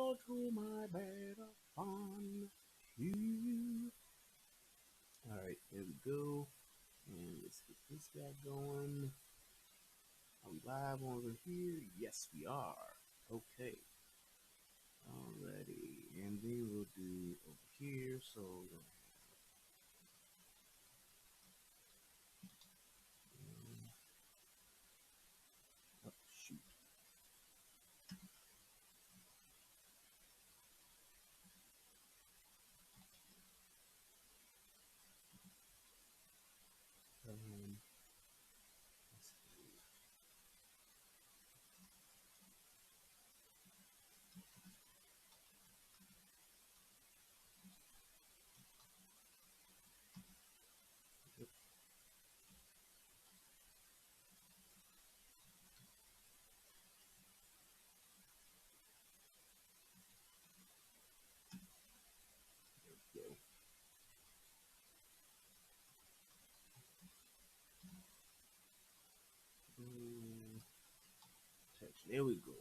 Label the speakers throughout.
Speaker 1: all to my bed upon you. All right, there we go. And let's get this guy going. Are we live over here? Yes, we are. Okay. Alrighty. And then we'll do over here. So we're gonna oh, shoot. Um, let's see. Yep, there we go. Mm, there we go.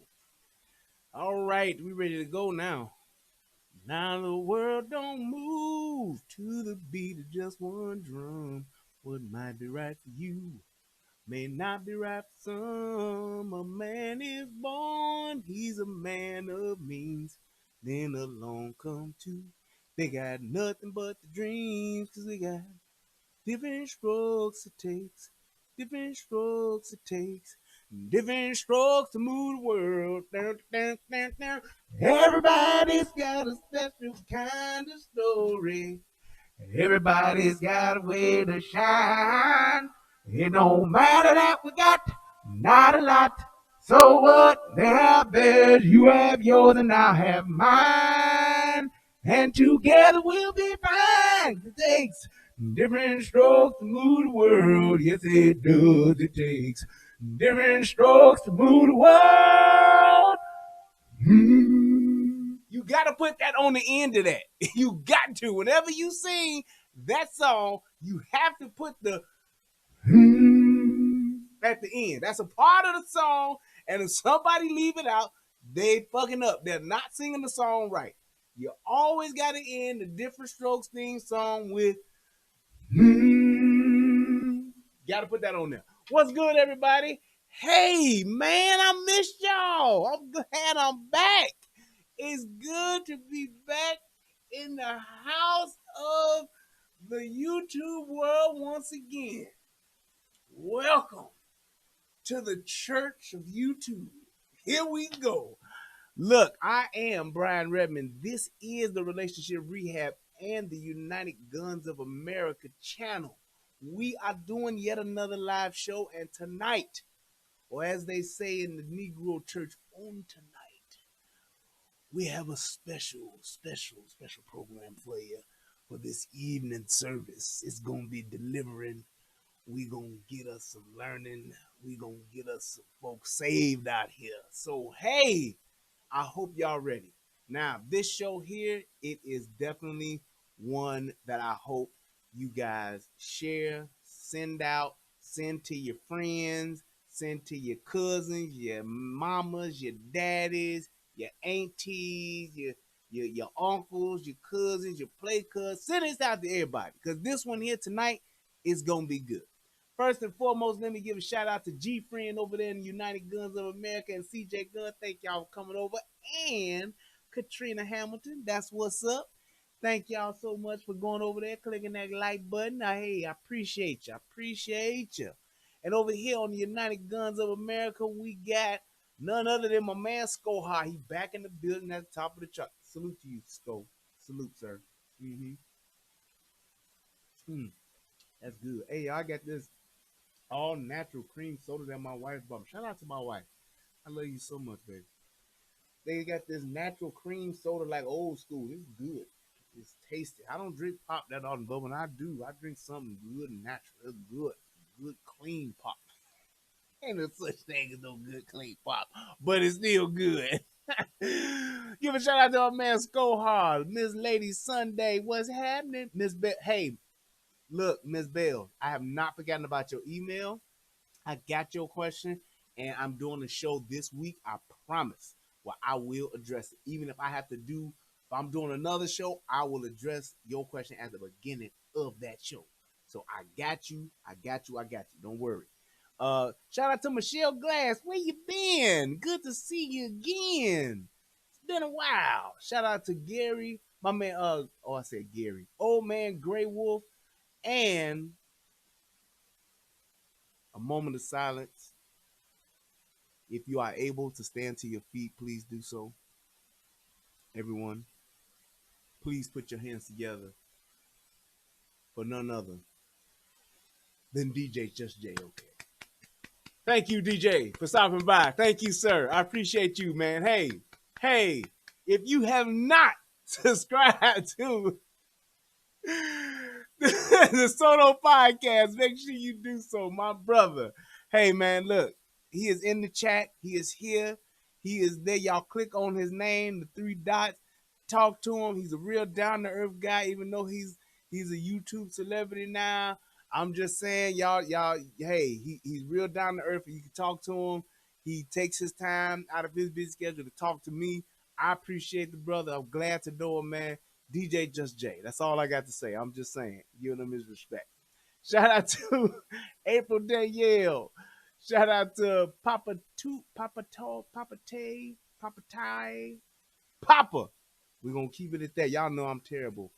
Speaker 1: All right, we ready to go now. Now the world don't move to the beat of just one drum. What might be right for you may not be right for some. A man is born, he's a man of means. Then along come two. They got nothing but the dreams, 'cause we got different strokes it takes, different strokes it takes, different strokes to move the world. Down, down, down, down. Everybody's got a special kind of story. Everybody's got a way to shine. It don't matter that we got not a lot. So what? They have theirs, you have yours, and I'll have mine. And together we'll be fine. It takes different strokes to move the world. Yes, it does. It takes different strokes to move the world. You got to put that on the end of that. You got to. Whenever you sing that song, you have to put the at the end. That's a part of the song. And if somebody leave it out, they fucking up. They're not singing the song right. You always got to end the Different Strokes theme song with got to put that on there. What's good, everybody? Hey, man, I missed y'all. I'm glad I'm back. It's good to be back in the house of the YouTube world once again. Welcome to the Church of YouTube. Here we go. Look, I am Brian Redmond. This is the Relationship Rehab and the United Guns of America channel. We are doing yet another live show, and tonight, or as they say in the Negro church, on tonight, we have a special program for you for this evening service. It's going to be delivering. We going to get us some learning. We going to get us some folks saved out here. So, hey, I hope y'all ready. Now, this show here, it is definitely one that I hope you guys share, send out, send to your friends, send to your cousins, your mamas, your daddies, your aunties, your uncles, your cousins, your play cousins. Send this out to everybody because this one here tonight is gonna be good. First and foremost, let me give a shout out to G Friend over there in the United Guns of America and CJ Gunn. Thank y'all for coming over. And Katrina Hamilton, that's what's up. Thank y'all so much for going over there, clicking that like button. Now, hey, I appreciate you. I appreciate you. And over here on the United Guns of America, we got none other than my man Skoha. He back in the building at the top of the truck. Salute to you, Sko. Salute, sir. Mm-hmm. That's good. Hey, I got this all natural cream soda that my wife bought me. Shout out to my wife. I love you so much, baby. They got this natural cream soda like old school. It's good. It's tasty. I don't drink pop that often, but when I do, I drink something good and natural. It's good. Good clean pop. Ain't no such thing as no good clean pop, but it's still good. Give a shout out to our man Skohard, Miss Lady Sunday. What's happening, Miss Hey, look, Miss Bell. I have not forgotten about your email. I got your question, and I'm doing a show this week. I promise. where I will address it. Even if I have to do, if I'm doing another show, I will address your question at the beginning of that show. So I got you. I got you. I got you. Don't worry. Shout out to Michelle Glass. Where you been? Good to see you again. It's been a while. Shout out to Gary, my man. I said Gary. Old man Grey Wolf, and a moment of silence. If you are able to stand to your feet, please do so. Everyone, please put your hands together for none other than DJ Just J. Okay. Thank you, DJ, for stopping by. Thank you, sir. I appreciate you, man. Hey, if you have not subscribed to the Soto Podcast, make sure you do so, my brother. Hey, man, look, he is in the chat. He is here. He is there. Y'all click on his name, the three dots. Talk to him. He's a real down to earth guy, even though he's a YouTube celebrity now. I'm just saying, y'all, hey, he's real down to earth. You can talk to him. He takes his time out of his busy schedule to talk to me. I appreciate the brother. I'm glad to know him, man. DJ Just J. That's all I got to say. I'm just saying, giving him his respect. Shout out to April Danielle. Shout out to Papa Toot, Papa Tall, Papa Tay, Papa Ty, Papa. We're gonna keep it at that. Y'all know I'm terrible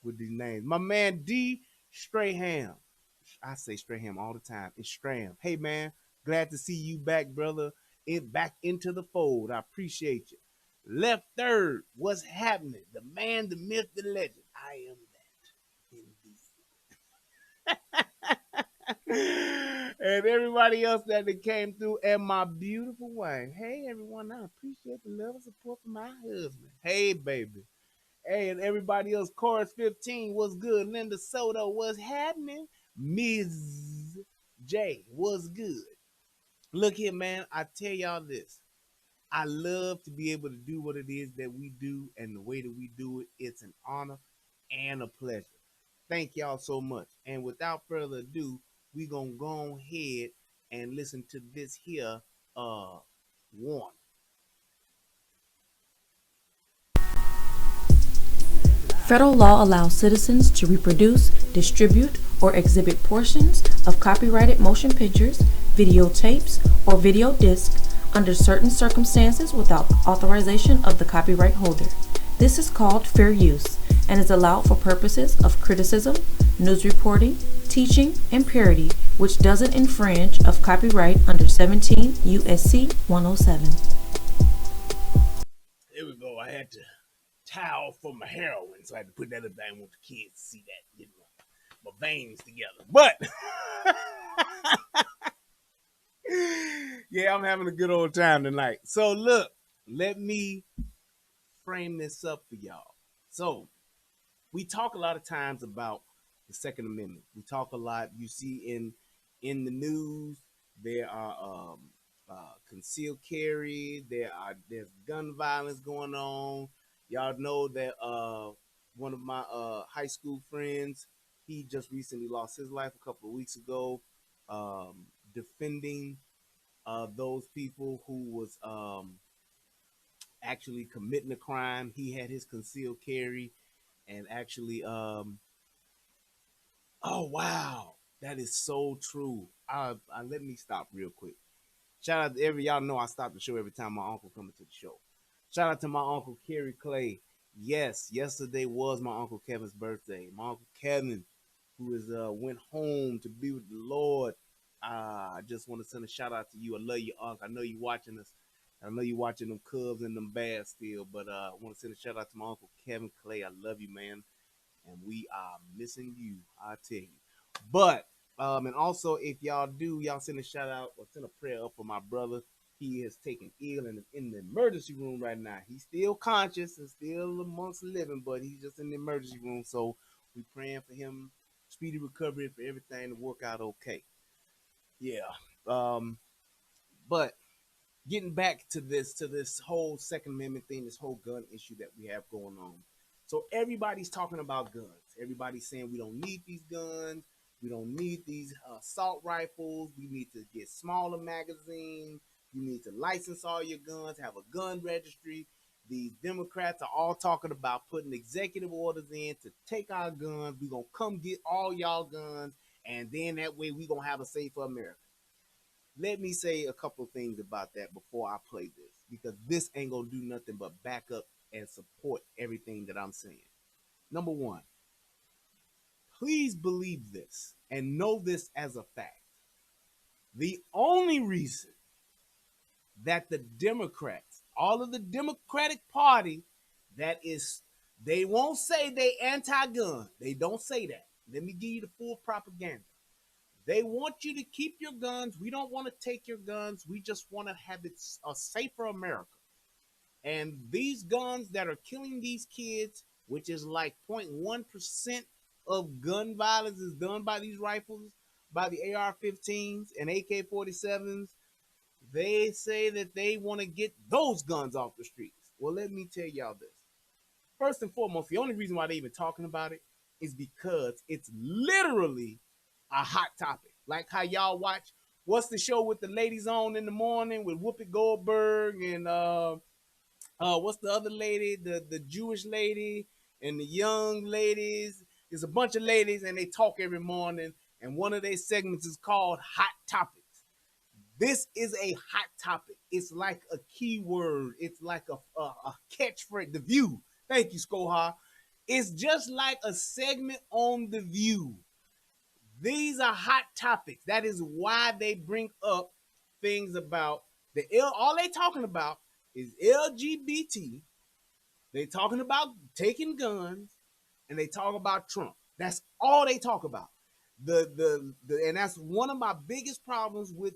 Speaker 1: with these names. My man D Strayham. I say Strayham all the time. It's Stram. Hey man, glad to see you back, brother. Back into the fold. I appreciate you. Left third, what's happening? The man, the myth, the legend. I am that. And everybody else that came through, and my beautiful wife. Hey, everyone, I appreciate the love and support from my husband. Hey, baby. Hey, and everybody else, Chorus 15, what's good? Linda Soto, what's happening? Ms. J, what's good? Look here, man, I tell y'all this. I love to be able to do what it is that we do and the way that we do it. It's an honor and a pleasure. Thank y'all so much. And without further ado, we gonna go ahead and listen to this here warning.
Speaker 2: Federal law allows citizens to reproduce, distribute, or exhibit portions of copyrighted motion pictures, videotapes, or video discs under certain circumstances without authorization of the copyright holder. This is called fair use and is allowed for purposes of criticism, news reporting, teaching, and parody, which doesn't infringe of copyright under 17 U.S.C. 107.
Speaker 1: There we go. I had to towel for my heroin, so I had to put that up there. I want the kids to see that, get my veins together. But yeah, I'm having a good old time tonight. So look, let me frame this up for y'all. So we talk a lot of times about the Second Amendment. We talk a lot. You see in the news there are concealed carry. There's gun violence going on. Y'all know that one of my high school friends, he just recently lost his life a couple of weeks ago, defending those people who was actually committing a crime. He had his concealed carry, and actually, oh wow, that is so true. Let me stop real quick. Shout out to y'all know I stop the show every time my uncle comes to the show. Shout out to my uncle Kerry Clay. Yes, yesterday was my uncle Kevin's birthday. My uncle Kevin, who is went home to be with the Lord. I just want to send a shout out to you. I love you, uncle. I know you watching us. I know you watching them Cubs and them Bears still, but I want to send a shout out to my uncle Kevin Clay. I love you, man, and we are missing you. I tell you. But and also if y'all send a shout out or send a prayer up for my brother. He is taken ill and is in the emergency room right now. He's still conscious and still amongst the living, but he's just in the emergency room. So we praying for him, speedy recovery, for everything to work out okay. Yeah. But getting back to this whole Second Amendment thing, this whole gun issue that we have going on. So everybody's talking about guns. Everybody's saying we don't need these guns. We don't need these assault rifles. We need to get smaller magazines. You need to license all your guns, have a gun registry. These Democrats are all talking about putting executive orders in to take our guns. We're going to come get all y'all guns, and then that way we're going to have a safer America. Let me say a couple of things about that before I play this, because this ain't going to do nothing but back up and support everything that I'm saying. Number one, please believe this and know this as a fact. The only reason that the Democrats, all of the Democratic Party, that is, they won't say they anti-gun. They don't say that. Let me give you the full propaganda. They want you to keep your guns. We don't want to take your guns. We just want to have it a safer America. And these guns that are killing these kids, which is like 0.1% of gun violence is done by these rifles, by the AR-15s and AK-47s, they say that they want to get those guns off the streets. Well, let me tell y'all this. First and foremost, the only reason why they're even talking about it is because it's literally a hot topic. Like how y'all watch, what's the show with the ladies on in the morning with Whoopi Goldberg and what's the other lady, the Jewish lady and the young ladies. There's a bunch of ladies and they talk every morning, and one of their segments is called Hot Topics. This is a hot topic. It's like a keyword. It's like a catchphrase. The View. Thank you, Skoha. It's just like a segment on The View. These are hot topics. That is why they bring up things about all they talking about is LGBT. They talking about taking guns, and they talk about Trump. That's all they talk about. And that's one of my biggest problems with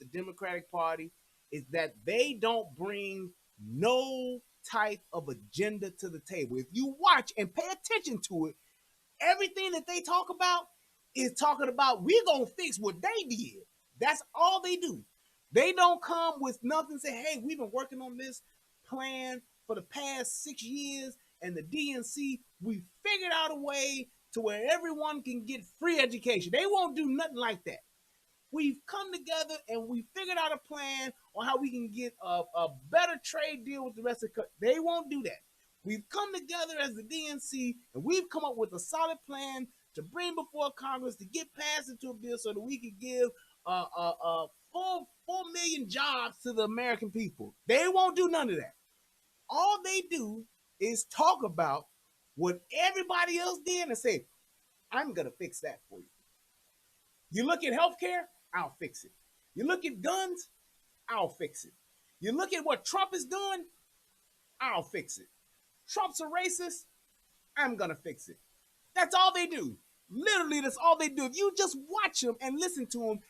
Speaker 1: the Democratic Party is that they don't bring no type of agenda to the table. If you watch and pay attention to it, everything that they talk about is talking about we're gonna fix what they did. That's all they do. They don't come with nothing, say, hey, we've been working on this plan for the past 6 years, and the DNC, we figured out a way to where everyone can get free education. They won't do nothing like that. We've come together and we figured out a plan on how we can get a better trade deal with the rest of the country. They won't do that. We've come together as the DNC and we've come up with a solid plan to bring before Congress to get passed into a bill so that we can give 4 million jobs to the American people. They won't do none of that. All they do is talk about what everybody else did and say, I'm going to fix that for you. You look at healthcare, I'll fix it. You look at guns, I'll fix it. You look at what Trump is doing, I'll fix it. Trump's a racist, I'm going to fix it. That's all they do. Literally, that's all they do. If you just watch them and listen to them,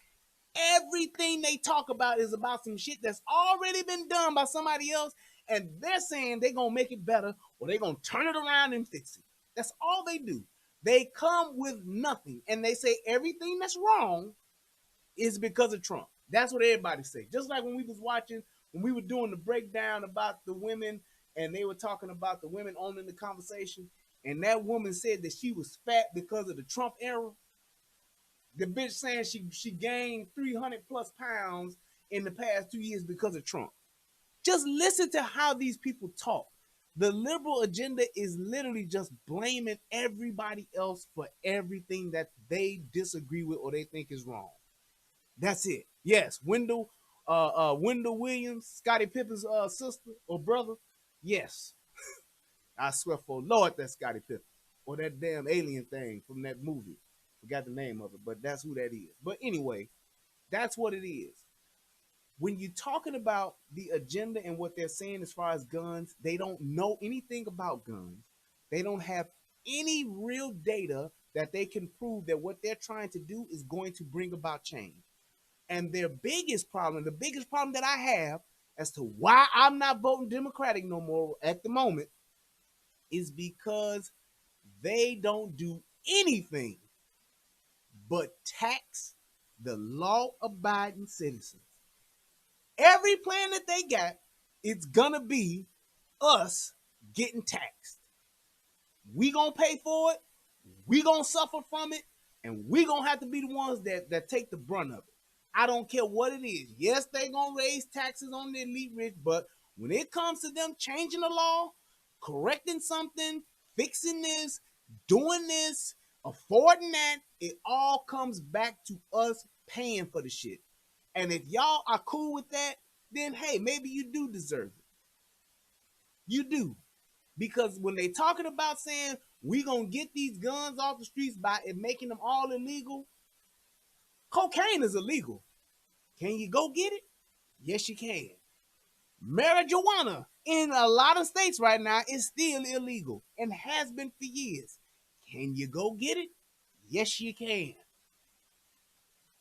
Speaker 1: everything they talk about is about some shit that's already been done by somebody else, and they're saying they're going to make it better or they're going to turn it around and fix it. That's all they do. They come with nothing, and they say everything that's wrong is because of Trump. That's what everybody say. Just like when we was watching, when we were doing the breakdown about the women, and they were talking about the women owning the conversation, and that woman said that she was fat because of the Trump era. The bitch saying she gained 300 plus pounds in the past 2 years because of Trump. Just listen to how these people talk. The liberal agenda is literally just blaming everybody else for everything that they disagree with or they think is wrong. That's it. Yes, Wendell Williams, Scottie Pippen's sister or brother. Yes, I swear for Lord, that's Scottie Pippen or that damn alien thing from that movie. Forgot the name of it, but that's who that is. But anyway, that's what it is. When you're talking about the agenda and what they're saying as far as guns, they don't know anything about guns. They don't have any real data that they can prove that what they're trying to do is going to bring about change. And their biggest problem, the biggest problem that I have as to why I'm not voting Democratic no more at the moment, is because they don't do anything but tax the law-abiding citizens. Every plan that they got, it's gonna be us getting taxed. We gonna pay for it, we gonna suffer from it, and we gonna have to be the ones that take the brunt of it. I don't care what it is. Yes, they're going to raise taxes on the elite rich, but when it comes to them changing the law, correcting something, fixing this, doing this, affording that, it all comes back to us paying for the shit. And if y'all are cool with that, then hey, maybe you do deserve it. You do. Because when they talking about saying we gonna get these guns off the streets by making them all illegal, cocaine is illegal. Can you go get it? Yes, you can. Marijuana in a lot of states right now is still illegal and has been for years. Can you go get it? Yes, you can.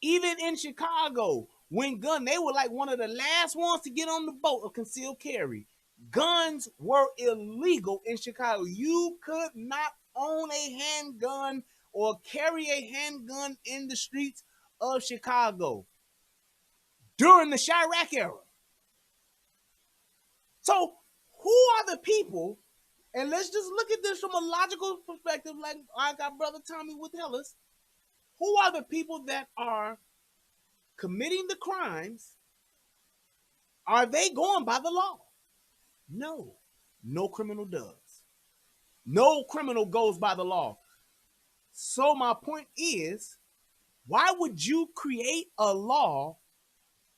Speaker 1: Even in Chicago, when they were like one of the last ones to get on the boat of concealed carry. Guns were illegal in Chicago. You could not own a handgun or carry a handgun in the streets of Chicago during the Chirac era. So, who are the people? And let's just look at this from a logical perspective, like our brother Tommy would tell us. Who are the people that are committing the crimes? Are they going by the law? No. No criminal does. No criminal goes by the law. So my point is, why would you create a law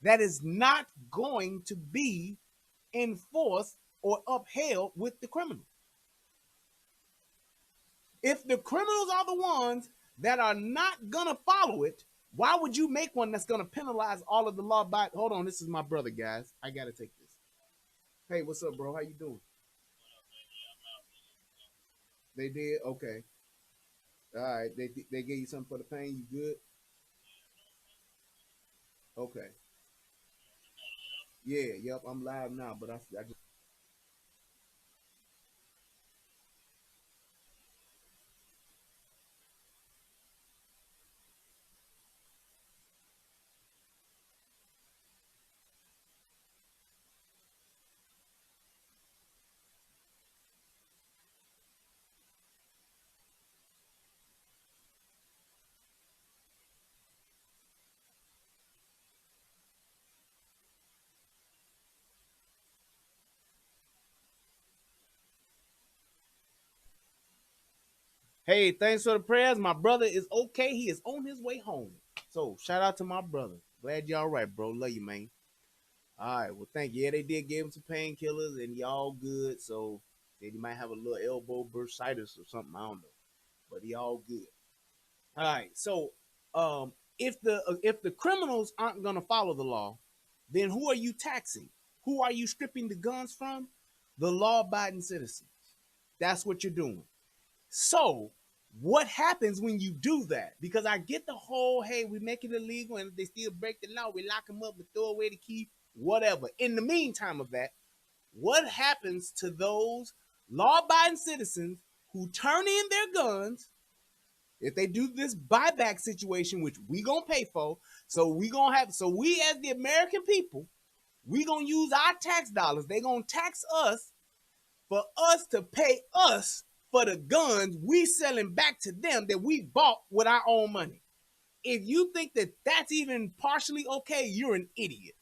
Speaker 1: that is not going to be enforced or upheld with the criminal? If the criminals are the ones that are not going to follow it, why would you make one that's going to penalize all of the law by? Hold on, this is my brother, guys. I got to take this. Hey, what's up, bro? How you doing? They did? Okay. All right. They gave you something for the pain. You good? Okay. Yeah, yep, I'm live now, but I just hey, thanks for the prayers. My brother is okay. He is on his way home. So shout out to my brother. Glad you all right, bro. Love you, man. All right, well, thank you. Yeah, they did give him some painkillers, and y'all good. So he might have a little elbow bursitis or something. I don't know, but he all good. All right. So, if the criminals aren't gonna follow the law, then who are you taxing? Who are you stripping the guns from? The law-abiding citizens. That's what you're doing. So, what happens when you do that? Because I get the whole, hey, we make it illegal, and if they still break the law, we lock them up, we throw away the key, whatever. In the meantime of that, what happens to those law-abiding citizens who turn in their guns if they do this buyback situation, which we gonna pay for? So we as the American people, we gonna use our tax dollars. They gonna tax us for us to pay us for the guns we selling back to them that we bought with our own money. If you think that that's even partially okay, you're an idiot.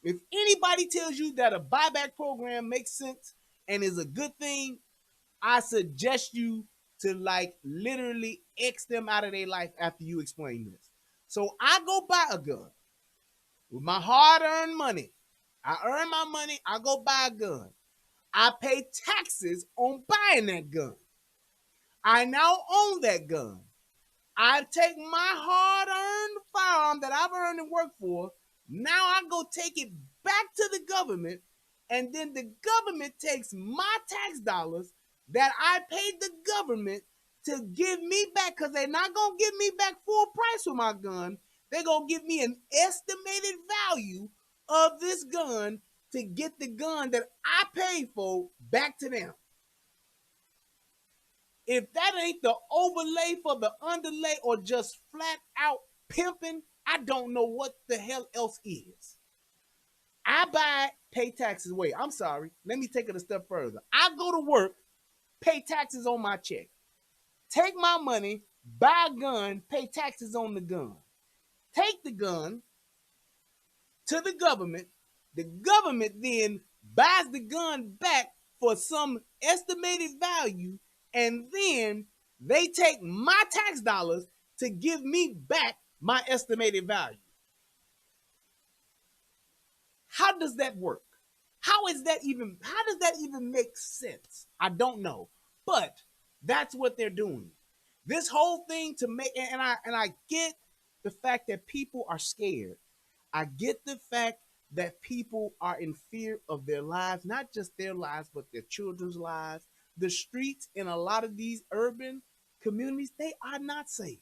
Speaker 1: If anybody tells you that a buyback program makes sense and is a good thing, I suggest you to like literally X them out of their life after you explain this. So I go buy a gun with my hard-earned money. I earn my money, I go buy a gun. I pay taxes on buying that gun. I now own that gun. I take my hard-earned firearm that I've earned and worked for. Now I go take it back to the government, and then the government takes my tax dollars that I paid the government to give me back, because they're not going to give me back full price for my gun. They're going to give me an estimated value of this gun to get the gun that I paid for back to them. If that ain't the overlay for the underlay or just flat out pimping, I don't know what the hell else is. I buy, pay taxes. Wait, I'm sorry. Let me take it a step further. I go to work, pay taxes on my check, take my money, buy a gun, pay taxes on the gun, take the gun, to the government. The government then buys the gun back for some estimated value, and then they take my tax dollars to give me back my estimated value. How does that work? How does that even make sense? I don't know. But that's what they're doing. This whole thing to make, and I get the fact that people are scared. I get the fact that people are in fear of their lives, not just their lives, but their children's lives. The streets in a lot of these urban communities, they are not safe.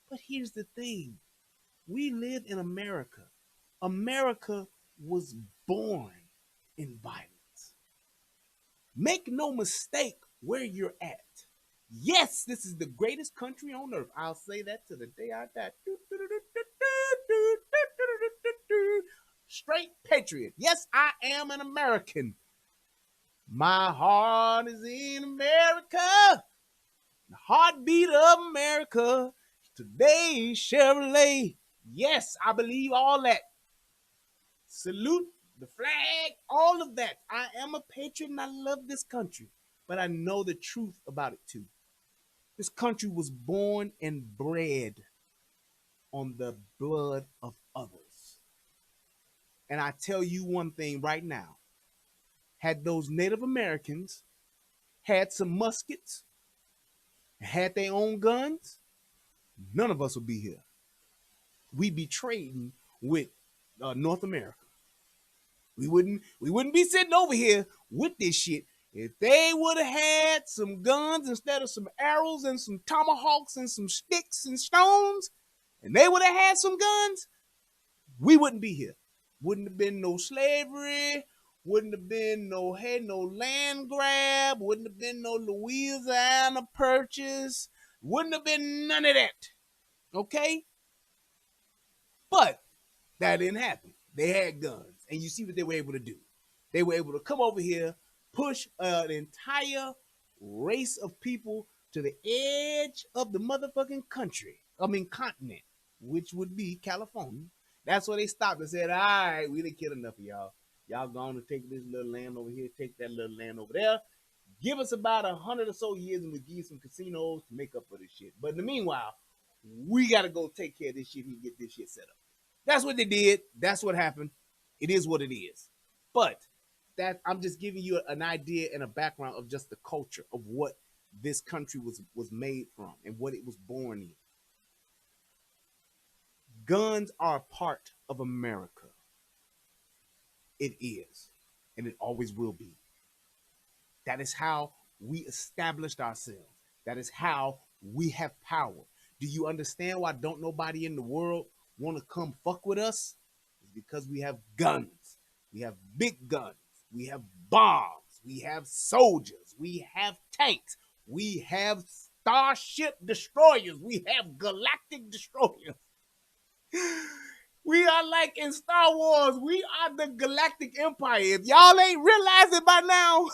Speaker 1: But here's the thing. We live in America. America was born in violence. Make no mistake where you're at. Yes, this is the greatest country on earth. I'll say that to the day I die. Straight patriot. Yes, I am an American. My heart is in America. The heartbeat of America. Today, Chevrolet. Yes, I believe all that. Salute the flag, all of that. I am a patriot and I love this country, but I know the truth about it too. This country was born and bred on the blood of others. And I tell you one thing right now. Had those Native Americans had some muskets, had their own guns, none of us would be here. We'd be trading with North America. We wouldn't be sitting over here with this shit. If they would have had some guns instead of some arrows and some tomahawks and some sticks and stones, and they would have had some guns, we wouldn't be here. Wouldn't have been no slavery, wouldn't have been no land grab, wouldn't have been no Louisiana Purchase, wouldn't have been none of that. Okay? But that didn't happen. They had guns. And you see what they were able to do. They were able to come over here, push an entire race of people to the edge of the motherfucking continent, which would be California. That's where they stopped and said, all right, we didn't kill enough of y'all. Y'all going to take this little land over here, take that little land over there. Give us about 100 or so years and we'll give you some casinos to make up for this shit. But in the meanwhile, we got to go take care of this shit and get this shit set up. That's what they did. That's what happened. It is what it is. But that I'm just giving you an idea and a background of just the culture of what this country was made from and what it was born in. Guns are a part of America. It is, and it always will be. That is how we established ourselves. That is how we have power. Do you understand why don't nobody in the world want to come fuck with us? It's because we have guns. We have big guns. We have bombs. We have soldiers. We have tanks. We have starship destroyers. We have galactic destroyers. We are like in Star Wars. We are the Galactic Empire. If y'all ain't realized it by now,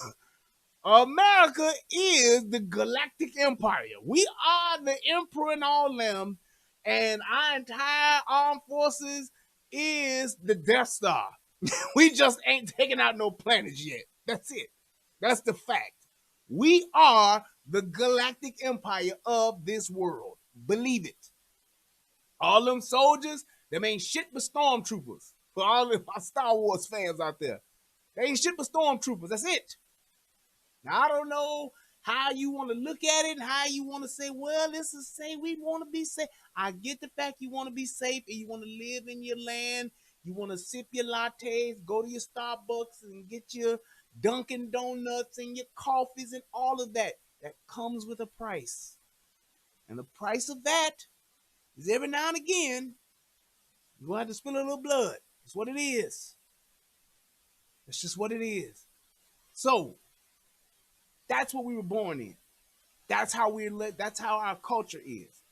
Speaker 1: America is the Galactic Empire. We are the emperor in all them, and our entire armed forces is the Death Star. We just ain't taking out no planets yet. That's it. That's the fact. We are the Galactic Empire of this world. Believe it. All them soldiers, them ain't shit but stormtroopers. For all of my Star Wars fans out there. They ain't shit but stormtroopers. That's it. Now, I don't know how you want to look at it and how you want to say, well, this is safe. We want to be safe. I get the fact you want to be safe and you want to live in your land. You want to sip your lattes, go to your Starbucks and get your Dunkin' Donuts and your coffees and all of that. That comes with a price. And the price of that is every now and again, you're going to have to spill a little blood. That's what it is. That's just what it is. So, that's what we were born in. That's how that's how our culture is.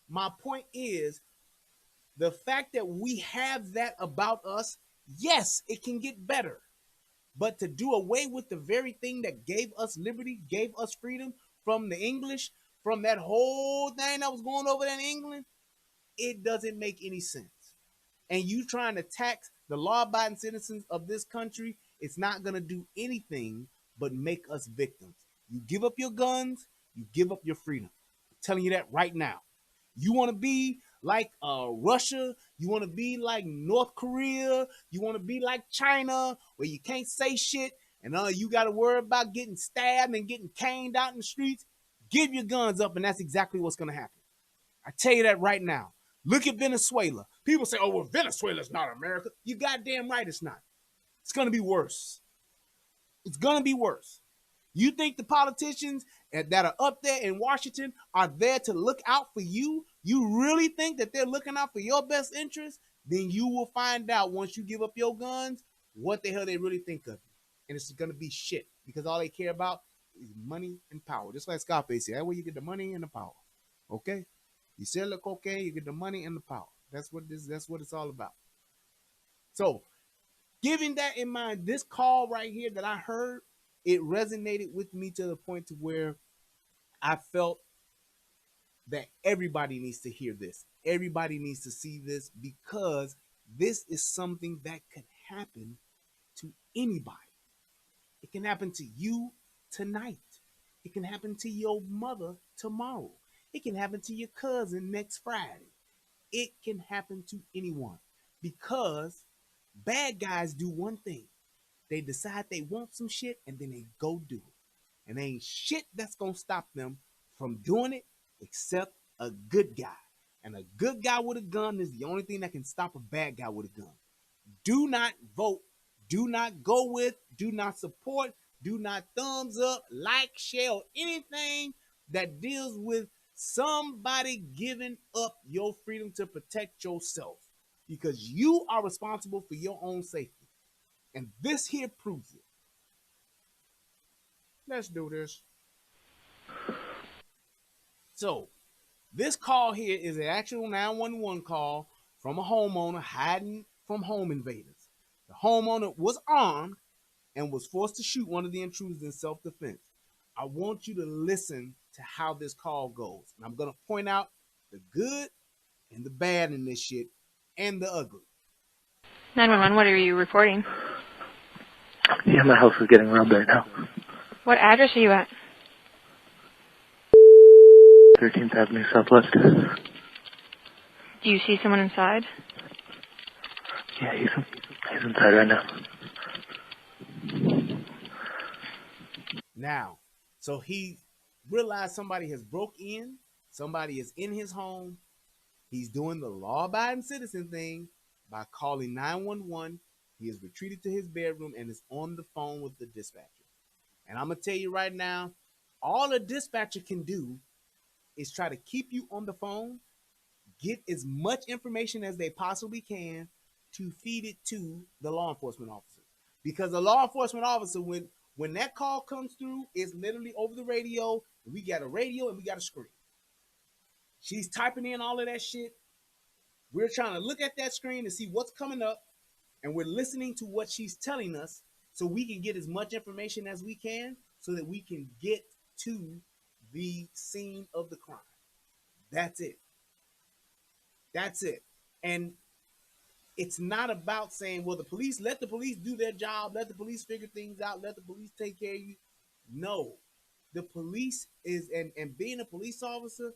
Speaker 1: My point is, the fact that we have that about us, yes, it can get better. But to do away with the very thing that gave us liberty, gave us freedom from the English, from that whole thing that was going over there in England, it doesn't make any sense. And you trying to tax The law-abiding citizens of this country, it's not going to do anything but make us victims. You give up your guns, you give up your freedom. I'm telling you that right now. You want to be like Russia, you want to be like North Korea, you want to be like China, where you can't say shit and you got to worry about getting stabbed and getting caned out in the streets. Give your guns up, and that's exactly what's going to happen. I tell you that right now. Look at Venezuela. People say, oh, well, Venezuela's not America. You goddamn right it's not. It's going to be worse. It's going to be worse. You think the politicians that are up there in Washington are there to look out for you? You really think that they're looking out for your best interest? Then you will find out once you give up your guns what the hell they really think of you. And it's going to be shit because all they care about is money and power. Just like Scarface said, that's where you get the money and the power. Okay? You sell the cocaine, you get the money and the power. That's what it's all about. So, giving that in mind, this call right here that I heard, it resonated with me to the point to where I felt that everybody needs to hear this. Everybody needs to see this because this is something that could happen to anybody. It can happen to you tonight. It can happen to your mother tomorrow. It can happen to your cousin next Friday. It can happen to anyone because bad guys do one thing. They decide they want some shit and then they go do it. And there ain't shit that's going to stop them from doing it except a good guy. And a good guy with a gun is the only thing that can stop a bad guy with a gun. Do not vote. Do not go with. Do not support. Do not thumbs up, like, share, or anything that deals with somebody giving up your freedom to protect yourself. Because you are responsible for your own safety. And this here proves it. Let's do this. So, this call here is an actual 911 call from a homeowner hiding from home invaders. The homeowner was armed and was forced to shoot one of the intruders in self-defense. I want you to listen to how this call goes. And I'm going to point out the good and the bad in this shit and the ugly.
Speaker 3: 911, what are you reporting?
Speaker 4: Yeah, my house is getting robbed right now.
Speaker 3: What address are you at?
Speaker 4: 13th Avenue Southwest.
Speaker 3: Do you see someone inside?
Speaker 4: Yeah, he's inside right now.
Speaker 1: Now, so he realized somebody has broke in, somebody is in his home. He's doing the law-abiding citizen thing by calling 911. He has retreated to his bedroom and is on the phone with the dispatcher. And I'm going to tell you right now, all a dispatcher can do is try to keep you on the phone, get as much information as they possibly can to feed it to the law enforcement officer. Because the law enforcement officer, when that call comes through, it's literally over the radio. We got a radio and we got a screen. She's typing in all of that shit. We're trying to look at that screen to see what's coming up, and we're listening to what she's telling us so we can get as much information as we can so that we can get to the scene of the crime. That's it. That's it. And it's not about saying, well, let the police do their job, let the police figure things out, let the police take care of you. No. The police is, and being a police officer,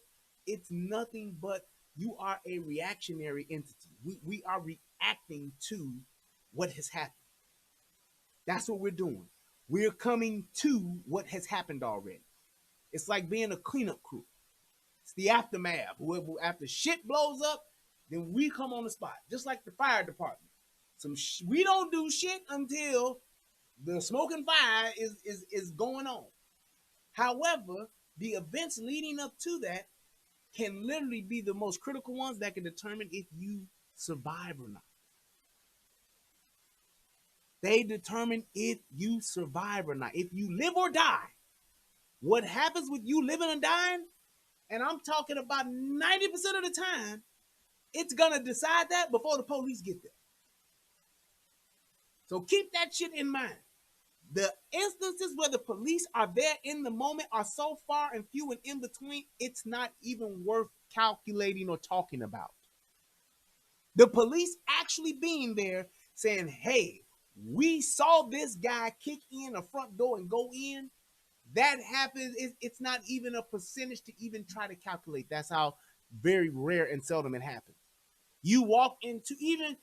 Speaker 1: it's nothing but you are a reactionary entity. We are reacting to what has happened. That's what we're doing. We're coming to what has happened already. It's like being a cleanup crew. It's the aftermath. After shit blows up, then we come on the spot, just like the fire department. We don't do shit until the smoking fire is going on. However, the events leading up to that can literally be the most critical ones that can determine if you survive or not. They determine if you survive or not. If you live or die. What happens with you living and dying, and I'm talking about 90% of the time, it's going to decide that before the police get there. So keep that shit in mind. The instances where the police are there in the moment are so far and few and in between, it's not even worth calculating or talking about. The police actually being there saying, hey, we saw this guy kick in the front door and go in. That happens. It's not even a percentage to even try to calculate. That's how very rare and seldom it happens. You walk into, even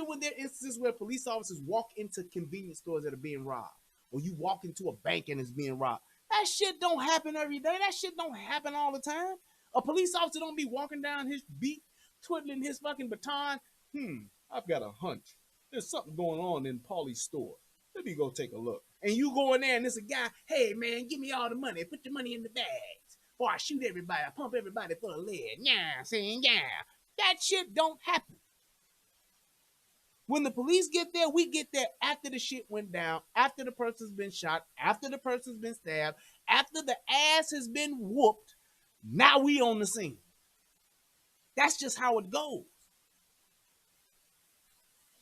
Speaker 1: when there are instances where police officers walk into convenience stores that are being robbed, or you walk into a bank and it's being robbed. That shit don't happen every day. That shit don't happen all the time. A police officer don't be walking down his beat, twiddling his fucking baton. I've got a hunch. There's something going on in Paulie's store. Let me go take a look. And you go in there and there's a guy, hey man, give me all the money. Put the money in the bags. Or I shoot everybody. I pump everybody full of lead. Yeah, saying yeah. That shit don't happen. When the police get there, we get there after the shit went down, after the person's been shot, after the person's been stabbed, after the ass has been whooped. Now we on the scene. That's just how it goes.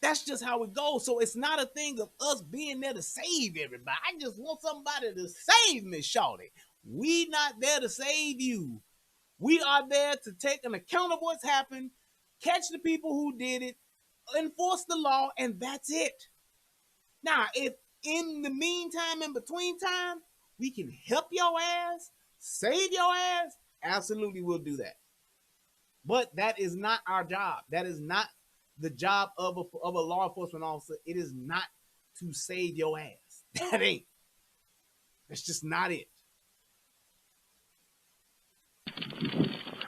Speaker 1: That's just how it goes. So it's not a thing of us being there to save everybody. I just want somebody to save me, shorty. We not there to save you. We are there to take an account of what's happened, catch the people who did it, enforce the law, and that's it. Now, if in the meantime, in between time, we can help your ass, save your ass, absolutely we'll do that. But that is not our job. That is not the job of a law enforcement officer. It is not to save your ass. That ain't. That's just not it.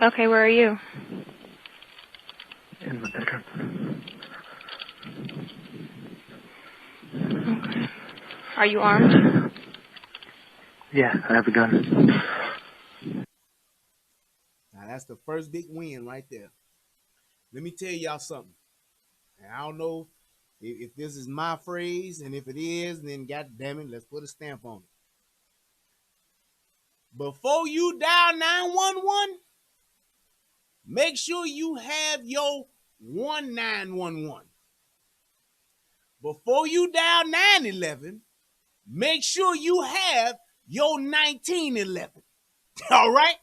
Speaker 3: Okay, where are you?
Speaker 4: In the bedroom.
Speaker 3: Okay. Are you armed?
Speaker 4: Yeah, I have a gun.
Speaker 1: Now that's the first big win right there. Let me tell y'all something. And I don't know if this is my phrase, and if it is, then god damn it, let's put a stamp on it. Before you dial 911, make sure you have your 1911. Before you dial 911, make sure you have your 1911. All right?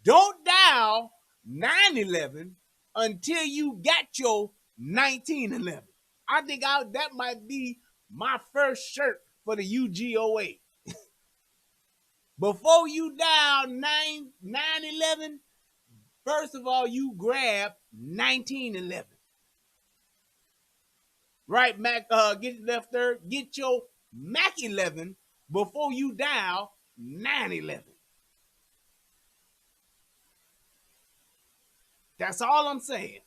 Speaker 1: Don't dial 911 until you got your 1911. I think that might be my first shirt for the UGOA. Before you dial 911, first of all, you grab 1911. Right, Mac, get left third, get your Mac 11 before you dial 911. That's all I'm saying.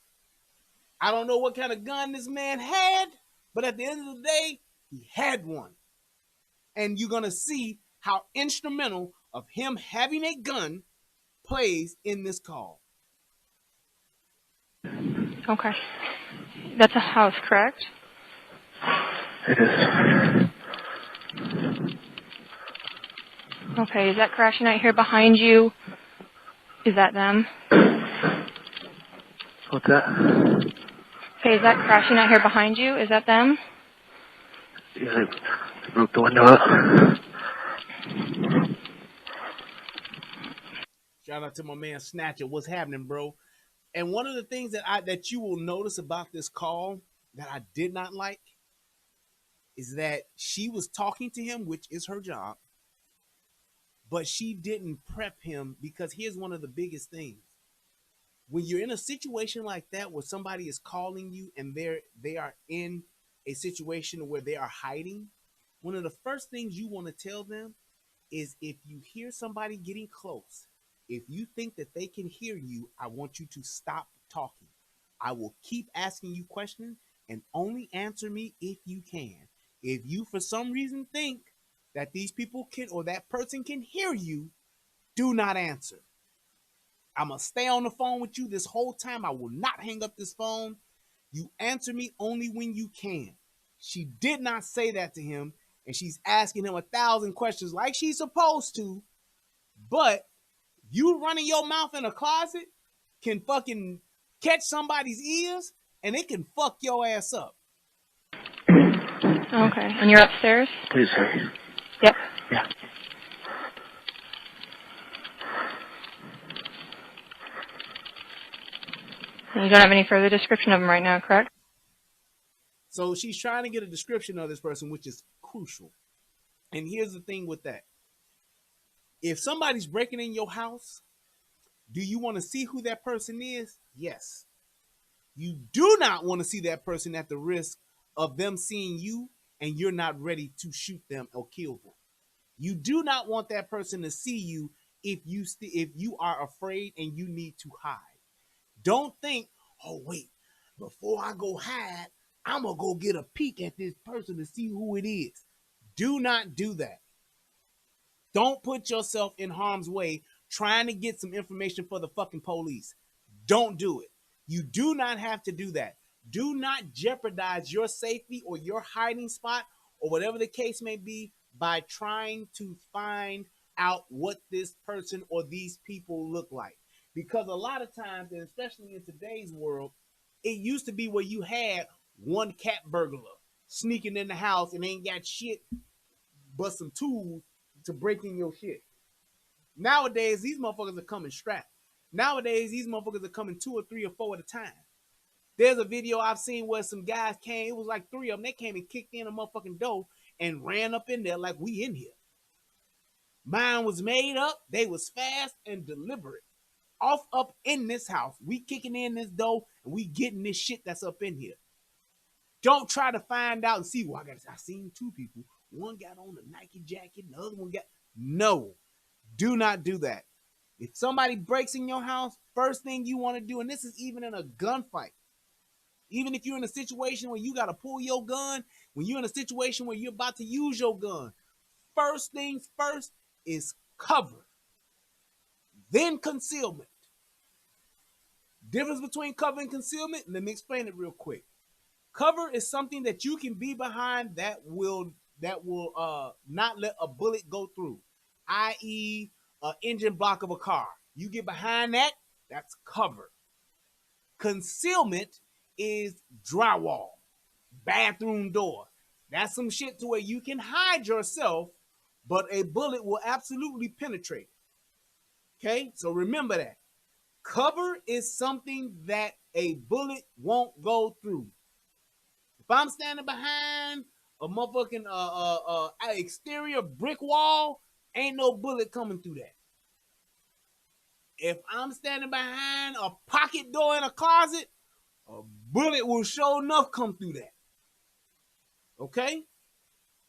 Speaker 1: I don't know what kind of gun this man had, but at the end of the day, he had one. And you're going to see how instrumental of him having a gun plays in this call.
Speaker 3: Okay. That's a house, correct?
Speaker 4: It is.
Speaker 3: Okay, is that crashing out here behind you? Is that them?
Speaker 4: What's that?
Speaker 3: Okay, is that crashing out here behind you? Is that them?
Speaker 4: Yeah, they broke the window up.
Speaker 1: Shout out to my man Snatcher. What's happening, bro? And one of the things that you will notice about this call that I did not like is that she was talking to him, which is her job, but she didn't prep him, because here's one of the biggest things. When you're in a situation like that where somebody is calling you and they are in a situation where they are hiding, one of the first things you want to tell them is, if you hear somebody getting close, if you think that they can hear you, I want you to stop talking. I will keep asking you questions and only answer me if you can. If you for some reason think that these people can, or that person can hear you, do not answer. I'm going to stay on the phone with you this whole time. I will not hang up this phone. You answer me only when you can. She did not say that to him, and she's asking him 1,000 questions like she's supposed to, but you running your mouth in a closet can fucking catch somebody's ears, and it can fuck your ass up.
Speaker 3: Okay, and you're upstairs?
Speaker 4: Please, sir.
Speaker 3: Yep.
Speaker 4: Yeah.
Speaker 3: And you don't have any further description of them right now, correct?
Speaker 1: So she's trying to get a description of this person, which is crucial. And here's the thing with that. If somebody's breaking in your house, do you want to see who that person is? Yes. You do not want to see that person at the risk of them seeing you and you're not ready to shoot them or kill them. You do not want that person to see you if you are afraid and you need to hide. Don't think, oh wait, before I go hide, I'm gonna go get a peek at this person to see who it is. Do not do that. Don't put yourself in harm's way trying to get some information for the fucking police. Don't do it. You do not have to do that. Do not jeopardize your safety or your hiding spot or whatever the case may be by trying to find out what this person or these people look like. Because a lot of times, and especially in today's world, it used to be where you had one cat burglar sneaking in the house and ain't got shit but some tools to break in your shit. Nowadays, these motherfuckers are coming strapped. Nowadays, these motherfuckers are coming 2 or 3 or 4 at a time. There's a video I've seen where some guys came, it was like 3 of them, they came and kicked in a motherfucking door and ran up in there like we in here. Mine was made up, they was fast and deliberate. Off up in this house, we kicking in this door and we getting this shit that's up in here. Don't try to find out and see, well, I seen 2 people. One got on a Nike jacket, the other one got, no, do not do that. If somebody breaks in your house, first thing you want to do, and this is even in a gunfight, even if you're in a situation where you got to pull your gun, when you're in a situation where you're about to use your gun, first things first is cover, then concealment. Difference between cover and concealment, let me explain it real quick. Cover is something that you can be behind that will not let a bullet go through, i.e., an engine block of a car. You get behind that, that's cover. Concealment is drywall, bathroom door. That's some shit to where you can hide yourself, but a bullet will absolutely penetrate. Okay, so remember that. Cover is something that a bullet won't go through. If I'm standing behind a motherfucking exterior brick wall, ain't no bullet coming through that. If I'm standing behind a pocket door in a closet, a bullet will sure enough come through that. Okay?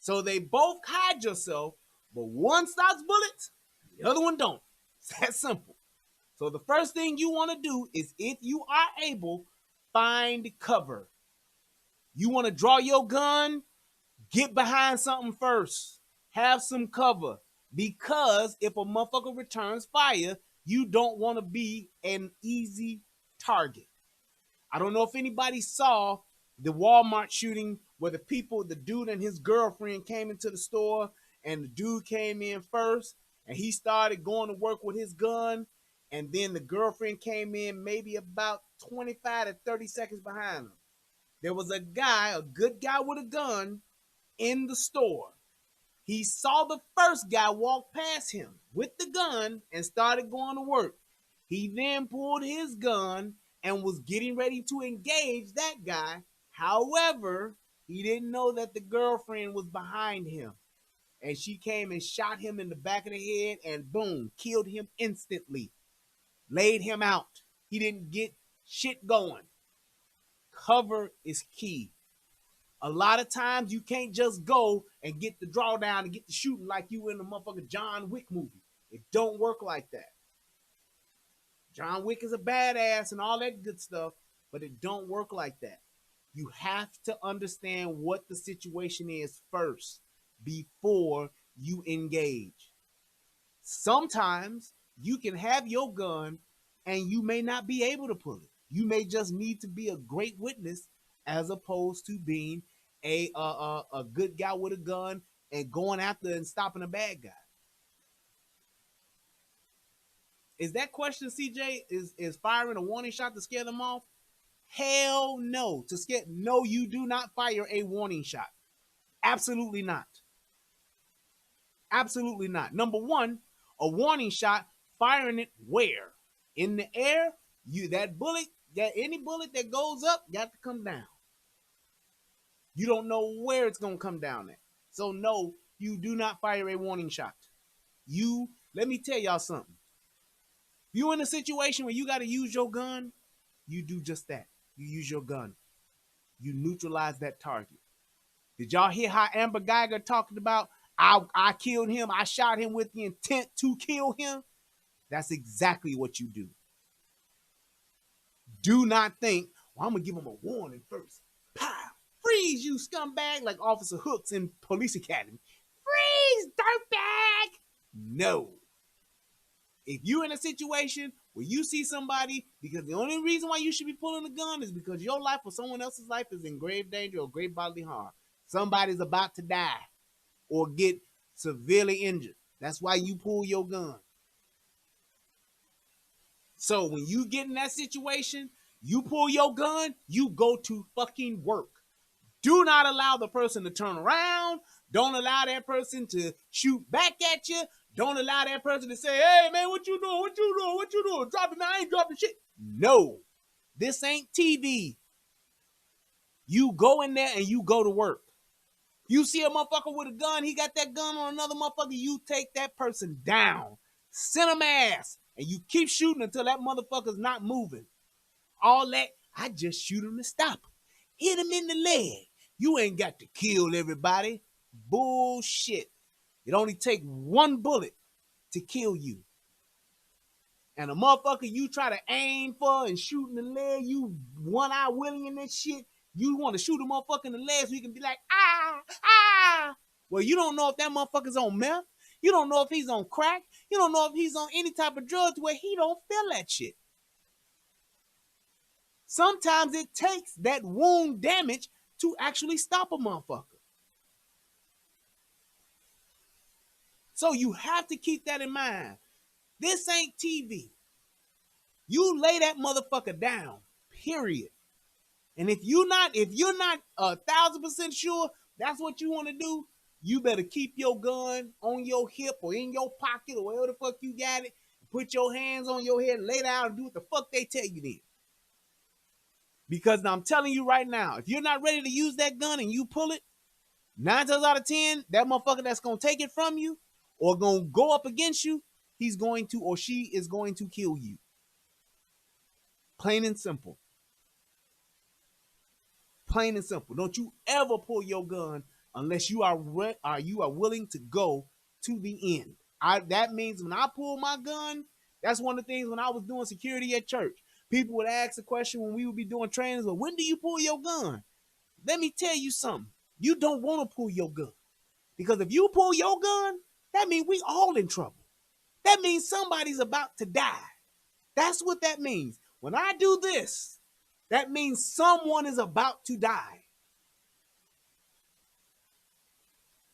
Speaker 1: So they both hide yourself, but one stops bullets, the other one don't. It's that simple. So the first thing you want to do is, if you are able, find cover. You want to draw your gun, get behind something first. Have some cover. Because if a motherfucker returns fire, you don't want to be an easy target. I don't know if anybody saw the Walmart shooting where the dude and his girlfriend came into the store, and the dude came in first and he started going to work with his gun, and then the girlfriend came in maybe about 25 to 30 seconds behind him. There was a good guy with a gun in the store. He saw the first guy walk past him with the gun and started going to work. He then pulled his gun and was getting ready to engage that guy. However, he didn't know that the girlfriend was behind him. And she came and shot him in the back of the head and boom, killed him instantly. Laid him out. He didn't get shit going. Cover is key. A lot of times you can't just go and get the drawdown and get the shooting like you in the motherfucking John Wick movie. It don't work like that. John Wick is a badass and all that good stuff, but it don't work like that. You have to understand what the situation is first before you engage. Sometimes you can have your gun and you may not be able to pull it. You may just need to be a great witness as opposed to being a good guy with a gun and going after and stopping a bad guy. Is that question, CJ, is firing a warning shot to scare them off? Hell no. No, you do not fire a warning shot. Absolutely not. Absolutely not. Number one, a warning shot, firing it where? In the air, any bullet that goes up got to come down. You don't know where it's going to come down at. So no, you do not fire a warning shot. Let me tell y'all something. If you're in a situation where you got to use your gun, you do just that. You use your gun. You neutralize that target. Did y'all hear how Amber Geiger talked about, I killed him, I shot him with the intent to kill him? That's exactly what you do. Do not think, well, I'm going to give him a warning first. Pow! Freeze, you scumbag, like Officer Hooks in Police Academy. Freeze, dirtbag! No. If you're in a situation where you see somebody, because the only reason why you should be pulling a gun is because your life or someone else's life is in grave danger or great bodily harm. Somebody's about to die or get severely injured. That's why you pull your gun. So when you get in that situation, you pull your gun, you go to fucking work. Do not allow the person to turn around. Don't allow that person to shoot back at you. Don't allow that person to say, hey, man, what you doing? What you doing? What you doing? Dropping, I ain't dropping shit. No, this ain't TV. You go in there and you go to work. You see a motherfucker with a gun, he got that gun on another motherfucker, you take that person down. Send him ass. And you keep shooting until that motherfucker's not moving. All that, I just shoot him to stop him. Hit him in the leg. You ain't got to kill everybody. Bullshit. It only take one bullet to kill you. And a motherfucker you try to aim for and shoot in the leg, you one-eye willing in that shit, you want to shoot a motherfucker in the leg so you can be like, ah. Well, you don't know if that motherfucker's on meth. You don't know if he's on crack. You don't know if he's on any type of drugs where he don't feel that shit. Sometimes it takes that wound damage to actually stop a motherfucker. So you have to keep that in mind. This ain't TV. You lay that motherfucker down, period. And if you're not 1,000% sure that's what you want to do, you better keep your gun on your hip or in your pocket or wherever the fuck you got it. Put your hands on your head, lay down, and do what the fuck they tell you then. Because I'm telling you right now, if you're not ready to use that gun and you pull it, 9 times out of 10, that motherfucker that's going to take it from you or going to go up against you, he's going to or she is going to kill you. Plain and simple. Plain and simple. Don't you ever pull your gun unless you are willing to go to the end. That means when I pull my gun, that's one of the things when I was doing security at church. People would ask the question when we would be doing trainings, well, when do you pull your gun? Let me tell you something. You don't want to pull your gun. Because if you pull your gun, that means we all in trouble. That means somebody's about to die. That's what that means. When I do this, that means someone is about to die.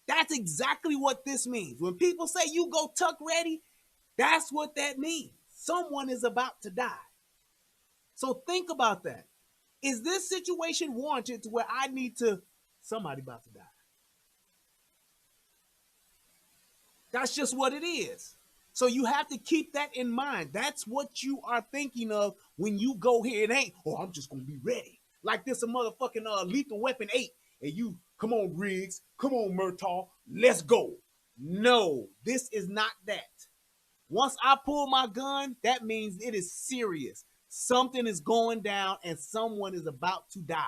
Speaker 1: That's exactly what this means. When people say you go tuck ready, that's what that means. Someone is about to die. So think about that. Is this situation warranted to where I need to, somebody about to die? That's just what it is. So you have to keep that in mind. That's what you are thinking of when you go here. It ain't, oh, I'm just going to be ready. Like this a motherfucking Lethal Weapon 8. And you, come on, Riggs. Come on, Murtaugh. Let's go. No, this is not that. Once I pull my gun, that means it is serious. Something is going down and someone is about to die.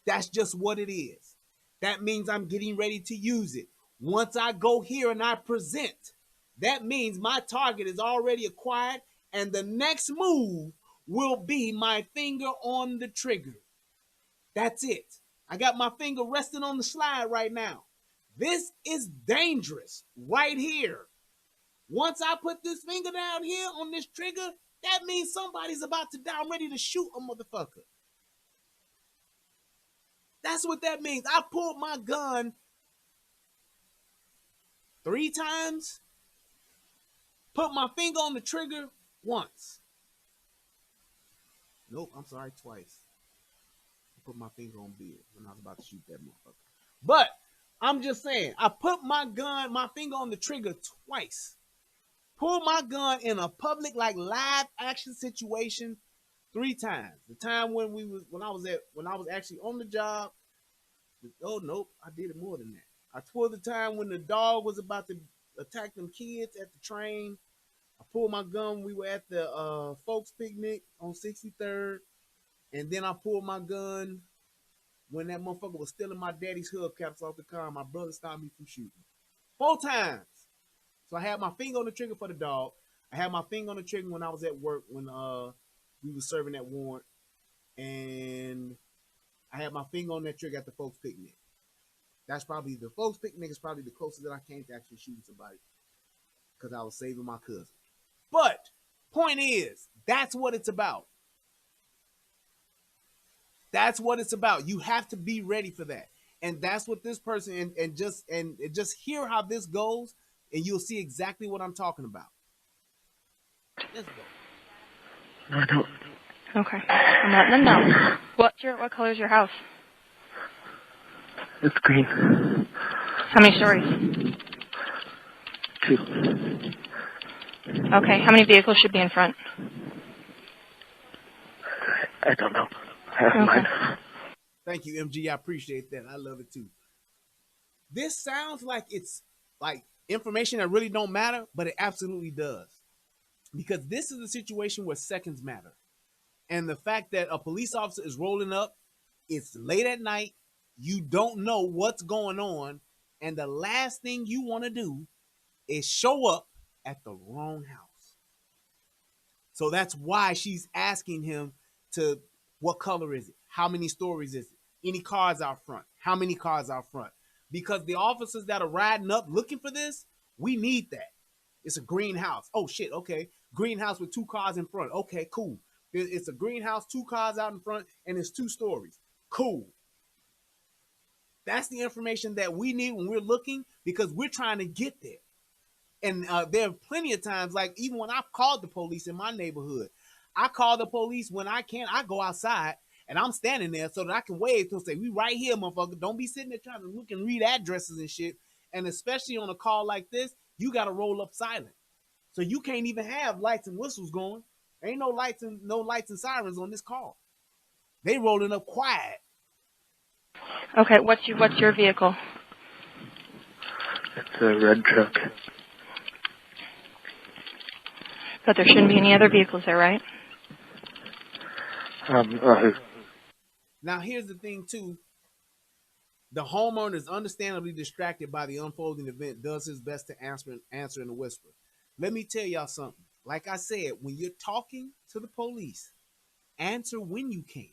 Speaker 1: That's just what it is. That means I'm getting ready to use it. Once I go here and I present, that means my target is already acquired and the next move will be my finger on the trigger. That's it. I got my finger resting on the slide right now. This is dangerous right here. Once I put this finger down here on this trigger, that means somebody's about to die. I'm ready to shoot a motherfucker. That's what that means. I pulled my gun 3 times, put my finger on the trigger once. Nope, I'm sorry, twice. I put my finger on beard when I was about to shoot that motherfucker. But I'm just saying, I put my finger on the trigger twice. Pull my gun in a public, like live action situation 3 times. The time when I was actually on the job. Oh nope, I did it more than that. I pulled the time when the dog was about to attack them kids at the train. I pulled my gun. We were at the folks picnic on 63rd, and then I pulled my gun when that motherfucker was stealing my daddy's hubcaps off the car. My brother stopped me from shooting 4 times. So I had my finger on the trigger for the dog. I had my finger on the trigger when I was at work when we was serving that warrant, and I had my finger on that trigger at the folks picnic. That's probably the folks picnic is probably the closest that I came to actually shooting somebody because I was saving my cousin. But point is, that's what it's about. That's what it's about. You have to be ready for that, and that's what this person and just hear how this goes, and you'll see exactly what I'm talking about. Let's go.
Speaker 4: I don't.
Speaker 3: Okay. I'm letting them know. What color is your house?
Speaker 4: It's green.
Speaker 3: How many stories?
Speaker 4: 2.
Speaker 3: Okay. How many vehicles should be in front?
Speaker 4: I don't know. I have
Speaker 3: Okay.
Speaker 4: mine.
Speaker 1: Thank you, MG. I appreciate that. I love it too. This sounds like it's like information that really don't matter, but it absolutely does. Because this is a situation where seconds matter. And the fact that a police officer is rolling up, it's late at night, you don't know what's going on, and the last thing you want to do is show up at the wrong house. So that's why she's asking him to, what color is it? How many stories is it? Any cars out front? How many cars out front? Because the officers that are riding up looking for this, we need that. It's a greenhouse. Oh shit, okay. Greenhouse with 2 cars in front. Okay, cool. It's a greenhouse, 2 cars out in front, and it's 2 stories. Cool. That's the information that we need when we're looking because we're trying to get there. And there are plenty of times, like even when I've called the police in my neighborhood, I call the police when I can. I go outside and I'm standing there so that I can wave to say, we right here, motherfucker. Don't be sitting there trying to look and read addresses and shit. And especially on a call like this, you got to roll up silent. So you can't even have lights and whistles going. Ain't no lights and sirens on this call. They rolling up quiet.
Speaker 3: Okay. What's your vehicle?
Speaker 4: It's a red truck.
Speaker 3: But there shouldn't be any other vehicles there, right?
Speaker 1: Now here's the thing too. The homeowner is understandably distracted by the unfolding event, does his best to answer in a whisper. Let me tell y'all something. Like I said, when you're talking to the police, answer when you can.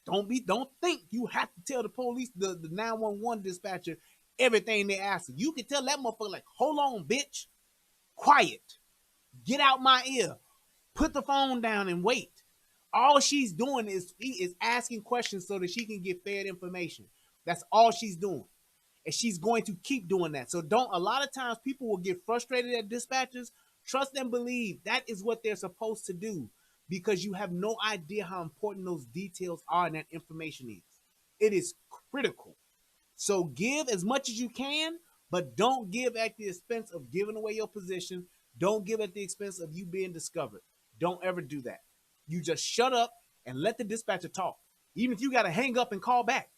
Speaker 1: Don't think you have to tell the police, the 911 dispatcher, everything they ask you. You can tell that motherfucker like, hold on, bitch. Quiet. Get out my ear. Put the phone down and wait. All she's doing is asking questions so that she can get fed information. That's all she's doing. And she's going to keep doing that. So a lot of times people will get frustrated at dispatchers. Trust and believe that is what they're supposed to do because you have no idea how important those details are and that information is. It is critical. So give as much as you can, but don't give at the expense of giving away your position. Don't give at the expense of you being discovered. Don't ever do that. You just shut up and let the dispatcher talk. Even if you got to hang up and call back.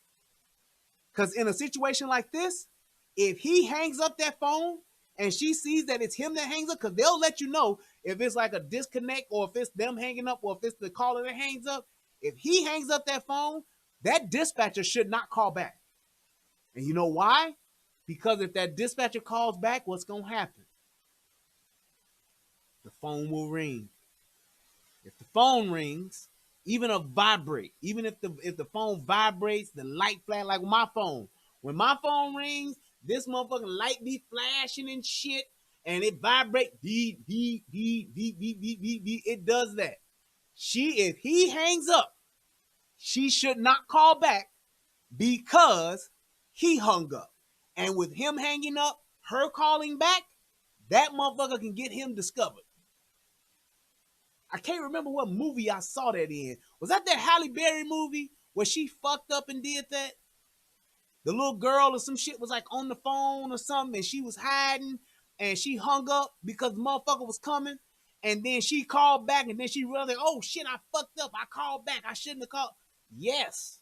Speaker 1: Because in a situation like this, if he hangs up that phone and she sees that it's him that hangs up, because they'll let you know if it's like a disconnect or if it's them hanging up or if it's the caller that hangs up. If he hangs up that phone, that dispatcher should not call back. And you know why? Because if that dispatcher calls back, what's going to happen? The phone will ring. If the phone rings, even a vibrate, even if the phone vibrates, the light flash like my phone. When my phone rings, this motherfucking light be flashing and shit, and it vibrate. Beep, beep, beep, beep, beep, beep, beep, beep. It does that. If he hangs up, she should not call back because he hung up. And with him hanging up, her calling back, that motherfucker can get him discovered. I can't remember what movie I saw that in. Was that Halle Berry movie where she fucked up and did that? The little girl or some shit was like on the phone or something and she was hiding and she hung up because the motherfucker was coming And then she called back, and then she realized, oh shit, I fucked up. I called back. I shouldn't have called. Yes.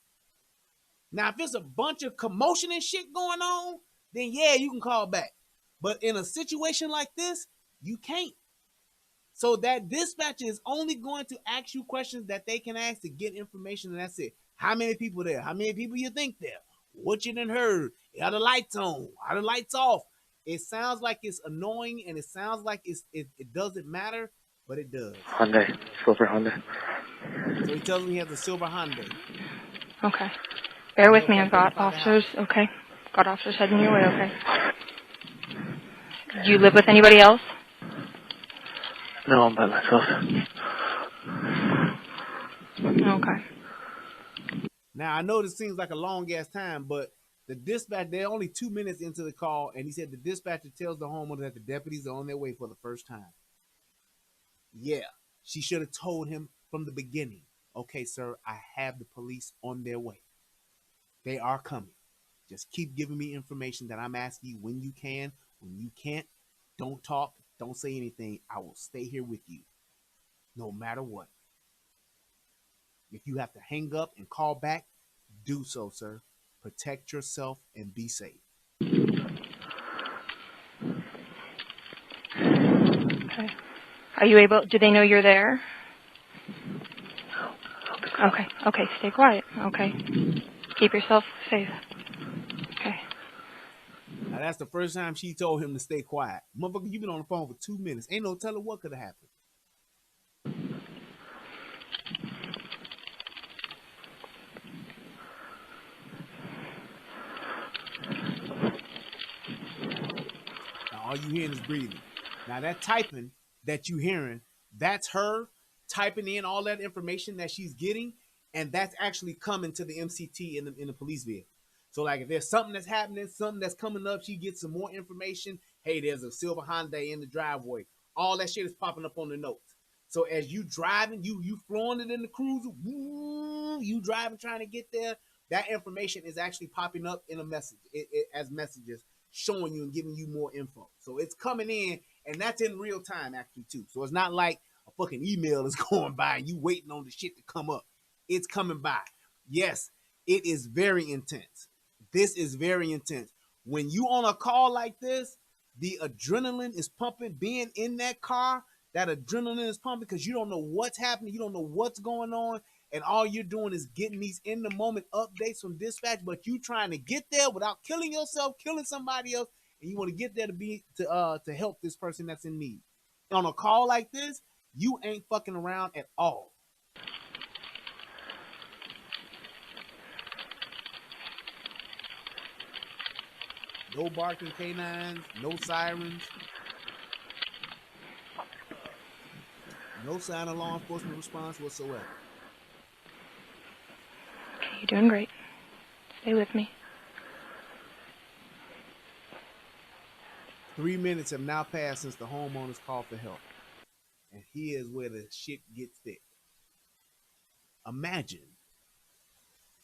Speaker 1: Now, if it's a bunch of commotion and shit going on, then yeah, you can call back. But in a situation like this, you can't. So that dispatcher is only going to ask you questions that they can ask to get information, and that's it. How many people there? How many people you think there? What you done heard? Are the lights on? Are the lights off? It sounds like it's annoying, and it sounds like it doesn't matter, but it does.
Speaker 4: Hyundai, silver Hyundai.
Speaker 1: So he tells me he has a silver Hyundai.
Speaker 3: Okay. Bear with me. I've got officers. Okay. Got officers heading your way. Okay. Do you live with anybody else?
Speaker 4: No, I'm by myself.
Speaker 3: Okay.
Speaker 1: Now, I know this seems like a long-ass time, but the dispatch, they're only 2 minutes into the call, and he said the dispatcher tells the homeowner that the deputies are on their way for the first time. Yeah, she should have told him from the beginning, okay, sir, I have the police on their way. They are coming. Just keep giving me information that I'm asking you when you can. When you can't, don't talk, don't say anything. I will stay here with you, no matter what. If you have to hang up and call back, do so, sir. Protect yourself and be safe.
Speaker 3: Okay. Are you able, do they know you're there? Okay. Okay. Stay quiet. Okay. Keep yourself safe. Okay.
Speaker 1: Now, that's the first time she told him to stay quiet. Motherfucker, you've been on the phone for 2 minutes. Ain't no telling what could have happened. Now, all you hearing is breathing. Now, that typing that you hearing, that's her typing in all that information that she's getting, and that's actually coming to the MCT in the police vehicle. So, like, if there's something that's happening, something that's coming up, she gets some more information. Hey, there's a silver Hyundai in the driveway. All that shit is popping up on the notes. So as you driving, you flowing it in the cruiser, you driving trying to get there, that information is actually popping up in a message, as messages showing you and giving you more info. So it's coming in, and that's in real time actually too. So it's not like a fucking email is going by and you waiting on the shit to come up. It's coming by. Yes, it is very intense. This is very intense. When you on a call like this, the adrenaline is pumping. Being in that car, that adrenaline is pumping because you don't know what's happening. You don't know what's going on. And all you're doing is getting these in the moment updates from dispatch, but you trying to get there without killing yourself, killing somebody else, and you want to get there to help this person that's in need. On a call like this, you ain't fucking around at all. No barking canines, no sirens, no sign of law enforcement response whatsoever.
Speaker 3: Okay, you're doing great. Stay with me.
Speaker 1: 3 minutes have now passed since the homeowners called for help. And here's where the shit gets thick. Imagine,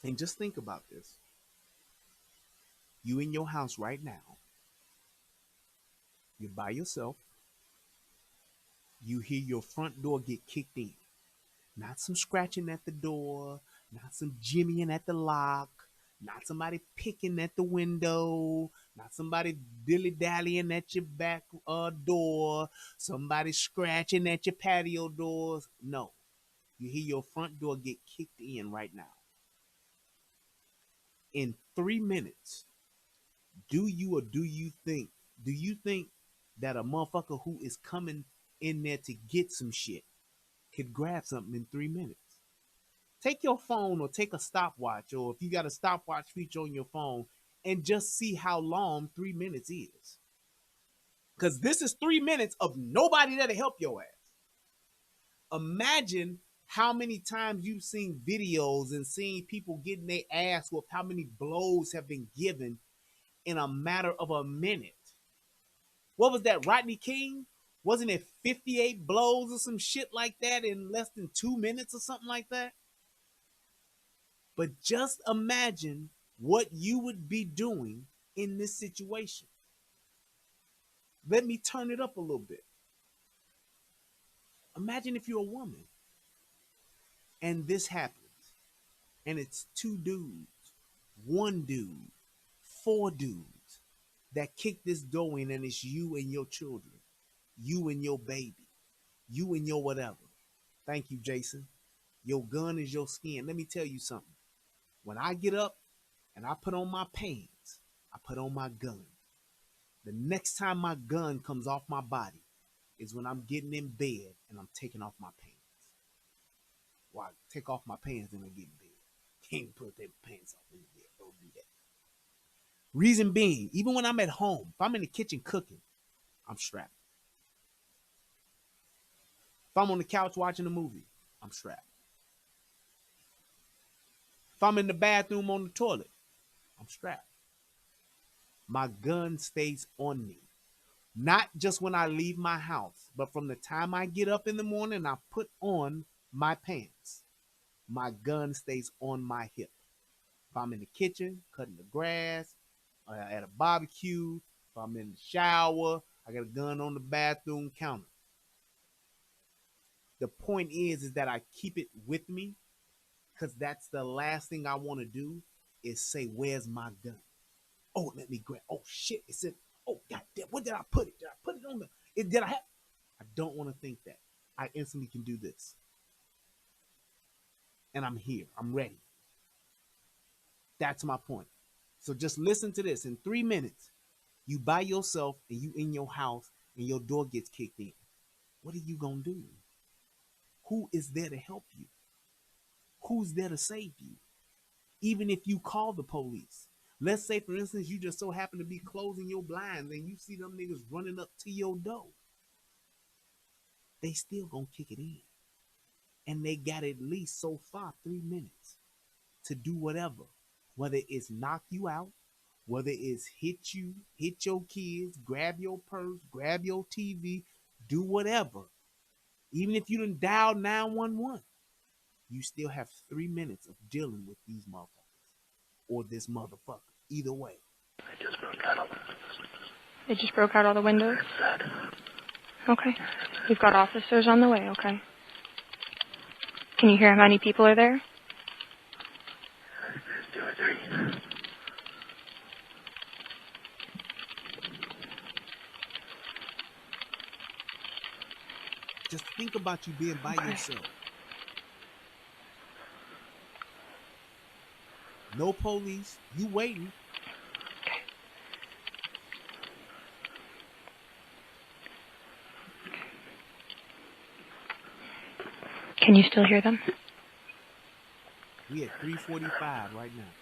Speaker 1: and just think about this. You in your house right now. You're by yourself. You hear your front door get kicked in. Not some scratching at the door, not some jimmying at the lock, not somebody picking at the window, not somebody dilly-dallying at your back door, somebody scratching at your patio doors. No. You hear your front door get kicked in right now. In 3 minutes, do you think that a motherfucker who is coming in there to get some shit could grab something in 3 minutes? Take your phone or take a stopwatch, or if you got a stopwatch feature on your phone, and just see how long 3 minutes is. Because this is 3 minutes of nobody there to help your ass. Imagine how many times you've seen videos and seen people getting their ass whooped, how many blows have been given in a matter of a minute. What was that, Rodney King? Wasn't it 58 blows or some shit like that in less than 2 minutes or something like that? But just imagine what you would be doing in this situation. Let me turn it up a little bit. Imagine if you're a woman and this happens and it's 2 dudes, 1 dude, 4 dudes that kick this door in, and it's you and your children, you and your baby, you and your whatever. Thank you, Jason. Your gun is your skin. Let me tell you something. When I get up and I put on my pants, I put on my gun. The next time my gun comes off my body is when I'm getting in bed and I'm taking off my pants. Well, I take off my pants and I get in bed. Can't put them pants off in bed. Don't do that. Reason being, even when I'm at home, if I'm in the kitchen cooking, I'm strapped. If I'm on the couch watching a movie, I'm strapped. If I'm in the bathroom on the toilet, I'm strapped. My gun stays on me. Not just when I leave my house, but from the time I get up in the morning and I put on my pants, my gun stays on my hip. If I'm in the kitchen, cutting the grass, at a barbecue, if I'm in the shower, I got a gun on the bathroom counter. The point is that I keep it with me, because that's the last thing I want to do is say, where's my gun? Oh, let me grab. Oh, shit. It said, oh, goddamn, where did I put it? Did I put it on the, did I have? I don't want to think that. I instantly can do this. And I'm here. I'm ready. That's my point. So just listen to this. In 3 minutes, you by yourself and you in your house and your door gets kicked in. What are you going to do? Who is there to help you? Who's there to save you? Even if you call the police. Let's say, for instance, you just so happen to be closing your blinds and you see them niggas running up to your door. They still gonna kick it in. And they got at least so far 3 minutes to do whatever. Whether it's knock you out, whether it's hit you, hit your kids, grab your purse, grab your TV, do whatever. Even if you done dial 911, you still have 3 minutes of dealing with these motherfuckers. Or this motherfucker. Either way.
Speaker 4: It just broke out all the windows.
Speaker 3: It just broke out all the windows? Okay. We've got officers on the way, okay. Can you hear how many people are there?
Speaker 4: 2 or 3.
Speaker 1: Just think about you being by yourself. No police. You waiting.
Speaker 3: Can you still hear them?
Speaker 1: We at 3:45 right now.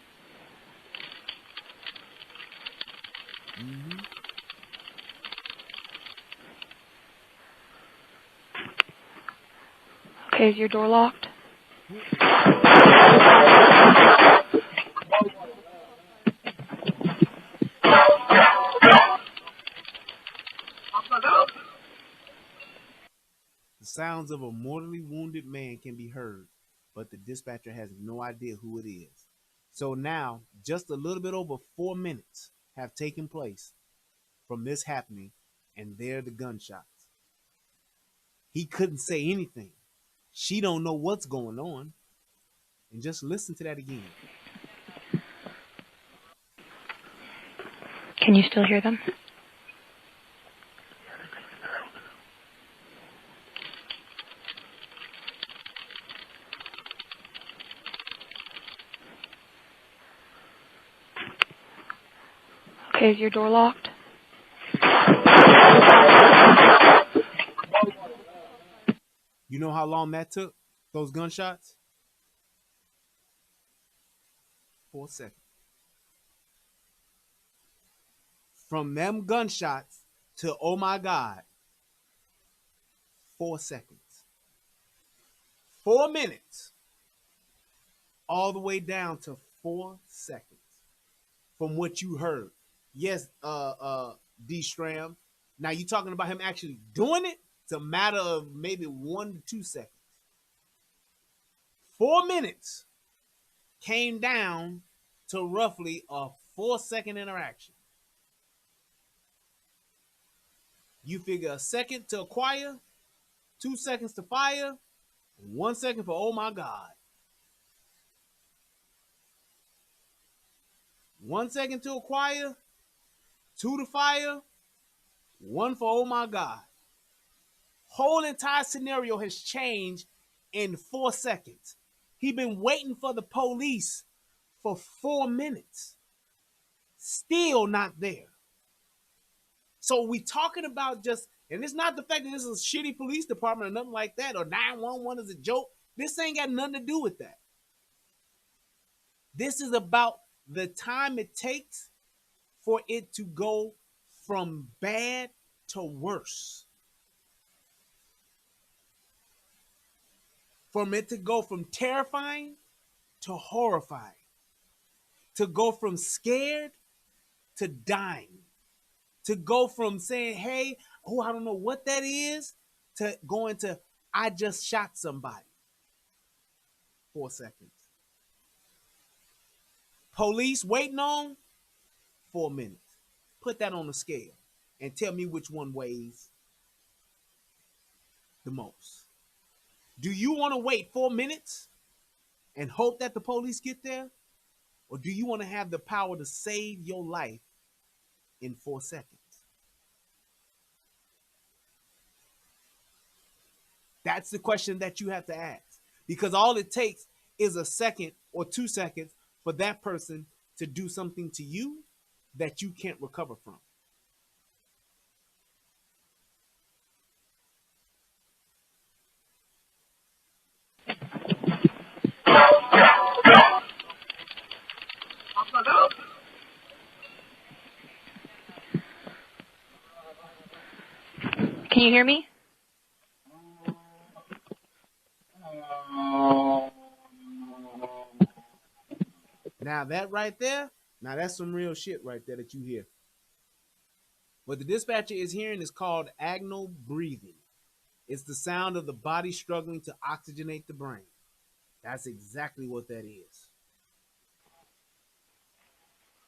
Speaker 1: Mm-hmm.
Speaker 3: Okay, is your door locked?
Speaker 1: The sounds of a mortally wounded man can be heard, but the dispatcher has no idea who it is. So now, just a little bit over 4 minutes have taken place from this happening, and there are the gunshots. He couldn't say anything. She don't know what's going on. And just listen to that again.
Speaker 3: Can you still hear them? Okay, is your door locked?
Speaker 1: You know how long that took? Those gunshots? 4 seconds. From them gunshots to, oh my God, 4 seconds. 4 minutes. All the way down to 4 seconds. From what you heard. Yes, D. Stram. Now you talking about him actually doing it? It's a matter of maybe 1 to 2 seconds. 4 minutes came down to roughly a 4-second interaction. You figure a second to acquire, 2 seconds to fire, and 1 second for oh my God. 1 second to acquire, 2 to fire, 1 for oh my God. Whole entire scenario has changed in 4 seconds. He been waiting for the police for 4 minutes. Still not there. So we talking about just, and it's not the fact that this is a shitty police department or nothing like that, or 911 is a joke. This ain't got nothing to do with that. This is about the time it takes for it to go from bad to worse. For it to go from terrifying to horrifying. To go from scared to dying. To go from saying, hey, oh, I don't know what that is, to going to, I just shot somebody. 4 seconds. Police waiting on 4 minutes. Put that on the scale and tell me which one weighs the most. Do you want to wait 4 minutes and hope that the police get there? Or do you want to have the power to save your life in 4 seconds? That's the question that you have to ask. Because all it takes is a second or 2 seconds for that person to do something to you that you can't recover from.
Speaker 3: Can you hear me?
Speaker 1: Now that right there, now that's some real shit right there that you hear. What the dispatcher is hearing is called agonal breathing. It's the sound of the body struggling to oxygenate the brain. That's exactly what that is.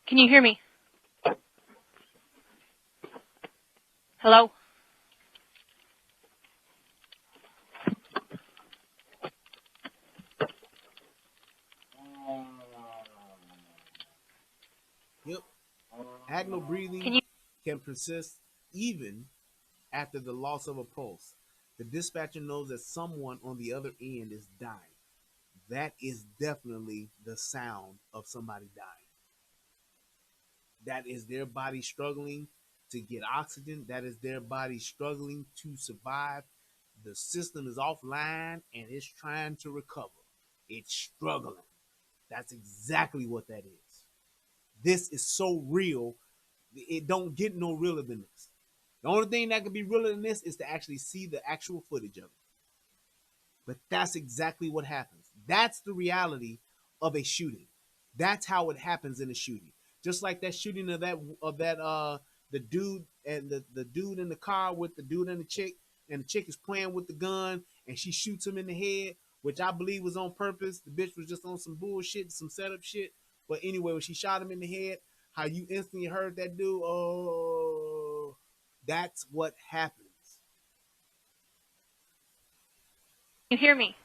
Speaker 3: Can you hear me? Hello?
Speaker 1: Yep. Agonal breathing can persist even after the loss of a pulse. The dispatcher knows that someone on the other end is dying. That is definitely the sound of somebody dying. That is their body struggling to get oxygen. That is their body struggling to survive. The system is offline and it's trying to recover. It's struggling. That's exactly what that is. This is so real. It don't get no realer than this. The only thing that can be realer than this is to actually see the actual footage of it. But that's exactly what happens. That's the reality of a shooting. That's how it happens in a shooting. Just like that shooting of the dude and the dude in the car with the dude and the chick is playing with the gun and she shoots him in the head, which I believe was on purpose. The bitch was just on some bullshit, some setup shit. But anyway, when she shot him in the head, how you instantly heard that dude, oh, that's what happens.
Speaker 3: You hear me?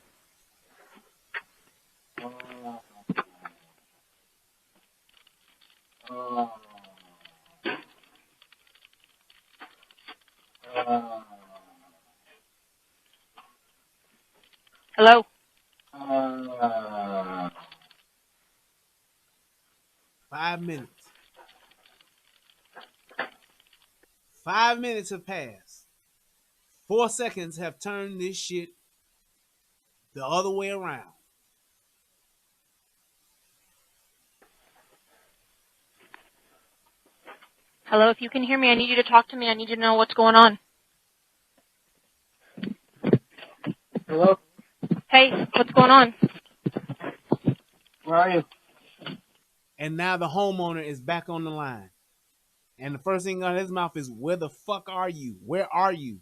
Speaker 3: Hello?
Speaker 1: 5 minutes. 5 minutes have passed. 4 seconds have turned this shit the other way around.
Speaker 3: Hello, if you can hear me, I need you to talk to me. I need you to know what's going on.
Speaker 4: Hello?
Speaker 3: Hey, what's going on?
Speaker 4: Where are you?
Speaker 1: And now the homeowner is back on the line. And the first thing out of his mouth is, where the fuck are you? Where are you?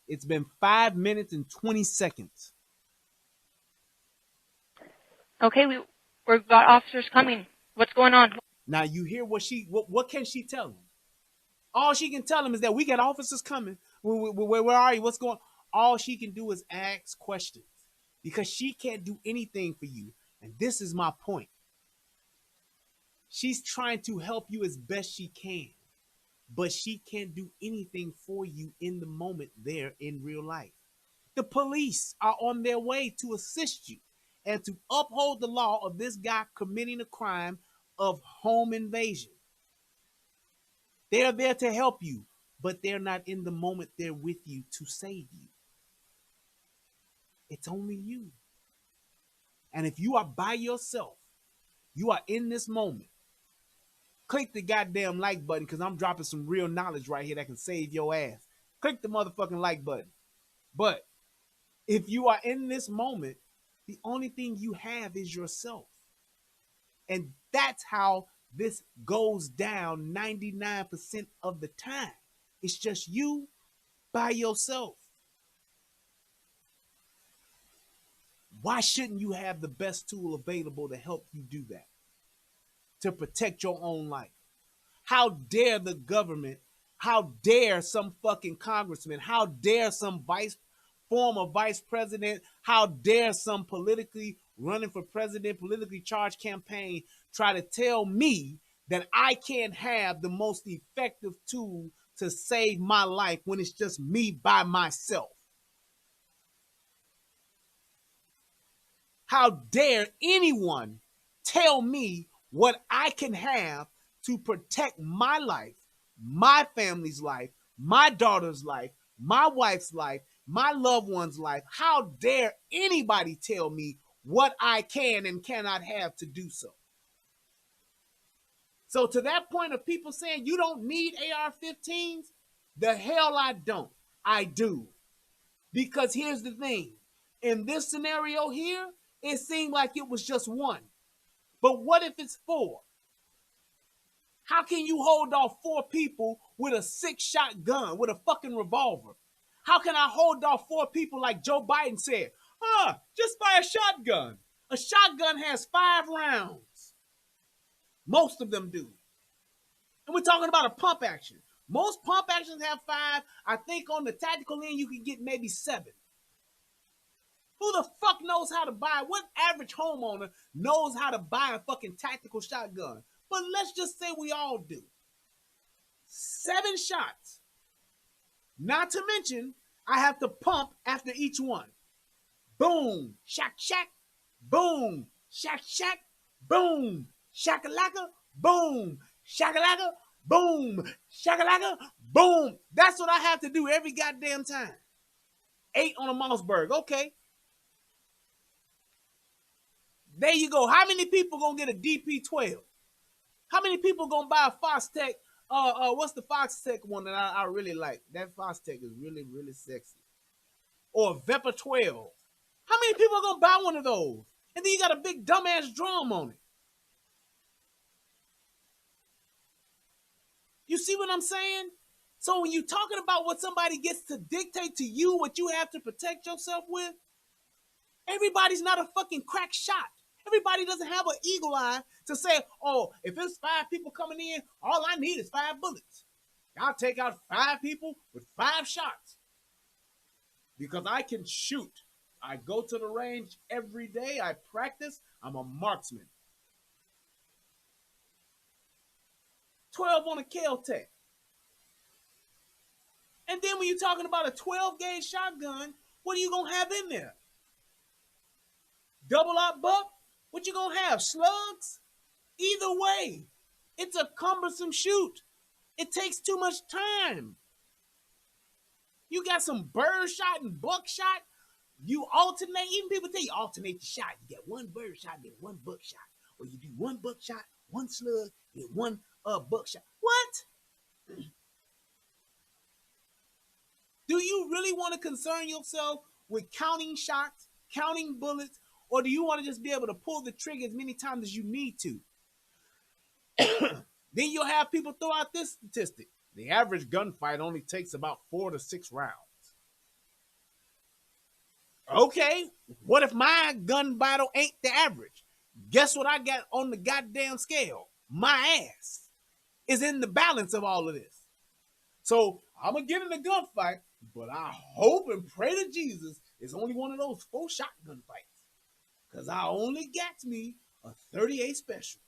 Speaker 1: It's been 5 minutes and 20 seconds.
Speaker 3: Okay, we've got officers coming. What's going on?
Speaker 1: Now you hear what can she tell him? All she can tell him is that we got officers coming. Where are you? What's going on? all she can do is ask questions because she can't do anything for you. And this is my point. She's trying to help you as best she can, but she can't do anything for you in the moment there in real life. The police are on their way to assist you and to uphold the law of this guy committing a crime of home invasion. They're there to help you, but they're not in the moment there with you to save you. It's only you. And if you are by yourself, you are in this moment, click the goddamn like button because I'm dropping some real knowledge right here that can save your ass. Click the motherfucking like button. But if you are in this moment, the only thing you have is yourself. And that's how this goes down 99% of the time. It's just you by yourself. Why shouldn't you have the best tool available to help you do that? To protect your own life? How dare the government, how dare some fucking congressman, how dare some former vice president, how dare some politically running for president, politically charged campaign try to tell me that I can't have the most effective tool to save my life when it's just me by myself? How dare anyone tell me what I can have to protect my life, my family's life, my daughter's life, my wife's life, my loved one's life? How dare anybody tell me what I can and cannot have to do so? So to that point of people saying you don't need AR-15s, the hell I don't. I do. Because here's the thing. In this scenario here, it seemed like it was just one. But what if it's four? How can you hold off 4 people with a 6-shot gun, with a fucking revolver? How can I hold off 4 people like Joe Biden said? Just by a shotgun. A shotgun has 5 rounds. Most of them do. And we're talking about a pump action. Most pump actions have 5. I think on the tactical end, you can get maybe 7. Who the fuck knows how to buy? What average homeowner knows how to buy a fucking tactical shotgun? But let's just say we all do. 7 shots. Not to mention, I have to pump after each one. Boom, shack, shack. Boom, shack, shack. Boom, shakalaka. Boom, shakalaka. Boom, shakalaka. Boom. That's what I have to do every goddamn time. 8 on a Mossberg. Okay. There you go. How many people gonna get a DP-12? How many people gonna buy a Foxtech? What's the Foxtech one that I really like? That Foxtech is really, really sexy. Or a Vepr 12. How many people are gonna buy one of those? And then you got a big dumbass drum on it. You see what I'm saying? So when you're talking about what somebody gets to dictate to you, what you have to protect yourself with, everybody's not a fucking crack shot. Everybody doesn't have an eagle eye to say, oh, if it's 5 people coming in, all I need is 5 bullets. I'll take out 5 people with 5 shots. Because I can shoot. I go to the range every day. I practice. I'm a marksman. 12 on a Kel-Tec. And then when you're talking about a 12-gauge shotgun, what are you going to have in there? Double-aught buck? What you gonna have? Slugs? Either way, it's a cumbersome shoot. It takes too much time. You got some bird shot and buck shot. You alternate. Even people tell you alternate the shot. You get 1 bird shot, then 1 buck shot. Or you do 1 buck shot, 1 slug, then 1 buck shot. What? Do you really want to concern yourself with counting shots, counting bullets, or do you want to just be able to pull the trigger as many times as you need to? Then you'll have people throw out this statistic. The average gunfight only takes about 4 to 6 rounds. Okay, what if my gun battle ain't the average? Guess what I got on the goddamn scale? My ass is in the balance of all of this. So I'm gonna get in a gunfight, but I hope and pray to Jesus it's only one of those 4 shotgun fights. Cause I only got me a 38 special.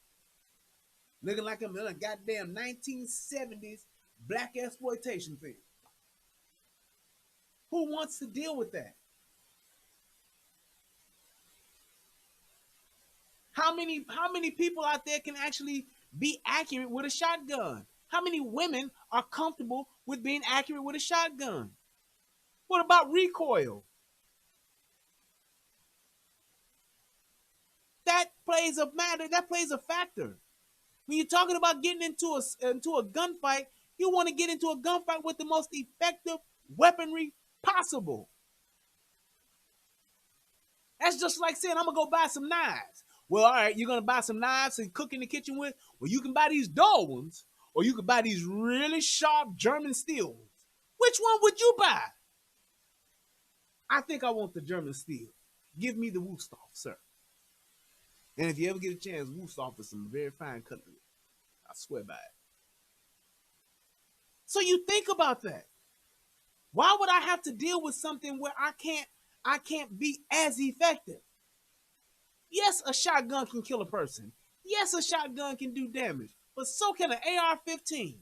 Speaker 1: Looking like I'm in a goddamn 1970s black exploitation film. Who wants to deal with that? How many people out there can actually be accurate with a shotgun? How many women are comfortable with being accurate with a shotgun? What about recoil? That plays a matter. That plays a factor. When you're talking about getting into a gunfight, you want to get into a gunfight with the most effective weaponry possible. That's just like saying, I'm going to go buy some knives. Well, all right, you're going to buy some knives and cook in the kitchen with? Well, you can buy these dull ones, or you can buy these really sharp German steel ones. Which one would you buy? I think I want the German steel. Give me the Wusthof, sir. And if you ever get a chance, Wusthof is some very fine cutlery. I swear by it. So you think about that. Why would I have to deal with something where I can't be as effective? Yes, a shotgun can kill a person. Yes, a shotgun can do damage, but so can an AR-15.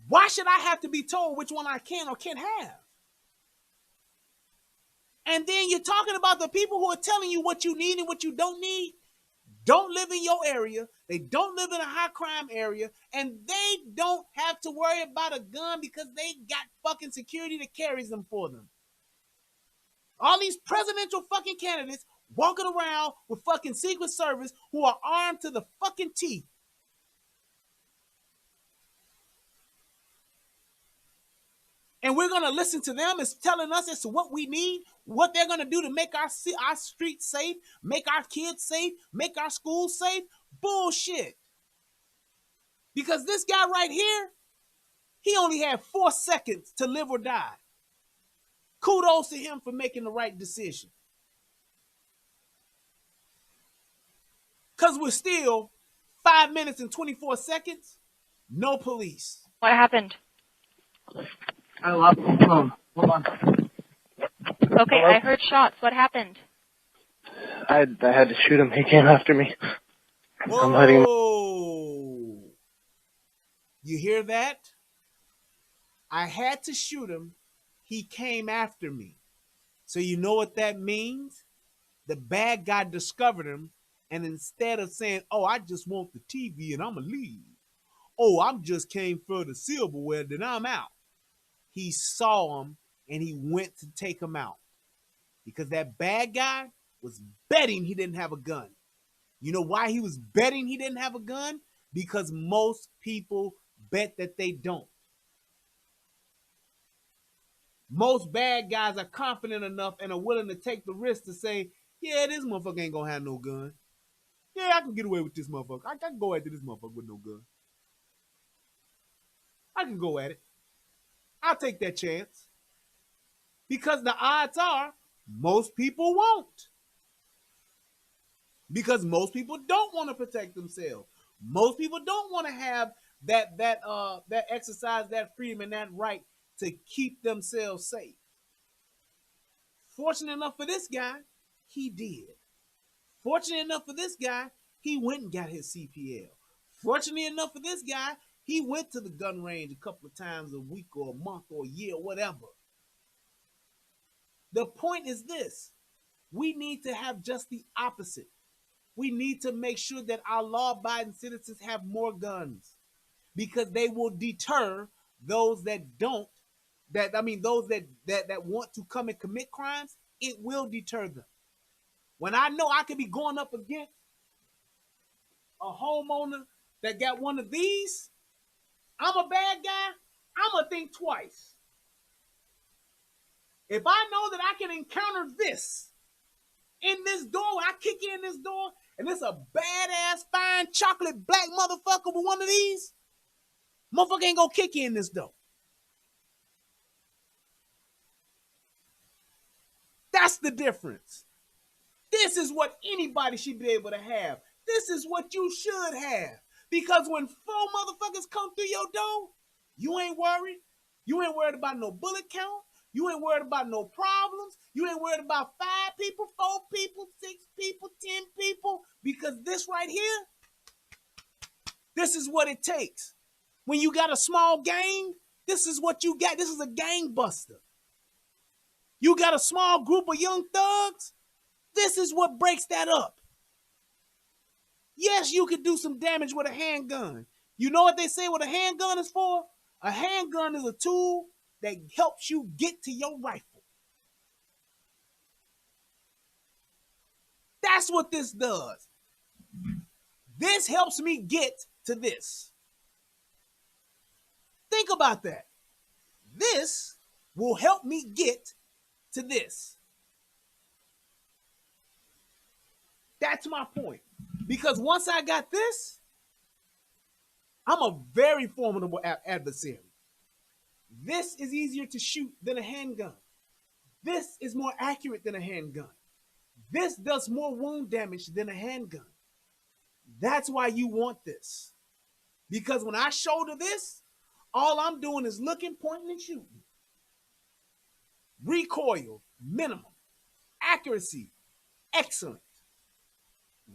Speaker 1: Why should I have to be told which one I can or can't have? And then you're talking about the people who are telling you what you need and what you don't need. Don't live in your area. They don't live in a high crime area, and they don't have to worry about a gun because they got fucking security that carries them for them. All these presidential fucking candidates walking around with fucking Secret Service who are armed to the fucking teeth. And we're going to listen to them as telling us as to what we need, what they're going to do to make our streets safe, make our kids safe, make our schools safe. Bullshit. Because this guy right here, he only had 4 seconds to live or die. Kudos to him for making the right decision. Because we're still 5 minutes and 24 seconds, no police.
Speaker 3: What happened?
Speaker 4: I lost my phone. Hold on.
Speaker 3: Okay,
Speaker 4: Hello?
Speaker 3: I heard shots. What happened?
Speaker 4: I had to shoot him. He came after me.
Speaker 1: Whoa!
Speaker 4: I'm letting him.
Speaker 1: You hear that? I had to shoot him. He came after me. So you know what that means? The bad guy discovered him, and instead of saying, oh, I just want the TV and I'm going to leave. Oh, I'm just came for the silverware, then I'm out. He saw him, and he went to take him out. Because that bad guy was betting he didn't have a gun. You know why he was betting he didn't have a gun? Because most people bet that they don't. Most bad guys are confident enough and are willing to take the risk to say, yeah, this motherfucker ain't gonna have no gun. Yeah, I can get away with this motherfucker. I can go after this motherfucker with no gun. I can go at it. I'll take that chance. Because the odds are most people won't. Because most people don't want to protect themselves. Most people don't want to have that exercise, that freedom, and that right to keep themselves safe. Fortunate enough for this guy, he did. Fortunate enough for this guy, he went and got his CPL. Fortunate enough for this guy, he went to the gun range a couple of times a week or a month or a year, whatever. The point is this. We need to have just the opposite. We need to make sure that our law-abiding citizens have more guns because they will deter those that don't, those that want to come and commit crimes. It will deter them. When I know I could be going up against a homeowner that got one of these, I'm a bad guy, I'm going to think twice. If I know that I can encounter this in this door, when I kick in this door, and it's a badass, fine, chocolate black motherfucker with one of these, motherfucker ain't going to kick in this door. That's the difference. This is what anybody should be able to have. This is what you should have. Because when 4 motherfuckers come through your door, You ain't worried. You ain't worried about no bullet count. You ain't worried about no problems. You ain't worried about 5 people, 4 people, 6 people, 10 people, because this right here, this is what it takes. When you got a small gang, this is what you got. This is a gang buster. You got a small group of young thugs, this is what breaks that up. Yes, you could do some damage with a handgun. You know what they say what a handgun is for? A handgun is a tool that helps you get to your rifle. That's what this does. This helps me get to this. Think about that. This will help me get to this. That's my point. Because once I got this, I'm a very formidable adversary. This is easier to shoot than a handgun. This is more accurate than a handgun. This does more wound damage than a handgun. That's why you want this. Because when I shoulder this, all I'm doing is looking, pointing, and shooting. Recoil, minimum. Accuracy, excellent.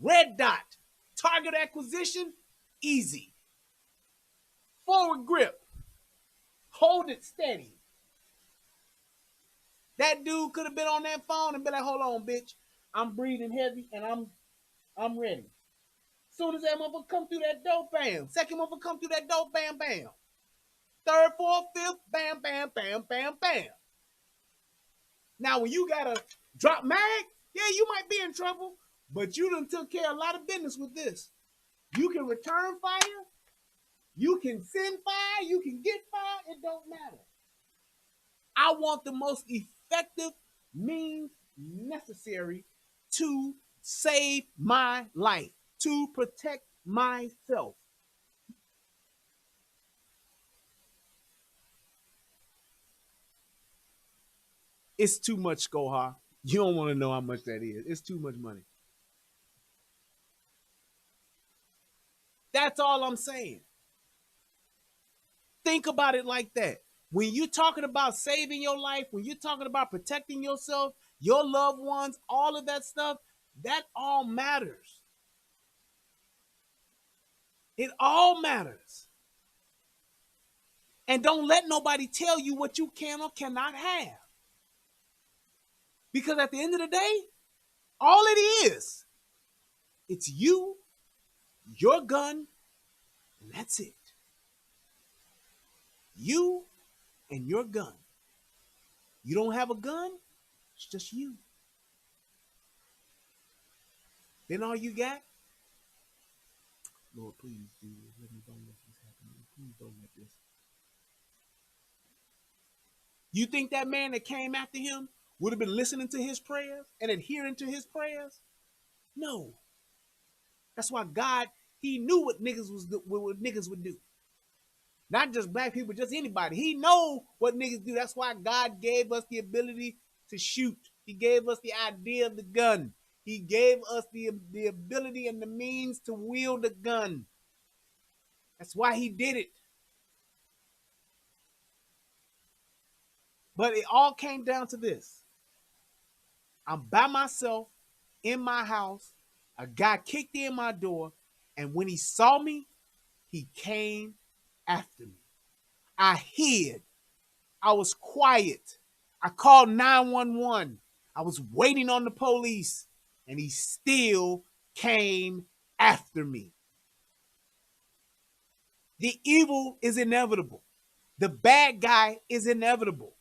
Speaker 1: Red dot, target acquisition, easy. Forward grip, hold it steady. That dude could have been on that phone and been like, hold on, bitch. I'm breathing heavy and I'm ready. Soon as that motherfucker come through that door, bam. Second motherfucker come through that door, bam, bam. Third, fourth, fifth, bam, bam, bam, bam, bam. Now, when you gotta drop mag, yeah, you might be in trouble, but you done took care of a lot of business with this. You can return fire, you can send fire, you can get fire, it don't matter. I want the most effective means necessary to save my life, to protect myself. It's too much, Gohar. You don't want to know how much that is. It's too much money. That's all I'm saying. Think about it like that. When you're talking about saving your life, when you're talking about protecting yourself, your loved ones, all of that stuff, that all matters. It all matters. And don't let nobody tell you what you can or cannot have. Because at the end of the day, all it is, it's you, your gun, and that's it. You and your gun. You don't have a gun, it's just you. Then all you got, Lord, please, Jesus, don't let this happen. Please don't let this. You think that man that came after him would have been listening to his prayers and adhering to his prayers? No. That's why God, he knew what niggas would do. Not just black people, just anybody. He know what niggas do. That's why God gave us the ability to shoot. He gave us the idea of the gun. He gave us the ability and the means to wield a gun. That's why he did it. But it all came down to this. I'm by myself in my house. A guy kicked in my door, and when he saw me, he came after me. I hid. I was quiet. I called 911. I was waiting on the police, and he still came after me. The evil is inevitable. The bad guy is inevitable.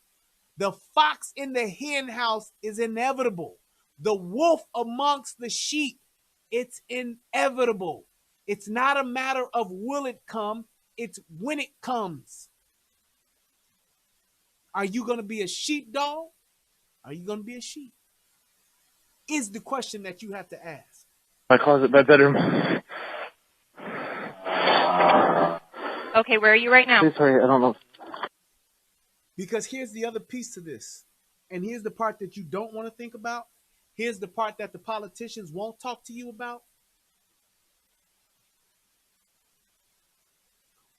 Speaker 1: The fox in the hen house is inevitable. The wolf amongst the sheep, it's inevitable. It's not a matter of will it come, it's when it comes. Are you going to be a sheepdog? Are you going to be a sheep? Is the question that you have to ask.
Speaker 4: My closet, my bedroom.
Speaker 3: Okay, where are you right now?
Speaker 4: Sorry, I don't know.
Speaker 1: Because here's the other piece to this. And here's the part that you don't want to think about. Here's the part that the politicians won't talk to you about.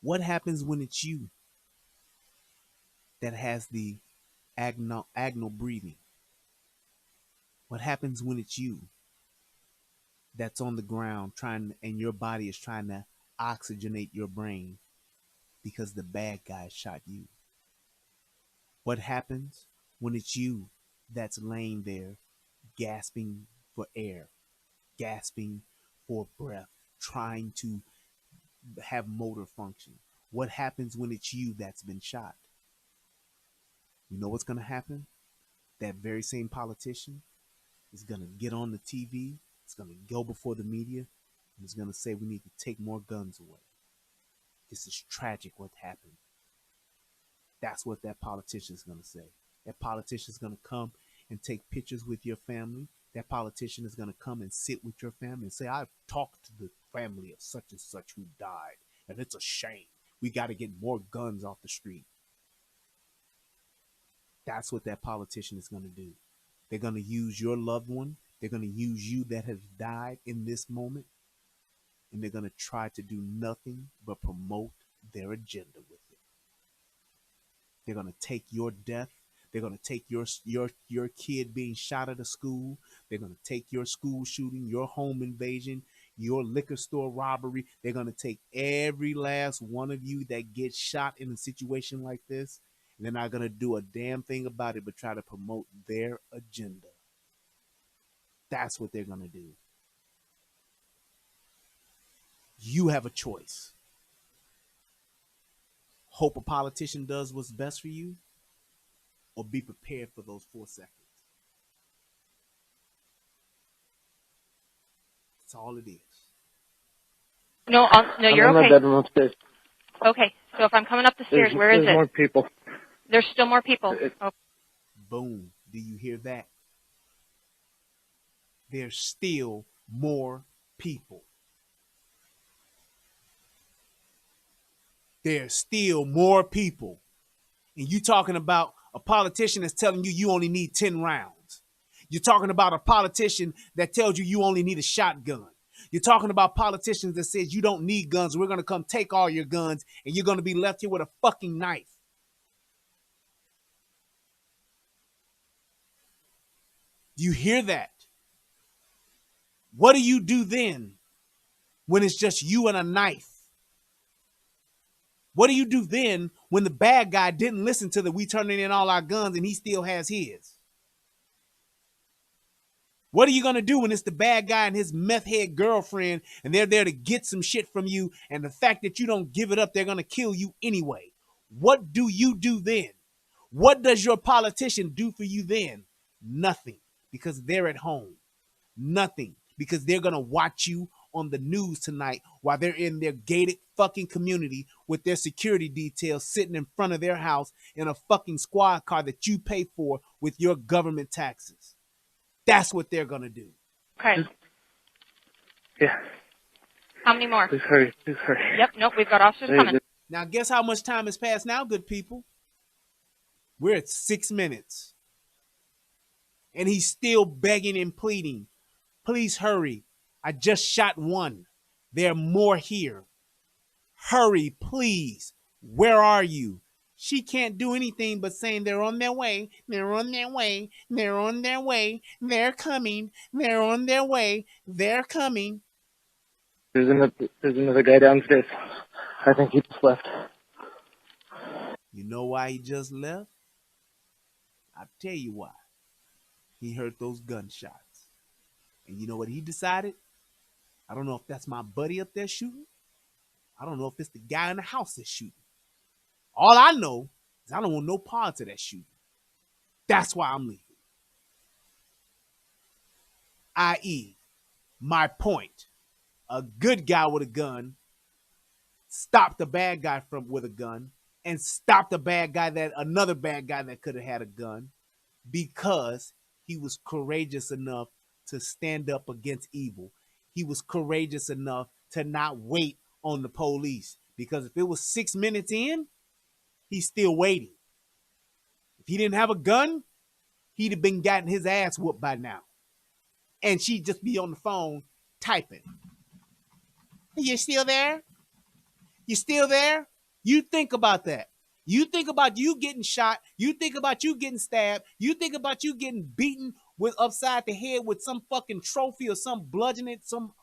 Speaker 1: What happens when it's you? that has the agonal breathing? What happens when it's you that's on the ground and your body is trying to oxygenate your brain because the bad guy shot you? What happens when it's you that's laying there gasping for air, gasping for breath, trying to have motor function? What happens when it's you that's been shot? You know what's going to happen? That very same politician is going to get on the TV, it's going to go before the media, and it's going to say we need to take more guns away. This is tragic what happened. That's what that politician is going to say. That politician is going to come and take pictures with your family. That politician is going to come and sit with your family and say, I've talked to the family of such and such who died, and it's a shame. We got to get more guns off the street. That's what that politician is going to do. They're going to use your loved one. They're going to use you that has died in this moment. And they're going to try to do nothing but promote their agenda with it. They're going to take your death. They're going to take your kid being shot at a school. They're going to take your school shooting, your home invasion, your liquor store robbery. They're going to take every last one of you that gets shot in a situation like this. And they're not going to do a damn thing about it but try to promote their agenda. That's what they're going to do. You have a choice. Hope a politician does what's best for you, or be prepared for those 4 seconds. That's all it is.
Speaker 3: No, you're
Speaker 4: I'm in
Speaker 3: okay.
Speaker 4: my bedroom upstairs.
Speaker 3: Okay, so if I'm coming up the stairs, where is
Speaker 4: There's
Speaker 3: it?
Speaker 4: more people.
Speaker 3: There's still more people. Oh.
Speaker 1: Boom. Do you hear that? There's still more people. There's still more people. And you talking about a politician that's telling you you only need 10 rounds. You're talking about a politician that tells you you only need a shotgun. You're talking about politicians that says you don't need guns. We're going to come take all your guns and you're going to be left here with a fucking knife. You hear that? What do you do then when it's just you and a knife? What do you do then when the bad guy didn't listen to the we turning in all our guns and he still has his? What are you going to do when it's the bad guy and his meth head girlfriend and they're there to get some shit from you, and the fact that you don't give it up, they're going to kill you anyway? What do you do then? What does your politician do for you then? Nothing, because they're at home. Nothing, because they're going to watch you on the news tonight while they're in their gated fucking community with their security details sitting in front of their house in a fucking squad car that you pay for with your government taxes. That's what they're going to do.
Speaker 3: Okay.
Speaker 4: Yeah.
Speaker 3: How many more?
Speaker 4: Please hurry. Please hurry.
Speaker 3: Yep, nope, we've got officers coming.
Speaker 1: Now, guess how much time has passed now, good people? We're at 6 minutes. And he's still begging and pleading. Please hurry. I just shot one. There are more here. Hurry, please. Where are you? She can't do anything but saying they're on their way. They're on their way. They're on their way. They're coming. They're on their way. They're coming.
Speaker 4: There's another guy downstairs. I think he just left.
Speaker 1: You know why he just left? I'll tell you why. He heard those gunshots. And you know what he decided? I don't know if that's my buddy up there shooting. I don't know if it's the guy in the house that's shooting. All I know is I don't want no parts of that shooting. That's why I'm leaving. I.e., my point. A good guy with a gun stopped a bad guy with a gun and stopped another bad guy that could have had a gun because he was courageous enough to stand up against evil. He was courageous enough to not wait on the police, because if it was 6 minutes in, he's still waiting. If he didn't have a gun, he'd have been gotten his ass whooped by now. And she'd just be on the phone typing. You still there? You still there? You think about that. You think about you getting shot. You think about you getting stabbed. You think about you getting beaten with upside the head with some fucking trophy or some bludgeoning, some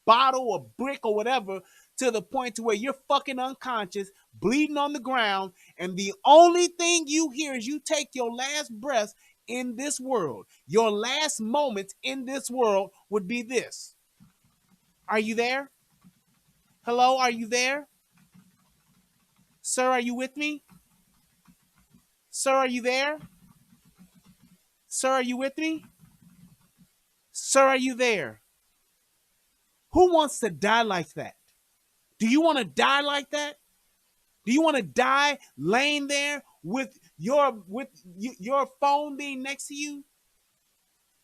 Speaker 1: bottle or brick or whatever, to the point to where you're fucking unconscious, bleeding on the ground, and the only thing you hear is you take your last breath in this world. Your last moments in this world would be this. Are you there? Hello, are you there? Sir, are you with me? Sir, are you there? Sir, are you with me? Sir, are you there? Who wants to die like that? Do you want to die like that? Do you want to die laying there with your phone being next to you,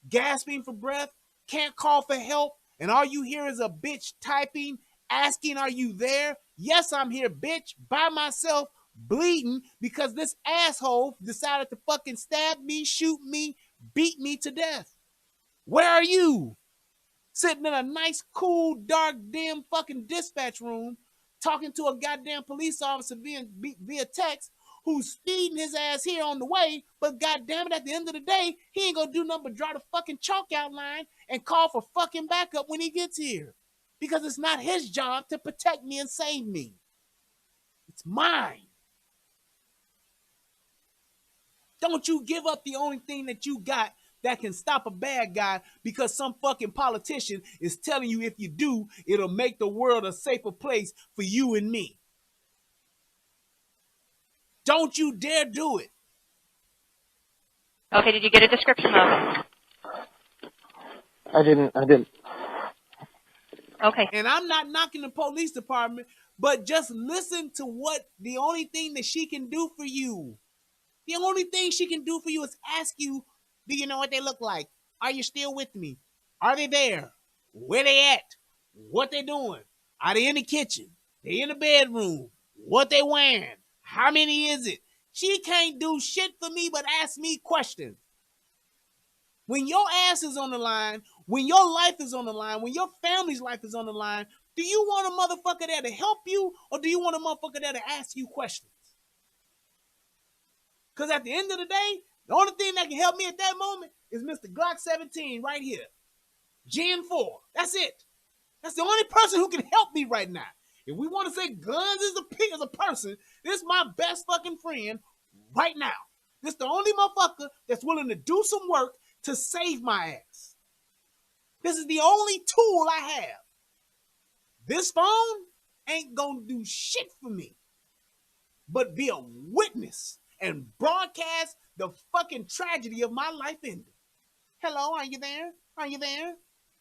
Speaker 1: gasping for breath, can't call for help, and all you hear is a bitch typing, asking, are you there? Yes, I'm here, bitch, by myself, bleeding because this asshole decided to fucking stab me, shoot me, beat me to death. Where are you? Sitting in a nice, cool, dark, dim fucking dispatch room, talking to a goddamn police officer via text who's speeding his ass here on the way, but goddamn it, at the end of the day, he ain't gonna do nothing but draw the fucking chalk outline and call for fucking backup when he gets here. Because it's not his job to protect me and save me. It's mine. Don't you give up the only thing that you got that can stop a bad guy because some fucking politician is telling you if you do, it'll make the world a safer place for you and me. Don't you dare do it.
Speaker 3: Okay, did you get a description of it?
Speaker 4: I didn't.
Speaker 3: Okay.
Speaker 1: And I'm not knocking the police department, but just listen to what the only thing that she can do for you. The only thing she can do for you is ask you, do you know what they look like? Are you still with me? Are they there? Where they at? What they doing? Are they in the kitchen? They in the bedroom? What they wearing? How many is it? She can't do shit for me but ask me questions. When your ass is on the line, when your life is on the line, when your family's life is on the line, do you want a motherfucker there to help you or do you want a motherfucker there to ask you questions? Because at the end of the day, the only thing that can help me at that moment is Mr. Glock 17 right here. Gen 4. That's it. That's the only person who can help me right now. If we want to say guns is a person, this is my best fucking friend right now. This is the only motherfucker that's willing to do some work to save my ass. This is the only tool I have. This phone ain't gonna do shit for me, but be a witness and broadcast the fucking tragedy of my life ending. Hello, are you there? Are you there?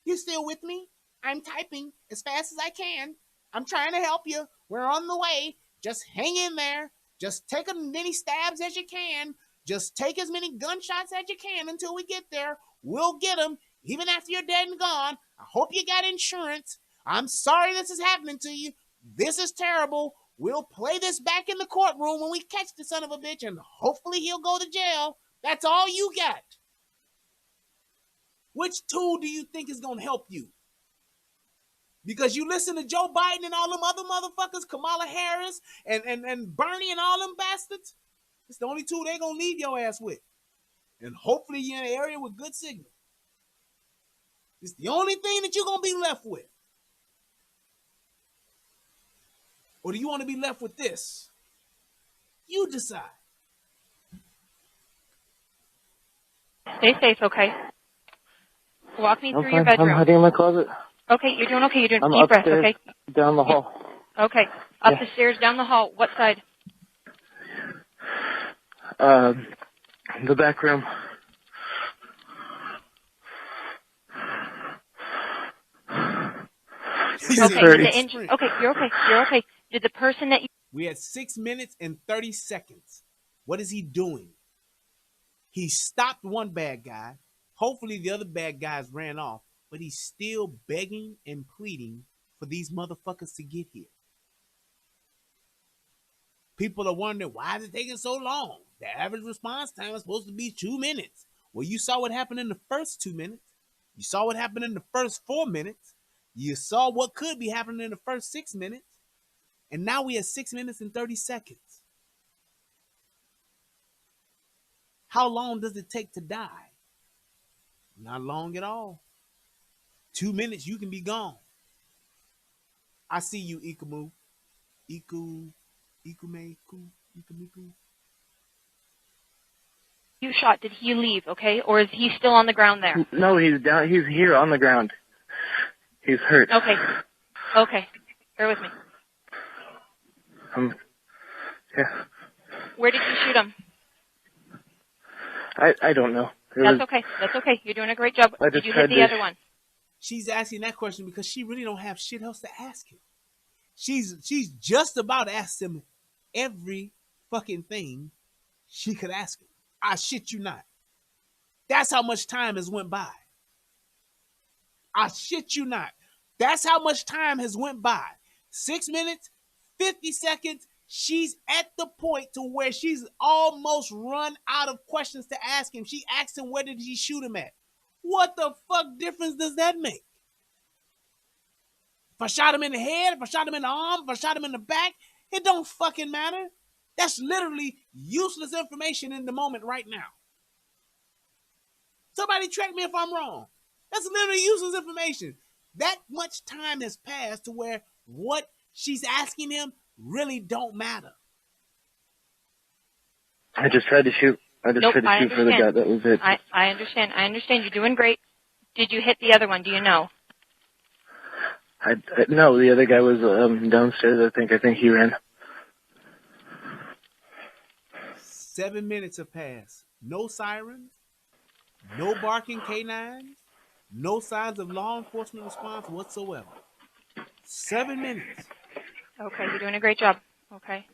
Speaker 1: You still with me? I'm typing as fast as I can. I'm trying to help you. We're on the way. Just hang in there. Just take as many stabs as you can. Just take as many gunshots as you can until we get there. We'll get them, even after you're dead and gone. I hope you got insurance. I'm sorry this is happening to you. This is terrible. We'll play this back in the courtroom when we catch the son of a bitch, and hopefully he'll go to jail. That's all you got. Which tool do you think is going to help you? Because you listen to Joe Biden and all them other motherfuckers, Kamala Harris and Bernie and all them bastards. It's the only tool they're going to leave your ass with. And hopefully you're in an area with good signal. It's the only thing that you're going to be left with. Or do you want to be left with this? You decide.
Speaker 3: Stay safe, okay? Walk me
Speaker 4: I'm
Speaker 3: through your
Speaker 4: fine.
Speaker 3: bedroom.
Speaker 4: I'm hiding in my closet.
Speaker 3: Okay, you're doing okay. You're doing
Speaker 4: I'm
Speaker 3: deep breath,
Speaker 4: upstairs,
Speaker 3: okay?
Speaker 4: down the hall.
Speaker 3: Okay. Up
Speaker 4: Yeah.
Speaker 3: the stairs, down the hall. What side?
Speaker 4: The back room.
Speaker 3: Okay, you're okay. You're okay. Did the person that you...
Speaker 1: We had 6 minutes and 30 seconds. What is he doing? He stopped one bad guy. Hopefully the other bad guys ran off, but he's still begging and pleading for these motherfuckers to get here. People are wondering, why is it taking so long? The average response time is supposed to be 2 minutes. Well, you saw what happened in the first 2 minutes. You saw what happened in the first 4 minutes. You saw what could be happening in the first 6 minutes. And now we have 6 minutes and 30 seconds. How long does it take to die? Not long at all. 2 minutes, you can be gone. I see you, Ikumu. Ikumiku.
Speaker 3: You shot. Did he leave, okay? Or is he still on the ground there?
Speaker 4: No, he's down. He's here on the ground. He's hurt.
Speaker 3: Okay. Okay. Bear with me.
Speaker 4: Yeah.
Speaker 3: Where did you shoot him?
Speaker 4: I don't know.
Speaker 3: That's okay. That's okay. You're doing a great job. Did you hit the other one?
Speaker 1: She's asking that question because she really don't have shit else to ask him. She's just about to ask him every fucking thing she could ask him. I shit you not. That's how much time has went by. I shit you not. That's how much time has went by. 6 minutes, 50 seconds. She's at the point to where she's almost run out of questions to ask him. She asked him, where did he shoot him at? What the fuck difference does that make? If I shot him in the head, if I shot him in the arm, if I shot him in the back, it don't fucking matter. That's literally useless information in the moment right now. Somebody check me if I'm wrong. That's literally useless information. That much time has passed to where what she's asking him really don't matter.
Speaker 4: I just tried to shoot. I just tried to shoot for the guy. That was it.
Speaker 3: I understand. I understand. You're doing great. Did you hit the other one? Do you know?
Speaker 4: No, the other guy was downstairs. I think he ran.
Speaker 1: 7 minutes have passed. No sirens, no barking canines, no signs of law enforcement response whatsoever. 7 minutes.
Speaker 3: Okay, you're doing a great job. Okay.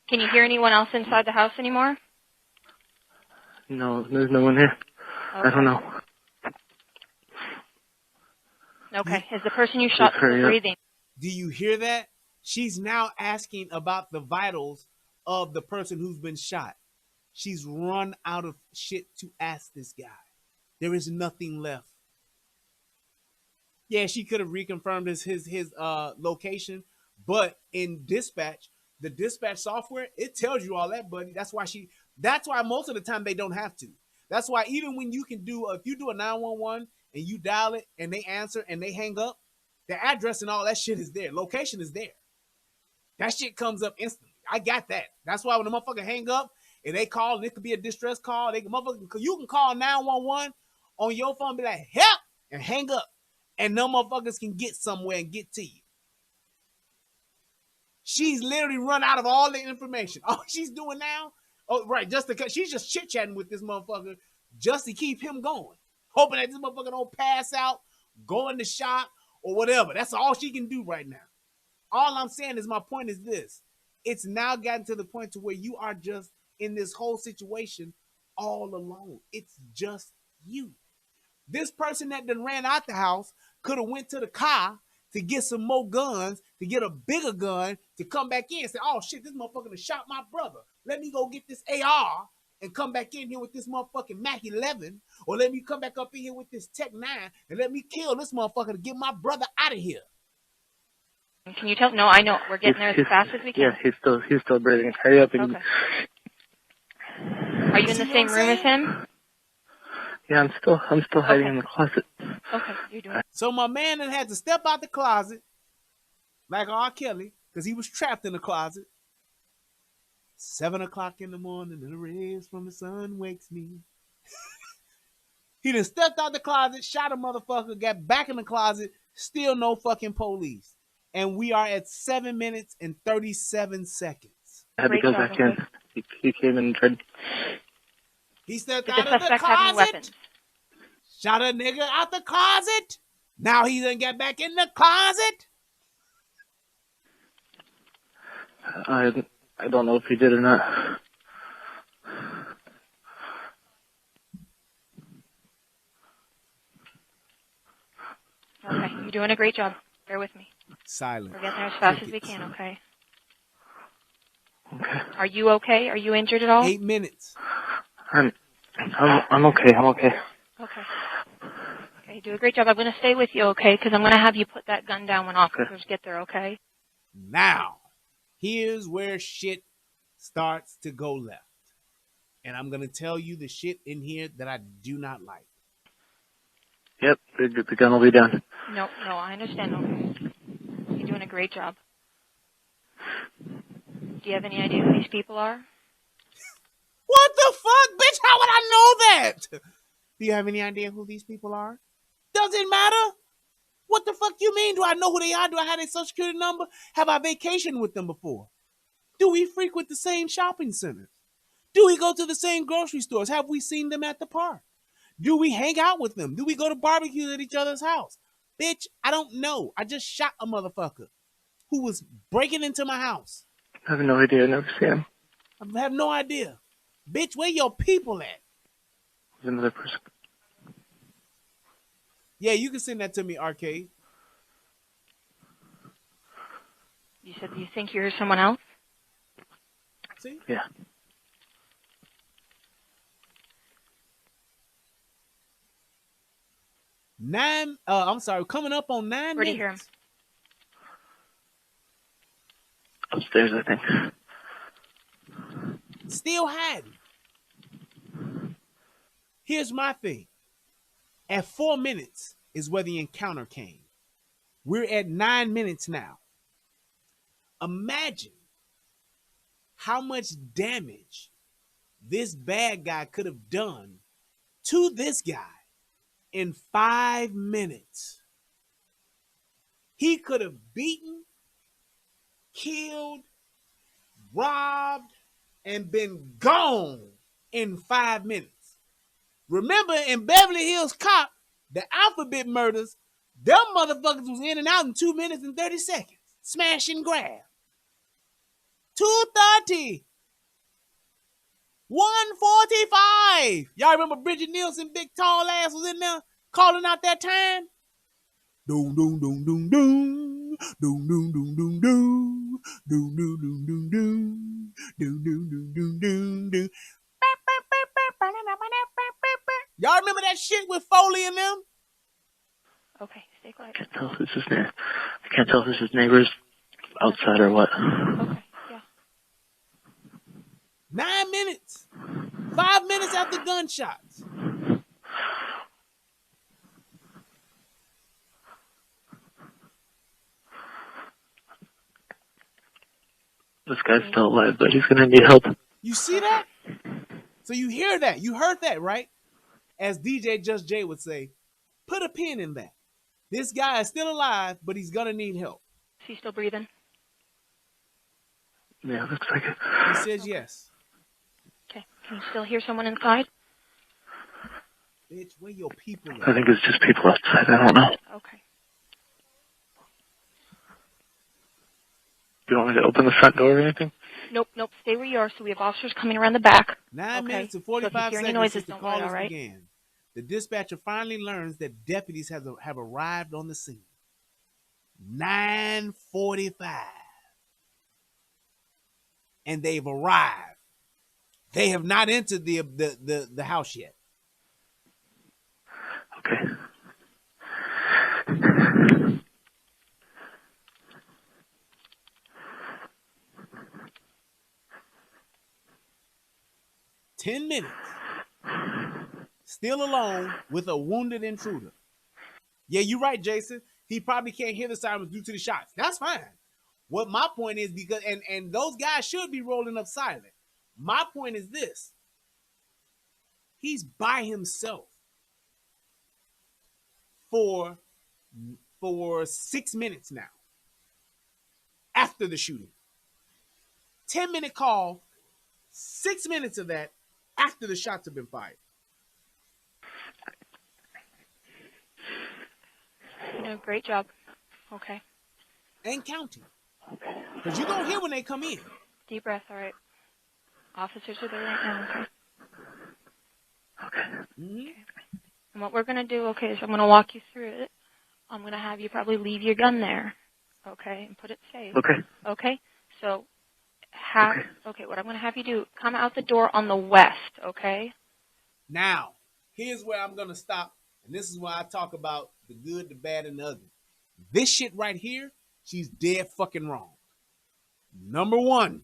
Speaker 3: Can you hear anyone else inside the house anymore?
Speaker 4: No, there's no one here. Okay. I don't know.
Speaker 3: Okay. Is the person you shot still breathing?
Speaker 1: Do you hear that? She's now asking about the vitals of the person who's been shot. She's run out of shit to ask this guy. There is nothing left. Yeah, she could have reconfirmed his location, but in dispatch, the dispatch software, it tells you all that, buddy. That's why most of the time they don't have to. That's why even when you can do, if you do a 911 and you dial it and they answer and they hang up, the address and all that shit is there. Location is there. That shit comes up instantly. I got that. That's why when the motherfucker hang up and they call, and it could be a distress call, you can call 911 on your phone and be like, help, and hang up. And no motherfuckers can get somewhere and get to you. She's literally run out of all the information. All she's doing now, she's just chit-chatting with this motherfucker just to keep him going. Hoping that this motherfucker don't pass out, go in the shop, or whatever. That's all she can do right now. All I'm saying is my point is this. It's now gotten to the point to where you are just in this whole situation all alone. It's just you. This person that done ran out the house could have went to the car to get some more guns, to get a bigger gun, to come back in and say, oh shit, this motherfucker done shot my brother. Let me go get this AR and come back in here with this motherfucking Mac 11, or let me come back up in here with this Tech 9 and let me kill this motherfucker to get my brother out of here.
Speaker 3: Can you tell? No, I know. We're getting there as fast as we can.
Speaker 4: Yeah, he's still breathing. Hurry up.
Speaker 3: Okay. Are you in the same room as him?
Speaker 4: Yeah, I'm still hiding in the closet.
Speaker 3: Okay, you're doing it.
Speaker 1: So my man then had to step out the closet like R. Kelly because he was trapped in the closet. 7 o'clock in the morning and the rays from the sun wakes me. He done stepped out the closet, shot a motherfucker, got back in the closet, still no fucking police. And we are at 7 minutes and 37 seconds.
Speaker 4: I had to go back in. He came in and tried.
Speaker 1: He stepped out of the closet, shot a nigga out the closet. Now he done get back in the closet.
Speaker 4: I don't know if he did or not.
Speaker 3: Okay, you're doing a great job. Bear with me.
Speaker 1: Silent.
Speaker 3: We're getting there as fast as we can, okay? Are you okay? Are you injured at all?
Speaker 1: 8 minutes.
Speaker 4: I'm okay. I'm okay.
Speaker 3: Okay. Okay, do a great job. I'm going to stay with you, okay? Because I'm going to have you put that gun down when officers get there, okay?
Speaker 1: Now, here's where shit starts to go left. And I'm going to tell you the shit in here that I do not like.
Speaker 4: Yep, the gun will be done.
Speaker 3: No, I understand. Okay. You're doing a great job. Do you have any idea who these people are?
Speaker 1: What the fuck, bitch? How would I know that? Do you have any idea who these people are? Doesn't matter. What the fuck you mean? Do I know who they are? Do I have their social security number? Have I vacationed with them before? Do we frequent the same shopping centers? Do we go to the same grocery stores? Have we seen them at the park? Do we hang out with them? Do we go to barbecues at each other's house? Bitch, I don't know. I just shot a motherfucker who was breaking into my house.
Speaker 4: I have no idea. I never see him.
Speaker 1: I have no idea. Bitch, where your people at?
Speaker 4: There's another person.
Speaker 1: Yeah, you can send that to me, Arcade.
Speaker 3: You said you think you're someone else?
Speaker 1: See?
Speaker 4: Yeah.
Speaker 1: Coming up on 9
Speaker 3: Where do
Speaker 1: minutes.
Speaker 3: you hear him?
Speaker 4: Upstairs, I think.
Speaker 1: Still hiding. Here's my thing. At 4 minutes is where the encounter came. We're at 9 minutes now. Imagine how much damage this bad guy could have done to this guy in 5 minutes. He could have beaten, killed, robbed, and been gone in 5 minutes. Remember, in Beverly Hills Cop, the alphabet murders, them motherfuckers was in and out in 2 minutes and 30 seconds. Smash and grab. 2:30. 1:45. Y'all remember Bridget Nielsen, big tall ass, was in there calling out that time? Doom, doom, doom, doom, doom. Doom, doom, doom, doom, doom. Doom, doom, doom, doom, doom. Doom, doom, doom, doom, doom, doom. Y'all remember that shit with Foley and them?
Speaker 3: Okay, stay quiet.
Speaker 4: I can't tell if this is neighbors outside or what.
Speaker 3: Okay, yeah.
Speaker 1: 9 minutes. 5 minutes after gunshots.
Speaker 4: This guy's still alive, but he's gonna need help.
Speaker 1: You see that? So you hear that. You heard that, right? As DJ Just Jay would say, put a pin in that. This guy is still alive, but he's gonna need help.
Speaker 3: Is he still breathing?
Speaker 4: Yeah, looks like it.
Speaker 1: He says yes.
Speaker 3: Okay. Can you still hear someone inside?
Speaker 1: Bitch, where your people
Speaker 4: I
Speaker 1: at?
Speaker 4: think it's just people outside. I don't know.
Speaker 3: Okay.
Speaker 4: Do you want me to open the front door or anything?
Speaker 3: Nope. Stay where you are. So we have officers coming around the back.
Speaker 1: 9
Speaker 3: Okay.
Speaker 1: minutes and
Speaker 3: So if you
Speaker 1: 45
Speaker 3: hear any
Speaker 1: seconds
Speaker 3: noises,
Speaker 1: since the
Speaker 3: don't worry,
Speaker 1: call
Speaker 3: all right?
Speaker 1: began. The dispatcher finally learns that deputies have arrived on the scene. 9:45. And they've arrived. They have not entered the house yet.
Speaker 4: Okay.
Speaker 1: Ten minutes. Still alone with a wounded intruder. Yeah, you're right, Jason. He probably can't hear the sirens due to the shots. That's fine. What my point is, because and those guys should be rolling up silent. My point is this. He's by himself for 6 minutes now. After the shooting. 10-minute call, 6 minutes of that after the shots have been fired.
Speaker 3: You know, great job. Okay.
Speaker 1: And counting. Because you're going to hear when they come in.
Speaker 3: Deep breath, all right. Officers are there right now, okay?
Speaker 4: Okay.
Speaker 1: Mm-hmm.
Speaker 3: And what we're going to do, okay, is I'm going to walk you through it. I'm going to have you probably leave your gun there, okay, and put it safe.
Speaker 4: Okay.
Speaker 3: Okay? So, what I'm going to have you do, come out the door on the west, okay?
Speaker 1: Now, here's where I'm going to stop. And this is why I talk about the good, the bad, and the ugly. This shit right here, she's dead fucking wrong. Number one,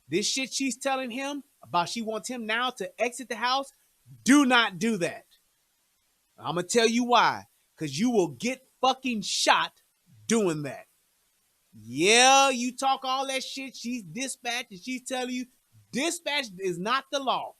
Speaker 1: this shit she's telling him about she wants him now to exit the house, do not do that. I'm going to tell you why. Because you will get fucking shot doing that. Yeah, you talk all that shit. She's dispatched and she's telling you dispatch is not the law.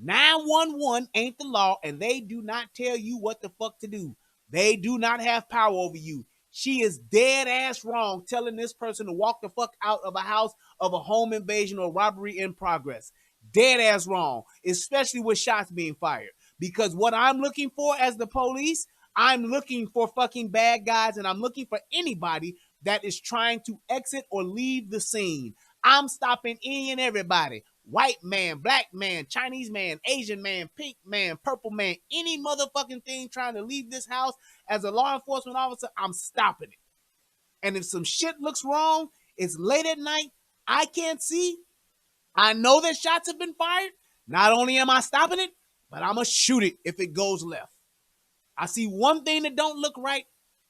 Speaker 1: 911 ain't the law, and they do not tell you what the fuck to do. They do not have power over you. She is dead ass wrong telling this person to walk the fuck out of a house of a home invasion or robbery in progress. Dead ass wrong, especially with shots being fired. Because what I'm looking for as the police, I'm looking for fucking bad guys, and I'm looking for anybody that is trying to exit or leave the scene. I'm stopping any and everybody. White man, black man, Chinese man, Asian man, pink man, purple man, any motherfucking thing trying to leave this house as a law enforcement officer, I'm stopping it. And if some shit looks wrong, it's late at night, I can't see, I know that shots have been fired, not only am I stopping it, but I'm going to shoot it if it goes left. I see one thing that don't look right,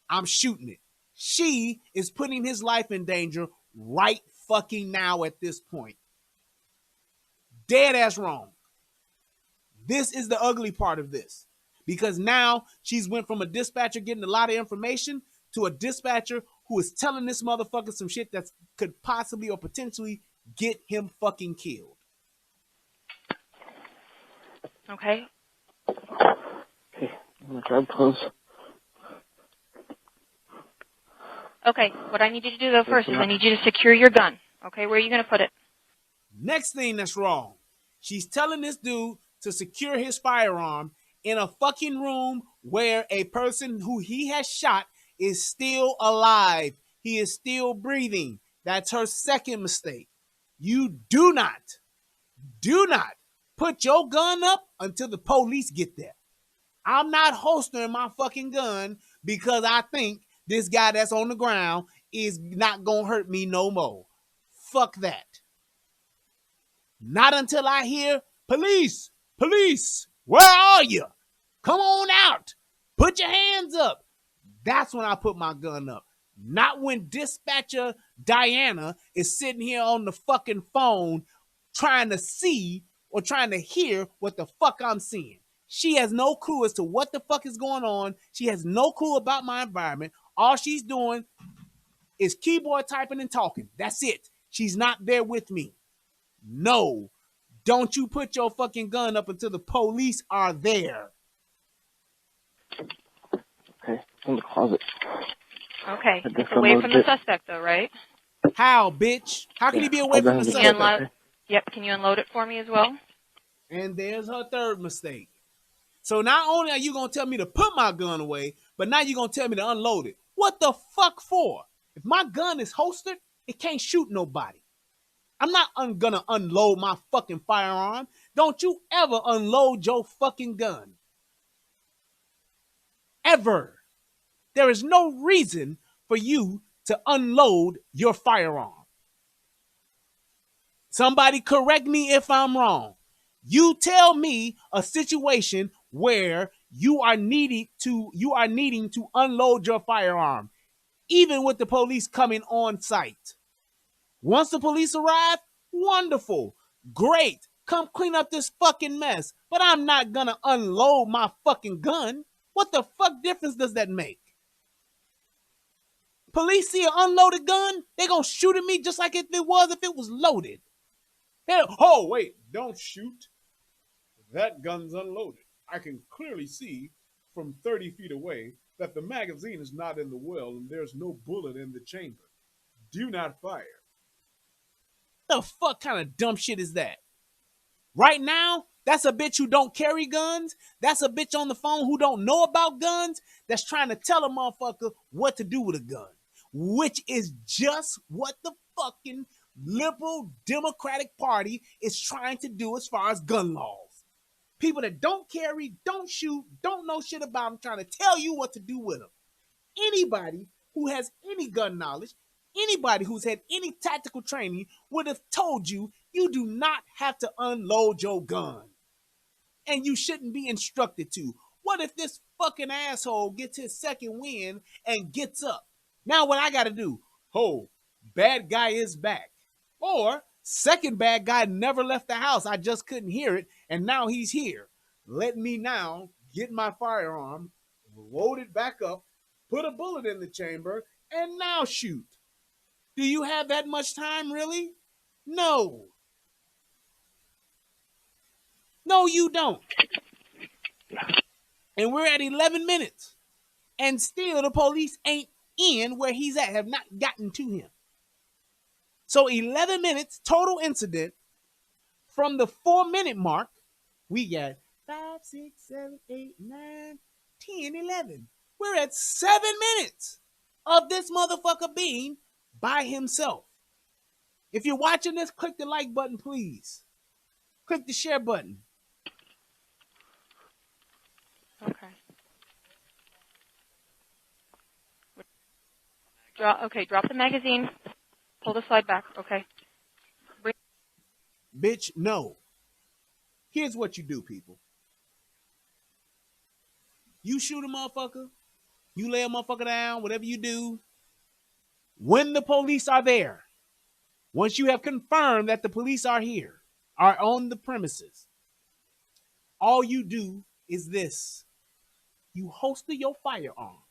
Speaker 1: I'm shooting it. She is putting his life in danger right fucking now at this point. Dead ass wrong. This is the ugly part of this. Because now she's went from a dispatcher getting a lot of information to a dispatcher who is telling this motherfucker some shit that could possibly or potentially get him fucking killed.
Speaker 3: Okay.
Speaker 4: Okay, I'm gonna drive close.
Speaker 3: Okay, what I need you to do, though, first is I need you to secure your gun. Okay, where are you going to put it?
Speaker 1: Next thing that's wrong. She's telling this dude to secure his firearm in a fucking room where a person who he has shot is still alive. He is still breathing. That's her second mistake. You do not put your gun up until the police get there. I'm not holstering my fucking gun because I think this guy that's on the ground is not going to hurt me no more. Fuck that. Not until I hear, police, where are you? Come on out. Put your hands up. That's when I put my gun up. Not when dispatcher Diana is sitting here on the fucking phone trying to see or trying to hear what the fuck I'm seeing. She has no clue as to what the fuck is going on. She has no clue about my environment. All she's doing is keyboard typing and talking. That's it. She's not there with me. No, don't you put your fucking gun up until the police are there.
Speaker 4: Okay, it's in the closet.
Speaker 3: Okay, it's away from the suspect, though, right?
Speaker 1: How, bitch? How can he be away from the suspect?
Speaker 3: Yep, can you unload it for me as well?
Speaker 1: And there's her third mistake. So not only are you going to tell me to put my gun away, but now you're going to tell me to unload it. What the fuck for? If my gun is holstered, it can't shoot nobody. I'm not going to unload my fucking firearm. Don't you ever unload your fucking gun. Ever. There is no reason for you to unload your firearm. Somebody correct me if I'm wrong. You tell me a situation where you are needing to unload your firearm, even with the police coming on site. Once the police arrive, wonderful, great, come clean up this fucking mess. But I'm not gonna unload my fucking gun. What the fuck difference does that make? Police see an unloaded gun, they gonna shoot at me just like if it was loaded. Oh, wait, don't shoot. That gun's unloaded. I can clearly see from 30 feet away that the magazine is not in the well and there's no bullet in the chamber. Do not fire. The fuck kind of dumb shit is that? Right now, that's a bitch who don't carry guns. That's a bitch on the phone who don't know about guns. That's trying to tell a motherfucker what to do with a gun. Which is just what the fucking liberal Democratic Party is trying to do as far as gun laws. People that don't carry, don't shoot, don't know shit about them, trying to tell you what to do with them. Anybody who has any gun knowledge, anybody who's had any tactical training would have told you you do not have to unload your gun. And you shouldn't be instructed to. What if this fucking asshole gets his second win and gets up? Now what I gotta do? Oh, bad guy is back. Or Second bad guy never left the house. I just couldn't hear it. And now he's here. Let me now get my firearm, load it back up, put a bullet in the chamber, and now shoot. Do you have that much time, really? No. No, you don't. And we're at 11 minutes. And still the police ain't in where he's at, have not gotten to him. So 11 minutes, total incident. From the 4-minute mark, we got 5, 6, 7, 8, 9, 10, 11. We're at 7 minutes of this motherfucker being by himself. If you're watching this, click the like button, please. Click the share button.
Speaker 3: Okay. Drop the magazine. Pull the slide back, okay?
Speaker 1: Bitch, no. Here's what you do, people. You shoot a motherfucker. You lay a motherfucker down, whatever you do. When the police are there, once you have confirmed that the police are here, are on the premises, all you do is this. You holster your firearm.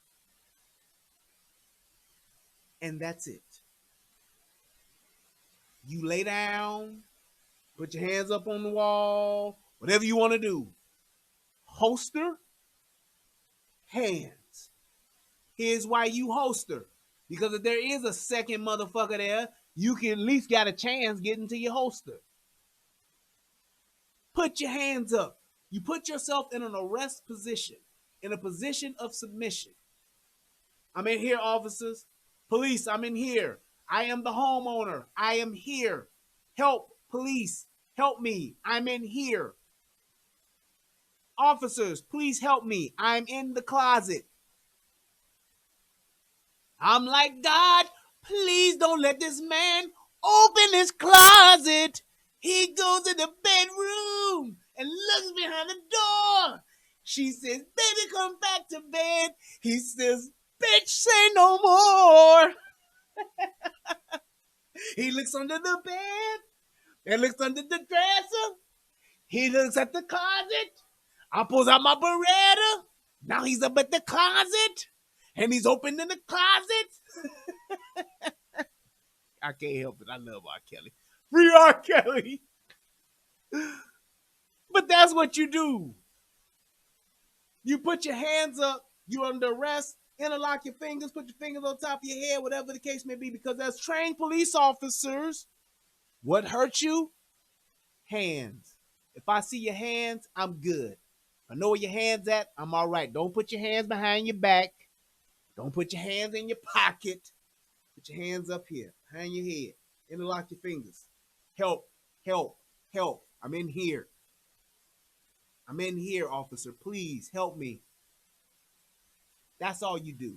Speaker 1: And that's it. You lay down, put your hands up on the wall, whatever you want to do. Holster, hands. Here's why you holster. Because if there is a second motherfucker there, you can at least got a chance getting to your holster. Put your hands up. You put yourself in an arrest position, in a position of submission. I'm in here, officers. Police, I'm in here. I am the homeowner. I am here. Help, police. Help me. I'm in here. Officers, please help me. I'm in the closet. I'm like, God, please don't let this man open his closet. He goes in the bedroom and looks behind the door. She says, baby, come back to bed. He says, bitch, say no more. He looks under the bed and looks under the dresser. He looks at the closet. I pulls out my Beretta. Now he's up at the closet and he's opening the closet. I can't help it. I love R. Kelly. Free R. Kelly. But that's what you do. You put your hands up. You're under arrest. Interlock your fingers, put your fingers on top of your head, whatever the case may be, because as trained police officers, what hurts you? Hands. If I see your hands, I'm good. If I know where your hands at, I'm all right. Don't put your hands behind your back. Don't put your hands in your pocket. Put your hands up here, behind your head. Interlock your fingers. Help, help, help. I'm in here. I'm in here, officer. Please help me. That's all you do.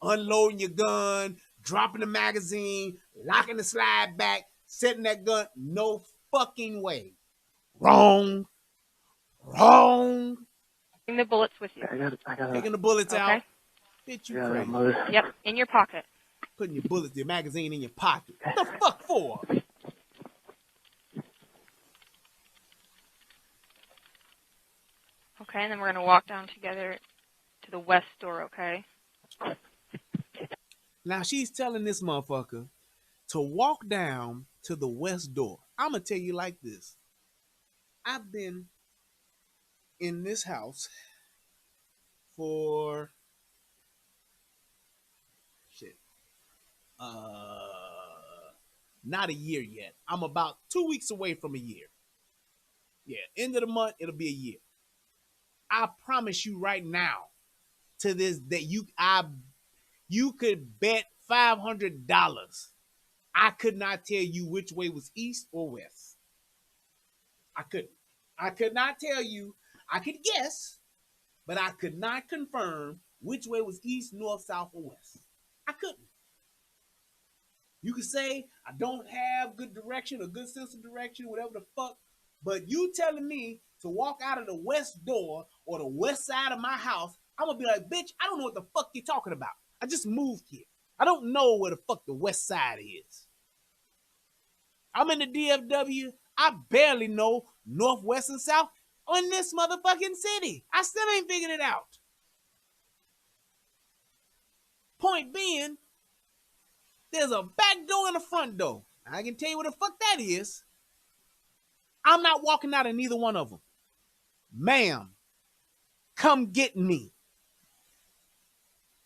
Speaker 1: Unloading your gun, dropping the magazine, locking the slide back, setting that gun. No fucking way. Wrong. Wrong.
Speaker 3: Bring the bullets with you.
Speaker 4: I got
Speaker 1: Taking the bullets out.
Speaker 3: Okay.
Speaker 1: Bitch, you crazy.
Speaker 4: mother.
Speaker 3: Yep, in your pocket.
Speaker 1: Putting your bullets, your magazine in your pocket. What the fuck for?
Speaker 3: Okay, and then we're going to walk down together to the west door, okay?
Speaker 1: Now she's telling this motherfucker to walk down to the west door. I'm going to tell you like this. I've been in this house for not a year yet. I'm about 2 weeks away from a year. Yeah, end of the month, it'll be a year. I promise you right now, to this that you could bet $500. I could not tell you which way was east or west. I couldn't. I could not tell you. I could guess, but I could not confirm which way was east, north, south, or west. I couldn't. You could say I don't have good direction or good sense of direction, whatever the fuck, but you telling me to walk out of the west door or the west side of my house, I'm gonna be like, bitch, I don't know what the fuck you're talking about. I just moved here. I don't know where the fuck the west side is. I'm in the DFW. I barely know North, West, and South in this motherfucking city. I still ain't figured it out. Point being, there's a back door and a front door. I can tell you what the fuck that is. I'm not walking out of neither one of them. Ma'am, come get me.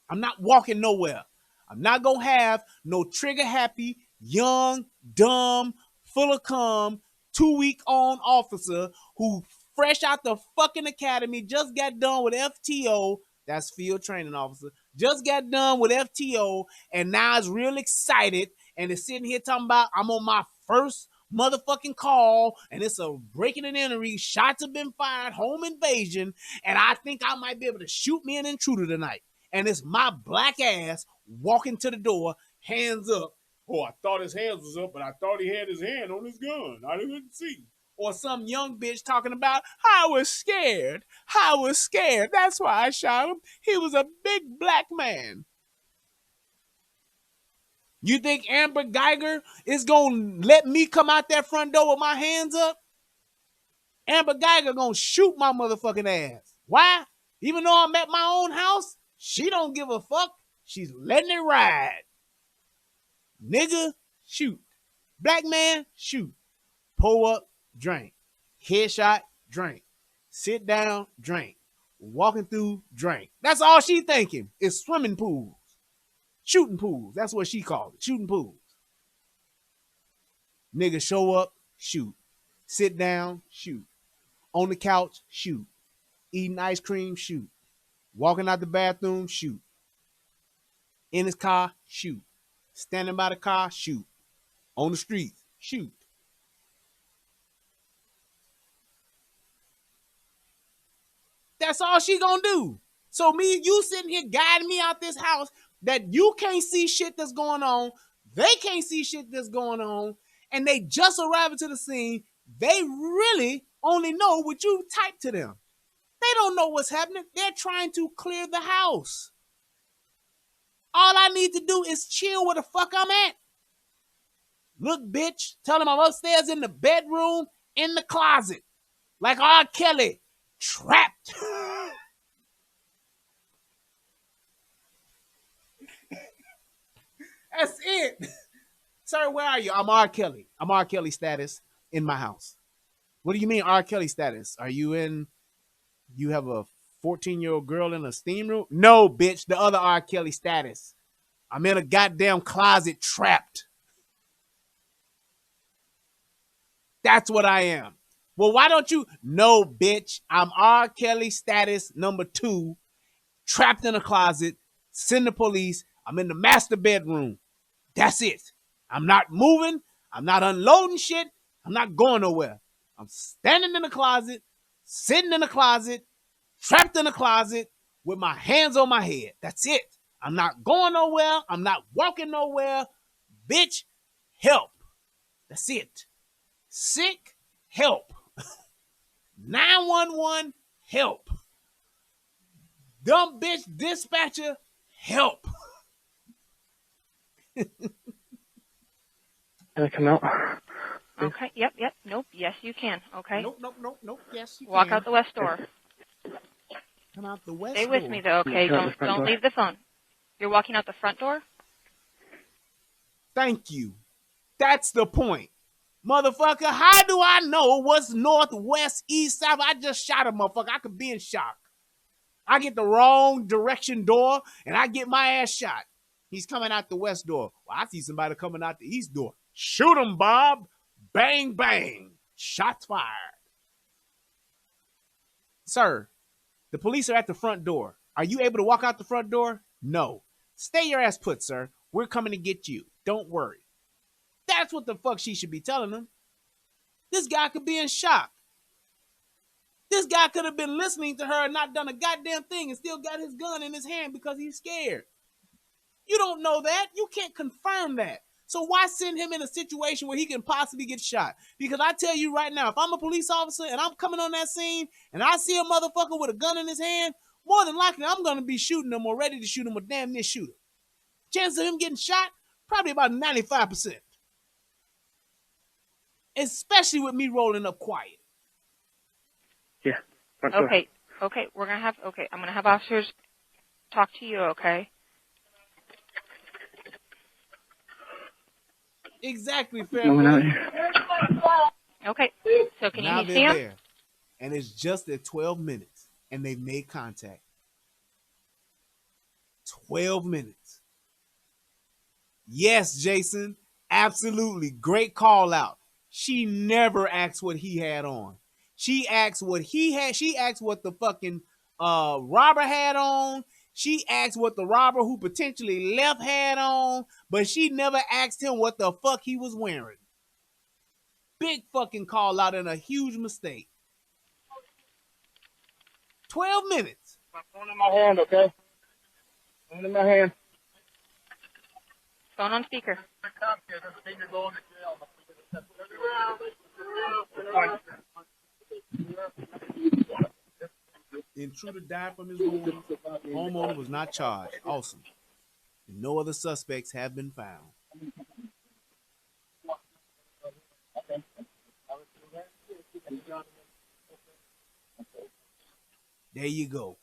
Speaker 1: I'm not walking nowhere. I'm not going to have no trigger happy, young, dumb, full of cum, 2-week-on officer who fresh out the fucking academy, just got done with FTO. That's field training officer. Just got done with FTO and now is real excited and is sitting here talking about I'm on my first motherfucking call and it's a breaking and entering. Shots have been fired, home invasion, and I think I might be able to shoot me an intruder tonight. And it's my black ass walking to the door, hands up. Oh, I thought his hands was up, but I thought he had his hand on his gun. I didn't see. Or some young bitch talking about, I was scared. I was scared. That's why I shot him. He was a big black man. You think Amber Geiger is going to let me come out that front door with my hands up? Amber Geiger going to shoot my motherfucking ass. Why? Even though I'm at my own house, she don't give a fuck. She's letting it ride. Nigga, shoot. Black man, shoot. Pull up, drink. Headshot, drink. Sit down, drink. Walking through, drink. That's all she thinking is swimming pools. Shooting pools. That's what she called it. Shooting pools. Nigga show up, shoot. Sit down, shoot. On the couch, shoot. Eating ice cream, shoot. Walking out the bathroom, shoot. In his car, shoot. Standing by the car, shoot. On the street, shoot. That's all she gonna do. So me, you sitting here guiding me out this house that you can't see shit that's going on. They can't see shit that's going on. And they just arriving to the scene. They really only know what you typed to them. They don't know what's happening. They're trying to clear the house. All I need to do is chill where the fuck I'm at. Look, bitch, tell them I'm upstairs in the bedroom, in the closet. Like R. Kelly, trapped. That's it. Sir, where are you? I'm R. Kelly. I'm R. Kelly status in my house. What do you mean R. Kelly status? Are you in, you have a 14-year-old girl in a steam room? No, bitch, the other R. Kelly status. I'm in a goddamn closet trapped. That's what I am. Well, why don't you? No, bitch, I'm R. Kelly status number 2, trapped in a closet, send the police. I'm in the master bedroom. That's it. I'm not moving. I'm not unloading shit. I'm not going nowhere. I'm standing in the closet, sitting in the closet, trapped in the closet with my hands on my head. That's it. I'm not going nowhere. I'm not walking nowhere. Bitch, help. That's it. Sick, help. 911, help. Dumb bitch dispatcher, help.
Speaker 4: Can I come out?
Speaker 3: Okay, yep. Nope, yes, you can. Okay.
Speaker 1: Nope. Yes, you
Speaker 3: Walk
Speaker 1: can.
Speaker 3: out the west door.
Speaker 1: Come out the west
Speaker 3: Stay
Speaker 1: door.
Speaker 3: with me, though, okay? Don't leave the phone. You're walking out the front door?
Speaker 1: Thank you. That's the point. Motherfucker, how do I know what's north, west, east, south? I just shot a motherfucker. I could be in shock. I get the wrong direction door, and I get my ass shot. He's coming out the west door. Well, I see somebody coming out the east door. Shoot him, Bob. Bang, bang. Shots fired. Sir, the police are at the front door. Are you able to walk out the front door? No. Stay your ass put, sir. We're coming to get you. Don't worry. That's what the fuck she should be telling them. This guy could be in shock. This guy could have been listening to her and not done a goddamn thing and still got his gun in his hand because he's scared. You don't know that. You can't confirm that. So why send him in a situation where he can possibly get shot? Because I tell you right now, if I'm a police officer and I'm coming on that scene and I see a motherfucker with a gun in his hand, more than likely I'm going to be shooting him or ready to shoot him or damn near shoot him. Chance of him getting shot, probably about 95%. especially with me rolling up quiet.
Speaker 4: Yeah.
Speaker 3: Okay. Okay. I'm gonna have officers talk to you. Okay.
Speaker 1: Exactly,
Speaker 4: No one out
Speaker 1: Fairboy.
Speaker 4: here.
Speaker 3: Okay. So can
Speaker 1: Now
Speaker 3: you see
Speaker 1: they're
Speaker 3: him?
Speaker 1: there, and it's just at 12 minutes, and they've made contact. 12 minutes. Yes, Jason, absolutely. Great call out. She never asked what he had on. She asked what he had. She asked what the fucking robber had on. She asked what the robber who potentially left had on, but she never asked him what the fuck he was wearing. Big fucking call out and a huge mistake. 12 minutes.
Speaker 4: My phone in my hand, okay? Phone in my hand.
Speaker 3: Phone on speaker.
Speaker 1: Intruder died from his wounds. Homeowner was not charged. Awesome. And no other suspects have been found. There you go.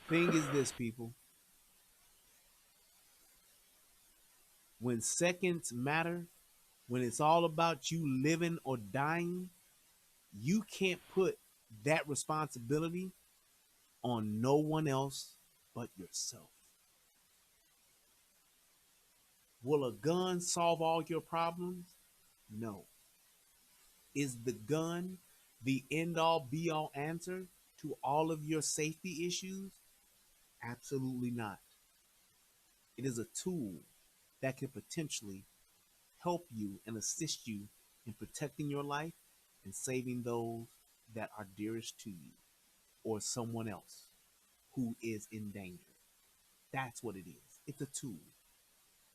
Speaker 1: Thing is this, people. When seconds matter, when it's all about you living or dying, you can't put that responsibility on no one else but yourself. Will a gun solve all your problems? No. Is the gun the end-all be-all answer to all of your safety issues? Absolutely not. It is a tool that can potentially help you and assist you in protecting your life and saving those that are dearest to you or someone else who is in danger. That's what it is. It's a tool.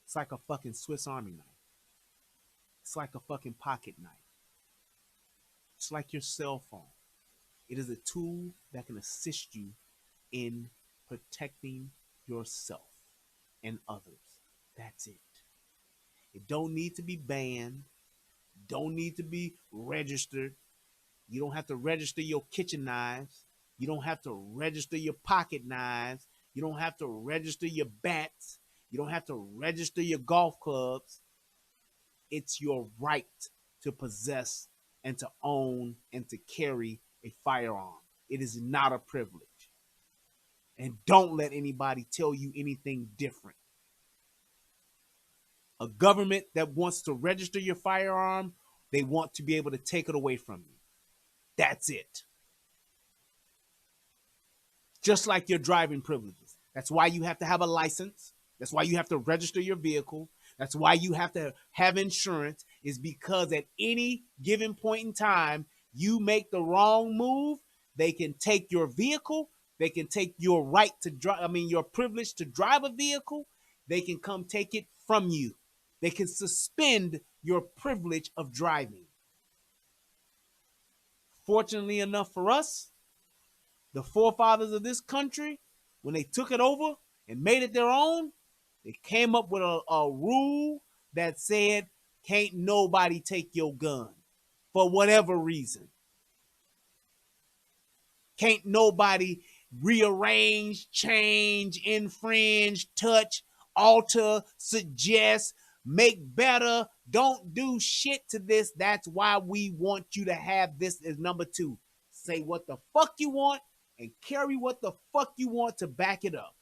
Speaker 1: It's like a fucking Swiss Army knife. It's like a fucking pocket knife. It's like your cell phone. It is a tool that can assist you in protecting yourself and others. That's it. It don't need to be banned. Don't need to be registered. You don't have to register your kitchen knives. You don't have to register your pocket knives. You don't have to register your bats. You don't have to register your golf clubs. It's your right to possess and to own and to carry a firearm. It is not a privilege. And don't let anybody tell you anything different. A government that wants to register your firearm, they want to be able to take it away from you. That's it. Just like your driving privileges. That's why you have to have a license. That's why you have to register your vehicle. That's why you have to have insurance, is because at any given point in time, you make the wrong move, they can take your vehicle, they can take your right to drive, your privilege to drive a vehicle, they can come take it from you. They can suspend your privilege of driving. Fortunately enough for us, the forefathers of this country, when they took it over and made it their own, they came up with a rule that said, can't nobody take your gun for whatever reason. Can't nobody rearrange, change, infringe, touch, alter, suggest, make better, don't do shit to this. That's why we want you to have this as number 2. Say what the fuck you want and carry what the fuck you want to back it up.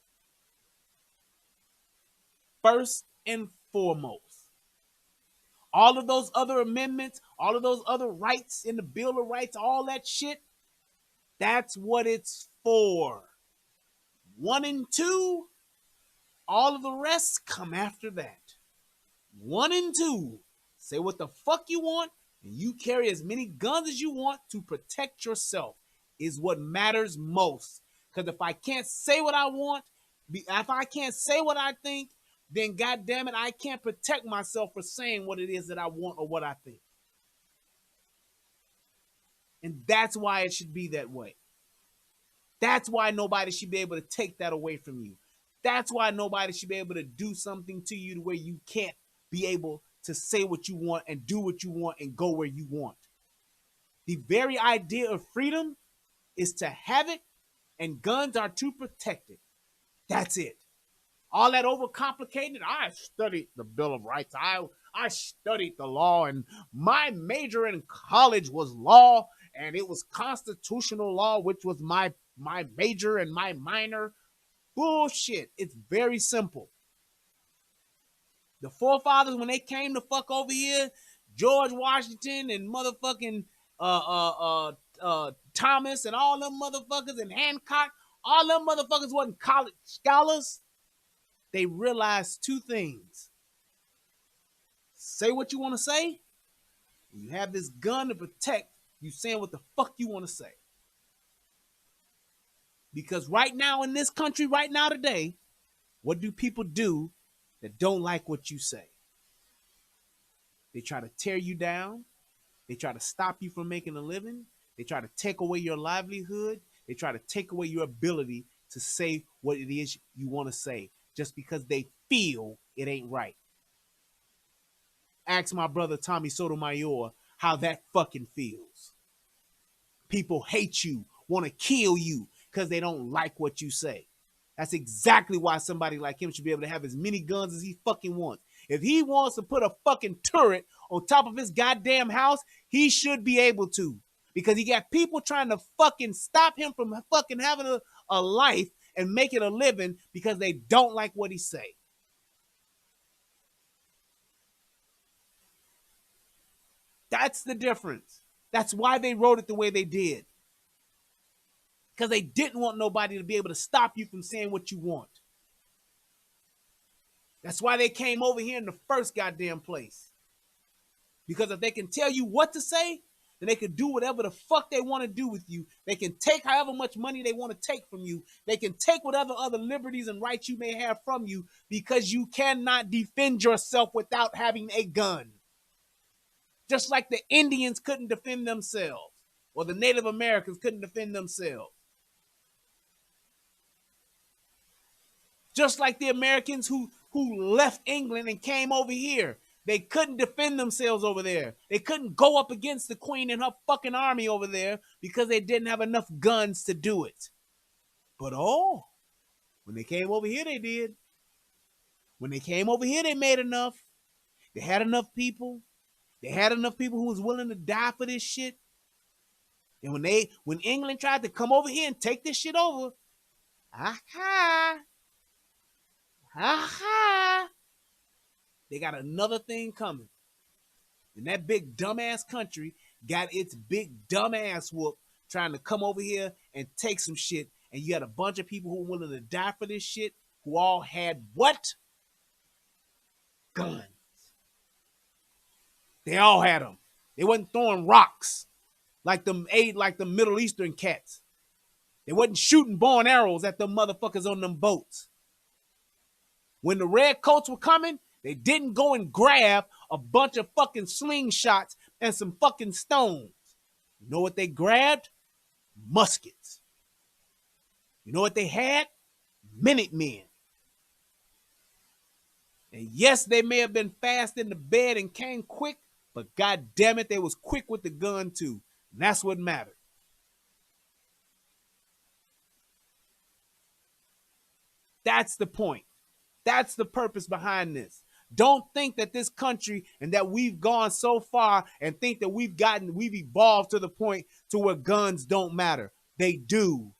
Speaker 1: First and foremost. All of those other amendments, all of those other rights in the Bill of Rights, all that shit, that's what it's for. 1 and 2, all of the rest come after that. 1 and 2, say what the fuck you want, and you carry as many guns as you want to protect yourself is what matters most. Because if I can't say what I want, if I can't say what I think, then goddamn it, I can't protect myself for saying what it is that I want or what I think. And that's why it should be that way. That's why nobody should be able to take that away from you. That's why nobody should be able to do something to you to where you can't be able to say what you want and do what you want and go where you want. The very idea of freedom is to have it, and guns are to protect it. That's it. All that overcomplicated. I studied the Bill of Rights. I studied the law, and my major in college was law, and it was constitutional law, which was my major and my minor. Bullshit. It's very simple. The forefathers, when they came to fuck over here, George Washington and motherfucking Thomas and all them motherfuckers and Hancock, all them motherfuckers wasn't college scholars. They realized two things. Say what you want to say. You have this gun to protect you saying what the fuck you want to say. Because right now in this country, right now today, what do people do that don't like what you say? They try to tear you down. They try to stop you from making a living. They try to take away your livelihood. They try to take away your ability to say what it is you want to say just because they feel it ain't right. Ask my brother Tommy Sotomayor how that fucking feels. People hate you, want to kill you because they don't like what you say. That's exactly why somebody like him should be able to have as many guns as he fucking wants. If he wants to put a fucking turret on top of his goddamn house, he should be able to. Because he got people trying to fucking stop him from fucking having a life and making a living because they don't like what he say. That's the difference. That's why they wrote it the way they did. Because they didn't want nobody to be able to stop you from saying what you want. That's why they came over here in the first goddamn place. Because if they can tell you what to say, then they can do whatever the fuck they want to do with you. They can take however much money they want to take from you. They can take whatever other liberties and rights you may have from you because you cannot defend yourself without having a gun. Just like the Indians couldn't defend themselves or the Native Americans couldn't defend themselves. Just like the Americans who left England and came over here. They couldn't defend themselves over there. They couldn't go up against the Queen and her fucking army over there because they didn't have enough guns to do it. But when they came over here, they did. When they came over here, they made enough. They had enough people. They had enough people who was willing to die for this shit. And when England tried to come over here and take this shit over, they got another thing coming. And that big dumbass country got its big dumbass whoop trying to come over here and take some shit. And you had a bunch of people who were willing to die for this shit who all had what? Guns. They all had them. They wasn't throwing rocks like the Middle Eastern cats. They wasn't shooting bow and arrows at them motherfuckers on them boats. When the red coats were coming, they didn't go and grab a bunch of fucking slingshots and some fucking stones. You know what they grabbed? Muskets. You know what they had? Minutemen. And yes, they may have been fast in the bed and came quick, but god damn it, they was quick with the gun too. And that's what mattered. That's the point. That's the purpose behind this. Don't think that this country and that we've gone so far and think that we've evolved to the point to where guns don't matter. They do.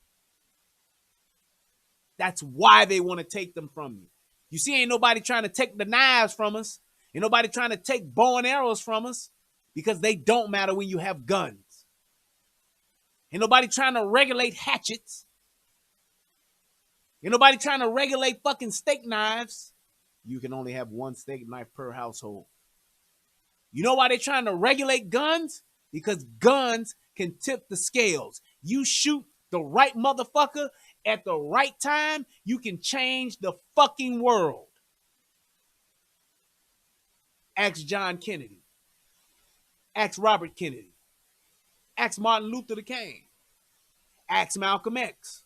Speaker 1: That's why they want to take them from you. You see, ain't nobody trying to take the knives from us. Ain't nobody trying to take bow and arrows from us because they don't matter when you have guns. Ain't nobody trying to regulate hatchets. Ain't nobody trying to regulate fucking steak knives. You can only have one steak knife per household. You know why they're trying to regulate guns? Because guns can tip the scales. You shoot the right motherfucker at the right time, you can change the fucking world. Ask John Kennedy. Ask Robert Kennedy. Ask Martin Luther King. Ask Malcolm X.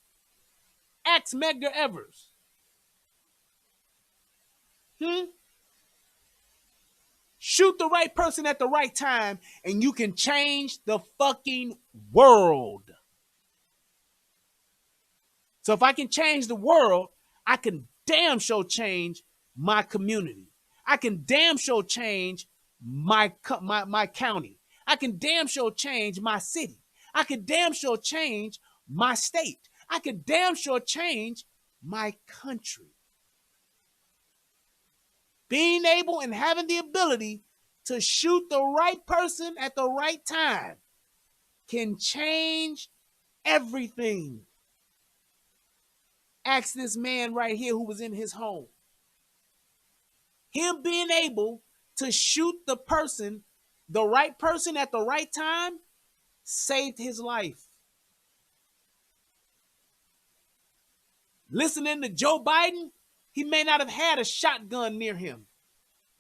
Speaker 1: Ask Medgar Evers. Shoot the right person at the right time, and you can change the fucking world. So if I can change the world, I can damn sure change my community. I can damn sure change my county. I can damn sure change my city. I can damn sure change my state. I can damn sure change my country. Being able and having the ability to shoot the right person at the right time can change everything. Ask this man right here who was in his home. Him being able to shoot the right person at the right time, saved his life. Listening to Joe Biden, he may not have had a shotgun near him.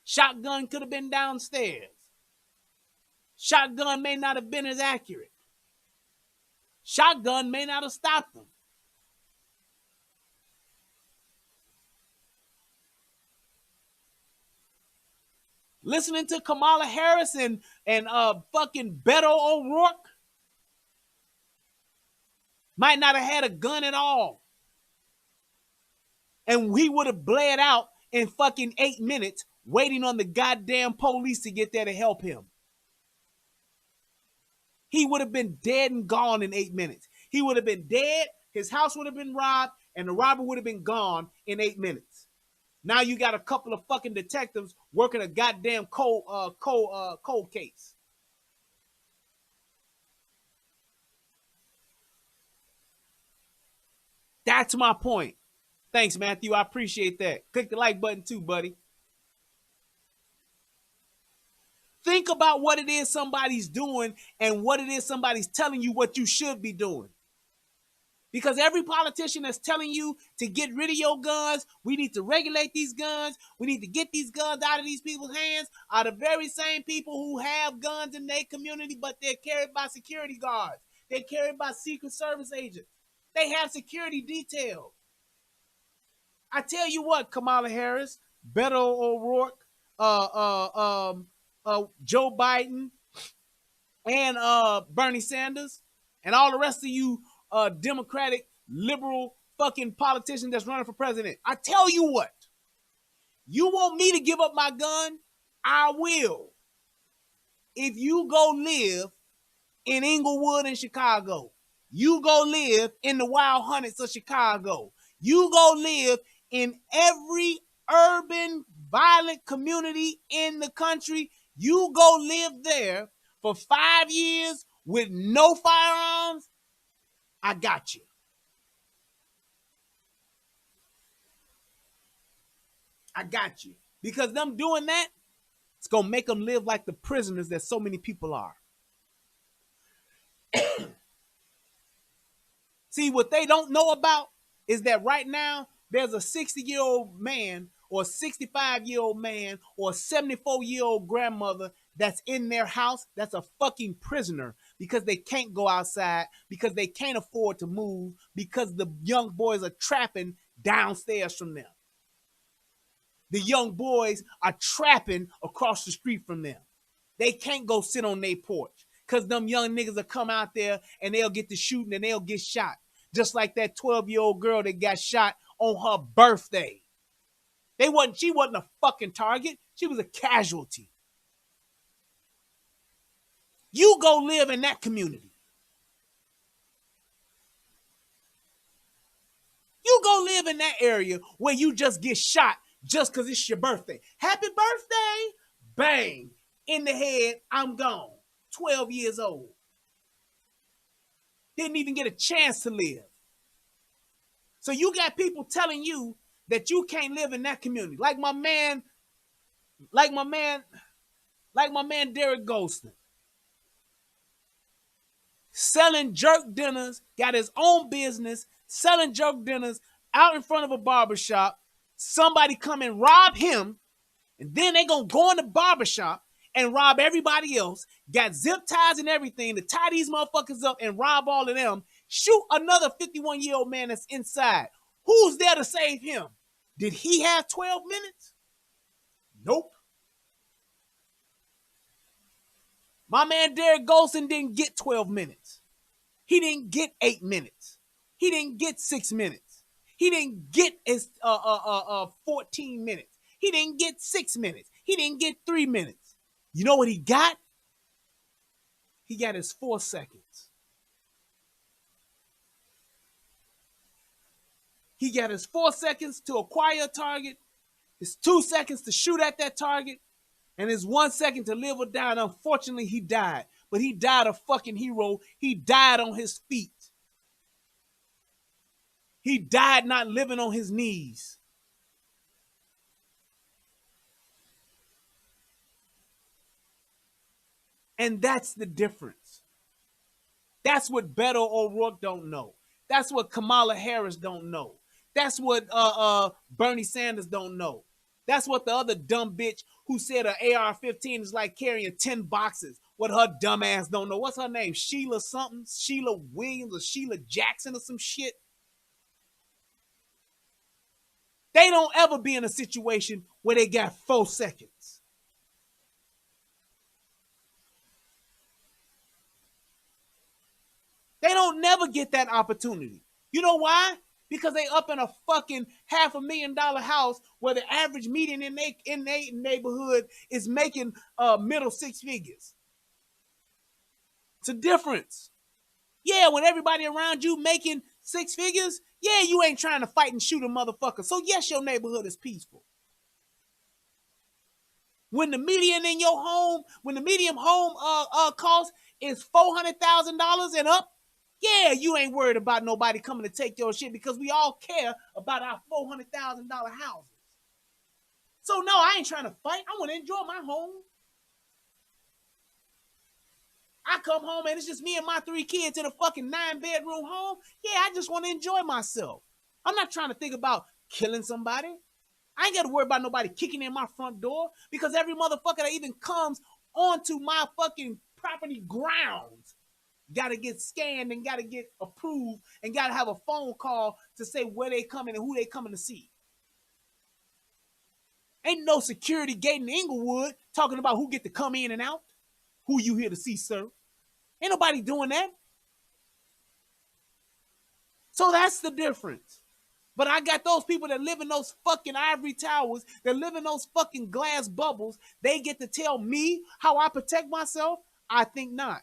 Speaker 1: Shotgun could have been downstairs. Shotgun may not have been as accurate. Shotgun may not have stopped him. Listening to Kamala Harris and fucking Beto O'Rourke might not have had a gun at all. And he would have bled out in fucking 8 minutes waiting on the goddamn police to get there to help him. He would have been dead and gone in 8 minutes. He would have been dead, his house would have been robbed, and the robber would have been gone in 8 minutes. Now you got a couple of fucking detectives working a goddamn cold case. That's my point. Thanks, Matthew. I appreciate that. Click the like button too, buddy. Think about what it is somebody's doing and what it is somebody's telling you what you should be doing. Because every politician that's telling you to get rid of your guns, we need to regulate these guns, we need to get these guns out of these people's hands, are the very same people who have guns in their community, but they're carried by security guards. They're carried by Secret Service agents. They have security detail. I tell you what, Kamala Harris, Beto O'Rourke, Joe Biden, and Bernie Sanders, and all the rest of you Democratic, liberal fucking politician that's running for president. I tell you what, you want me to give up my gun? I will. If you go live in Inglewood in Chicago, you go live in the Wild Hunnets of Chicago, you go live in every urban violent community in the country, you go live there for 5 years with no firearms, I got you. I got you. Because them doing that, it's going to make them live like the prisoners that so many people are. See, what they don't know about is that right now, there's a 60-year-old man or a 65-year-old man or a 74-year-old grandmother that's in their house that's a fucking prisoner because they can't go outside, because they can't afford to move, because the young boys are trapping downstairs from them. The young boys are trapping across the street from them. They can't go sit on their porch because them young niggas will come out there and they'll get to shooting and they'll get shot. Just like that 12-year-old girl that got shot on her birthday. She wasn't a fucking target. She was a casualty. You go live in that community. You go live in that area where you just get shot just because it's your birthday. Happy birthday! Bang! In the head, I'm gone. 12 years old. Didn't even get a chance to live. So you got people telling you that you can't live in that community. Like my man Derek Goldston. Selling jerk dinners, got his own business, selling jerk dinners out in front of a barbershop. Somebody come and rob him, and then they gonna go in the barbershop and rob everybody else. Got zip ties and everything to tie these motherfuckers up and rob all of them. Shoot another 51-year-old man that's inside. Who's there to save him? Did he have 12 minutes? Nope. My man Derek Golson didn't get 12 minutes. He didn't get 8 minutes. He didn't get 6 minutes. He didn't get 14 minutes. He didn't get 6 minutes. He didn't get 3 minutes. You know what he got? He got his 4 seconds. He got his 4 seconds to acquire a target, his 2 seconds to shoot at that target, and his 1 second to live or die. And unfortunately, he died. But he died a fucking hero. He died on his feet. He died not living on his knees. And that's the difference. That's what Beto O'Rourke don't know. That's what Kamala Harris don't know. That's what Bernie Sanders don't know. That's what the other dumb bitch who said an AR-15 is like carrying 10 boxes. What her dumb ass don't know. What's her name? Sheila something? Sheila Williams or Sheila Jackson or some shit? They don't ever be in a situation where they got 4 seconds. They don't never get that opportunity. You know why? Because they up in a fucking $500,000 house where the average median in their neighborhood is making middle 6 figures. It's a difference. Yeah, when everybody around you making 6 figures, yeah, you ain't trying to fight and shoot a motherfucker. So yes, your neighborhood is peaceful. When the median in your home, when the median home cost is $400,000 and up, yeah, you ain't worried about nobody coming to take your shit because we all care about our $400,000 houses. So no, I ain't trying to fight. I want to enjoy my home. I come home and it's just me and my 3 kids in a fucking 9-bedroom home. Yeah, I just want to enjoy myself. I'm not trying to think about killing somebody. I ain't got to worry about nobody kicking in my front door because every motherfucker that even comes onto my fucking property grounds got to get scanned and got to get approved and got to have a phone call to say where they coming and who they coming to see. Ain't no security gate in Inglewood talking about who get to come in and out. Who you here to see, sir? Ain't nobody doing that. So that's the difference. But I got those people that live in those fucking ivory towers, that live in those fucking glass bubbles. They get to tell me how I protect myself? I think not.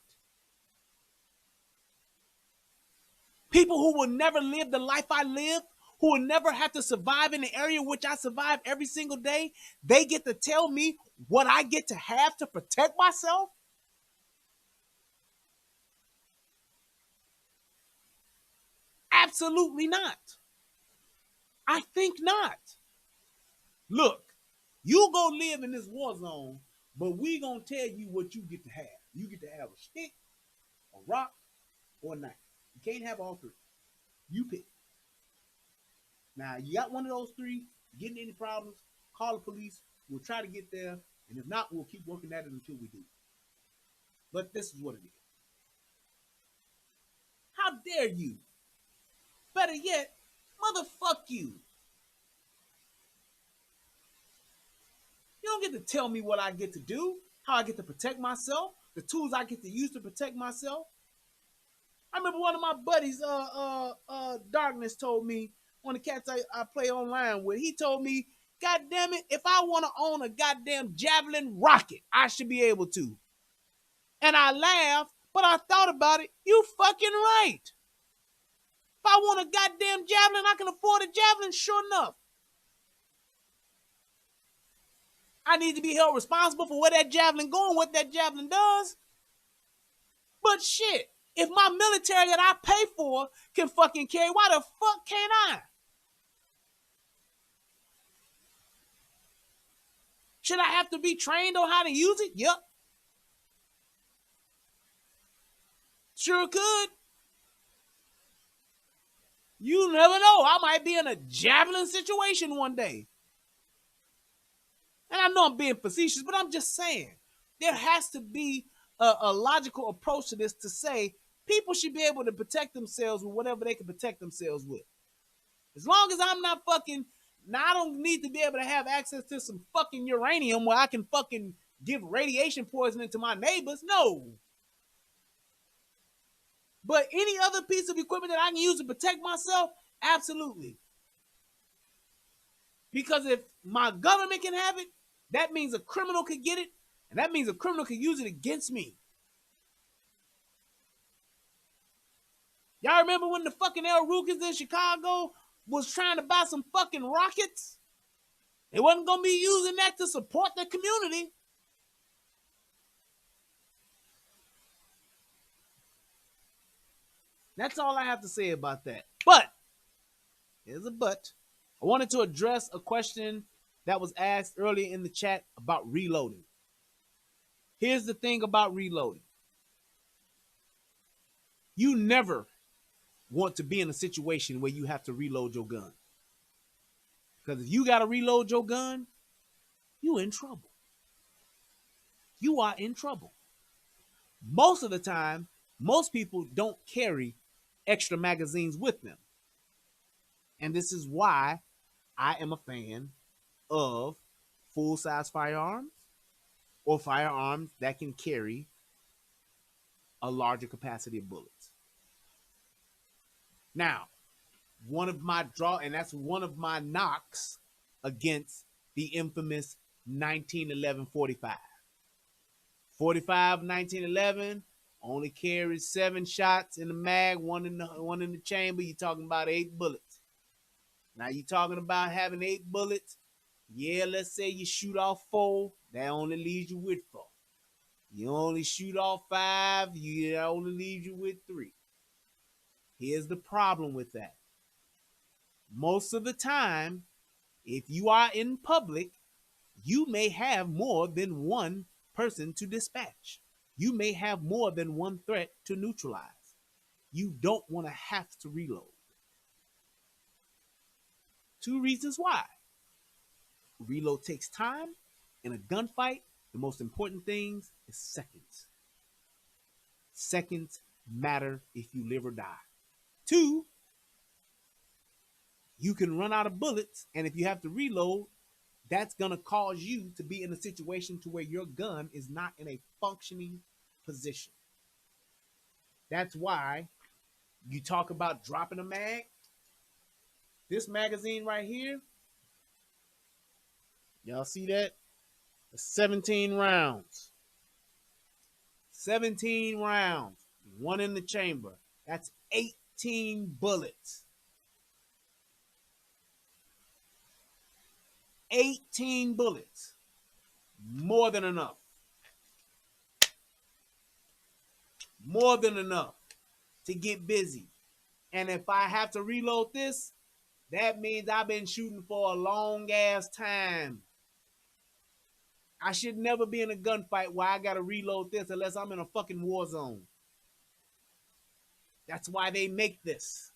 Speaker 1: People who will never live the life I live, who will never have to survive in the area which I survive every single day, they get to tell me what I get to have to protect myself? Absolutely not. I think not. Look, you go live in this war zone, but we gonna tell you what you get to have. You get to have a stick, a rock, or a knife. You can't have all 3. You pick. Now, you got one of those 3, getting any problems, call the police. We'll try to get there. And if not, we'll keep working at it until we do. But this is what it is. How dare you? Better yet, motherfuck you. You don't get to tell me what I get to do, how I get to protect myself, the tools I get to use to protect myself. I remember one of my buddies, Darkness, told me, one of the cats I play online with, he told me, God damn it, if I want to own a goddamn Javelin rocket, I should be able to. And I laughed, but I thought about it. You fucking right. If I want a goddamn Javelin, I can afford a Javelin, sure enough. I need to be held responsible for where that Javelin going, what that Javelin does. But shit, if my military that I pay for can fucking carry, why the fuck can't I? Should I have to be trained on how to use it? Yep. Sure could. You never know. I might be in a Javelin situation one day. And I know I'm being facetious, but I'm just saying. There has to be a logical approach to this to say people should be able to protect themselves with whatever they can protect themselves with. As long as I'm not fucking... Now, I don't need to be able to have access to some fucking uranium where I can fucking give radiation poisoning to my neighbors. No. But any other piece of equipment that I can use to protect myself, absolutely. Because if my government can have it, that means a criminal could get it, and that means a criminal could use it against me. Y'all remember when the fucking El Rukins in Chicago was trying to buy some fucking rockets? They wasn't going to be using that to support the community. That's all I have to say about that. But, here's a but. I wanted to address a question that was asked earlier in the chat about reloading. Here's the thing about reloading. You never want to be in a situation where you have to reload your gun. Because if you got to reload your gun, you in trouble. You are in trouble. Most of the time, most people don't carry extra magazines with them. And this is why I am a fan of full-size firearms or firearms that can carry a larger capacity of bullets. Now, that's one of my knocks against the infamous 1911 45. 45 1911 only carries 7 shots in the mag, one in the chamber. You're talking about 8 bullets. Now you're talking about having 8 bullets. Yeah, let's say you shoot off 4, that only leaves you with 4. You only shoot off 5, that only leaves you with 3. Here's the problem with that. Most of the time, if you are in public, you may have more than one person to dispatch. You may have more than one threat to neutralize. You don't want to have to reload. 2 reasons why. Reload takes time. In a gunfight, the most important things is seconds. Seconds matter if you live or die. 2, you can run out of bullets, and if you have to reload, that's going to cause you to be in a situation to where your gun is not in a functioning position. That's why you talk about dropping a mag. This magazine right here, y'all see that? 17 rounds. 17 rounds. 1 in the chamber. That's 18 bullets. 18 bullets. More than enough. More than enough to get busy. And if I have to reload this, that means I've been shooting for a long ass time. I should never be in a gunfight where I gotta reload this unless I'm in a fucking war zone. That's why they make this.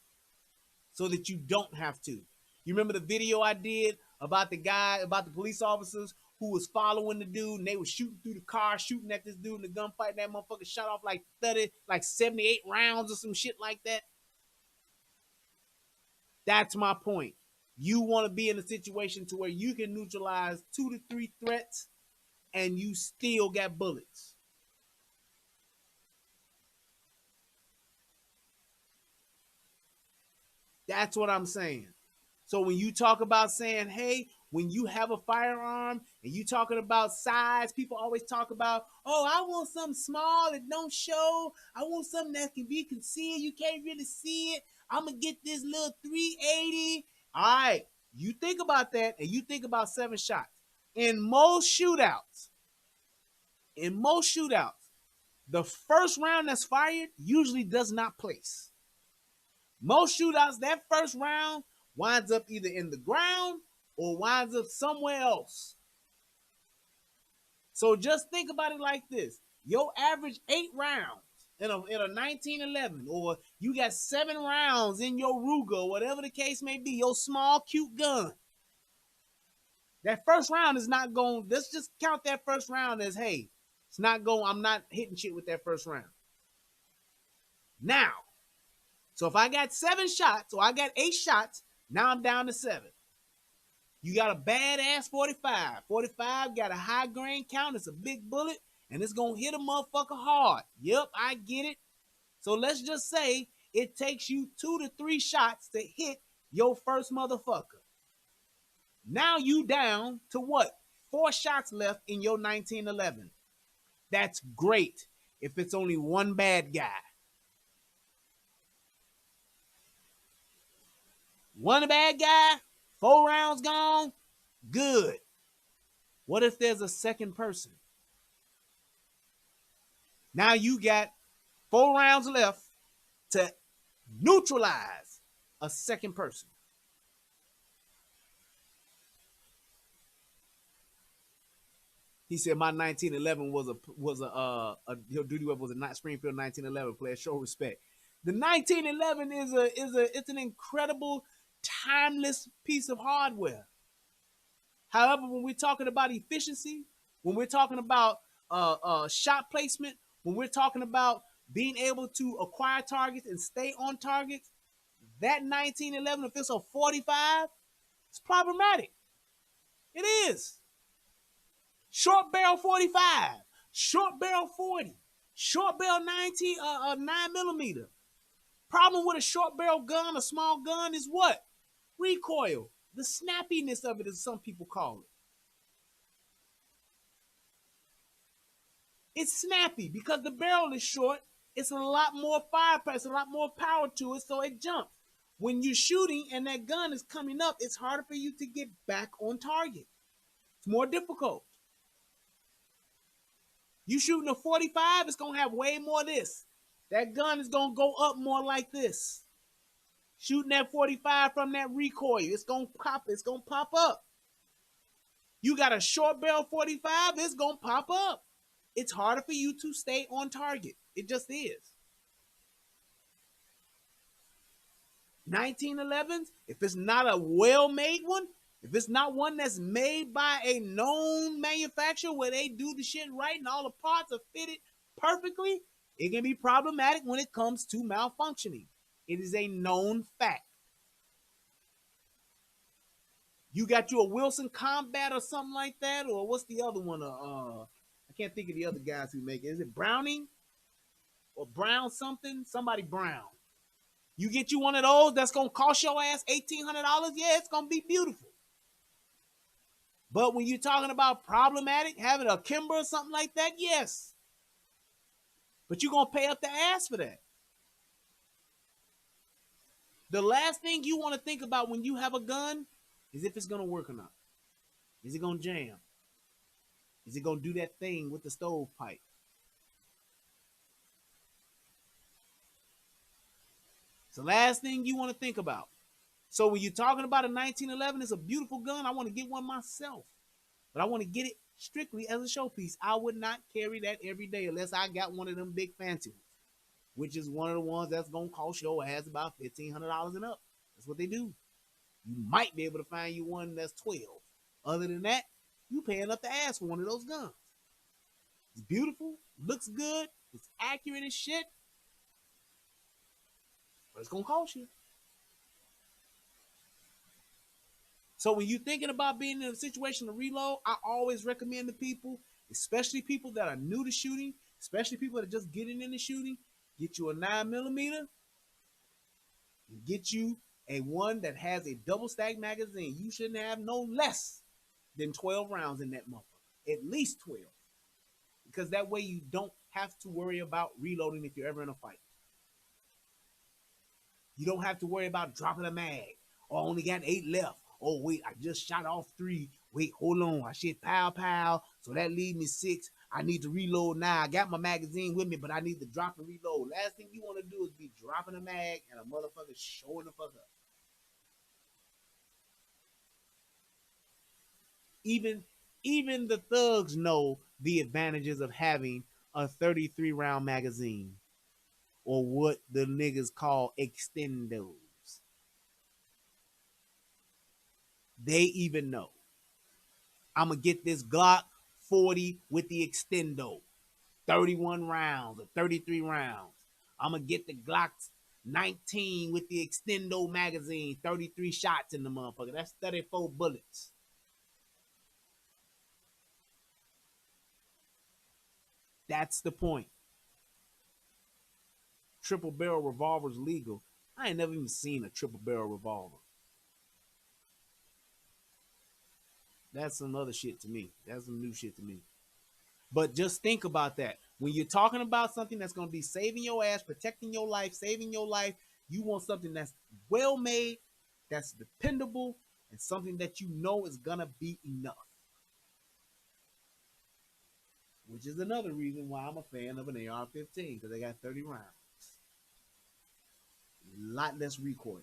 Speaker 1: So that you don't have to. You remember the video I did about the police officers who was following the dude and they were shooting through the car, shooting at this dude in the gunfight, and that motherfucker shot off like 78 rounds or some shit like that? That's my point. You want to be in a situation to where you can neutralize 2 to 3 threats and you still got bullets. That's what I'm saying. So when you talk about saying, hey, when you have a firearm and you talking about size, people always talk about, oh, I want something small that don't show. I want something that can be concealed. You can't really see it. I'm going to get this little 380. All right. You think about that and you think about 7 shots. In most shootouts, the first round that's fired usually does not place. Most shootouts, that first round winds up either in the ground or winds up somewhere else. So just think about it like this. Your average 8 rounds in a 1911, or you got 7 rounds in your Ruger, or whatever the case may be, your small, cute gun. That first round is not going, let's just count that first round as, hey, it's not going, I'm not hitting shit with that first round. Now, so if I got 7 shots, or I got 8 shots, now I'm down to 7. You got a badass 45. 45 got a high grain count. It's a big bullet, and it's going to hit a motherfucker hard. Yep, I get it. So let's just say it takes you 2 to 3 shots to hit your first motherfucker. Now you down to what? 4 shots left in your 1911. That's great if it's only one bad guy. One bad guy, 4 rounds gone, good. What if there's a second person? Now you got 4 rounds left to neutralize a second person. He said my 1911 was a duty weapon was a Springfield 1911 player. Show respect. The 1911 it's an incredible, timeless piece of hardware. However, when we're talking about efficiency, when we're talking about shot placement, when we're talking about being able to acquire targets and stay on targets, that 1911, if it's a 45, it's problematic. It is. Short barrel 45, short barrel 40, short barrel 9mm. Problem with a short barrel gun, a small gun, is what? Recoil. The snappiness of it, as some people call it. It's snappy because the barrel is short. It's a lot more firepower, it's a lot more power to it, so it jumps. When you're shooting and that gun is coming up, it's harder for you to get back on target. It's more difficult. You shooting a 45, it's going to have way more of this. That gun is going to go up more like this. Shooting that 45 from that recoil, it's going to pop up. You got a short barrel 45, it's going to pop up. It's harder for you to stay on target. It just is. 1911s, if it's not a well-made one, if it's not one that's made by a known manufacturer where they do the shit right and all the parts are fitted perfectly, it can be problematic when it comes to malfunctioning. It is a known fact. You got you a Wilson Combat or something like that, or what's the other one? I can't think of the other guys who make it. Is it Browning or Brown something? Somebody Brown. You get you one of those that's gonna cost your ass $1,800. Yeah, it's gonna be beautiful. But when you're talking about problematic, having a Kimber or something like that, yes. But you're going to pay up the ass for that. The last thing you want to think about when you have a gun is if it's going to work or not. Is it going to jam? Is it going to do that thing with the stovepipe? It's the last thing you want to think about. So when you're talking about a 1911, it's a beautiful gun. I want to get one myself. But I want to get it strictly as a showpiece. I would not carry that every day unless I got one of them big fancy ones, which is one of the ones that's going to cost your ass about $1,500 and up. That's what they do. You might be able to find you one that's 12. Other than that, you paying up the ass for one of those guns. It's beautiful, looks good, it's accurate as shit, but it's going to cost you. So when you're thinking about being in a situation to reload, I always recommend to people, especially people that are new to shooting, especially people that are just getting into shooting, get you a 9mm and get you a one that has a double stack magazine. You shouldn't have no less than 12 rounds in that motherfucker. At least 12. Because that way you don't have to worry about reloading if you're ever in a fight. You don't have to worry about dropping a mag. Or I only got 8 left. Oh, wait, I just shot off 3. Wait, hold on. I shit pow. So that leaves me 6. I need to reload now. I got my magazine with me, but I need to drop and reload. Last thing you want to do is be dropping a mag and a motherfucker showing the fuck up. Even the thugs know the advantages of having a 33-round magazine, or what the niggas call extendos. They even know. I'm going to get this Glock 40 with the extendo. 31 rounds or 33 rounds. I'm going to get the Glock 19 with the extendo magazine. 33 shots in the motherfucker. That's 34 bullets. That's the point. Triple barrel revolvers legal. I ain't never even seen a triple barrel revolver. That's some other shit to me. That's some new shit to me. But just think about that. When you're talking about something that's going to be saving your ass, protecting your life, saving your life, you want something that's well made, that's dependable, and something that you know is going to be enough. Which is another reason why I'm a fan of an AR-15, because they got 30 rounds. A lot less recoil.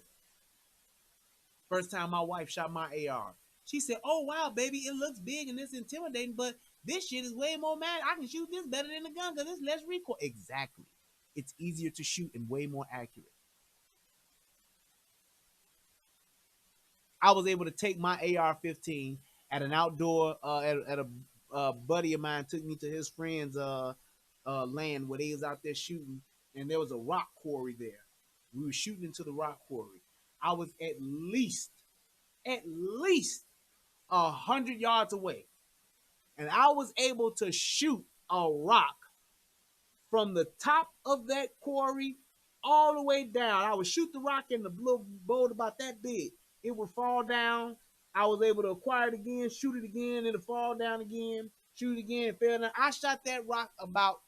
Speaker 1: First time my wife shot my AR, she said, "Oh wow, baby, it looks big and it's intimidating, but this shit is way more mad. I can shoot this better than the gun because it's less recoil." Exactly. It's easier to shoot and way more accurate. I was able to take my AR-15 at an outdoor, at a buddy of mine took me to his friend's land where they was out there shooting, and there was a rock quarry there. We were shooting into the rock quarry. I was at least 100 yards away, and I was able to shoot a rock from the top of that quarry all the way down. I would shoot the rock in the little boulder about that big. It would fall down. I was able to acquire it again, shoot it again, it'll fall down again, shoot it again, fell down. I shot that rock about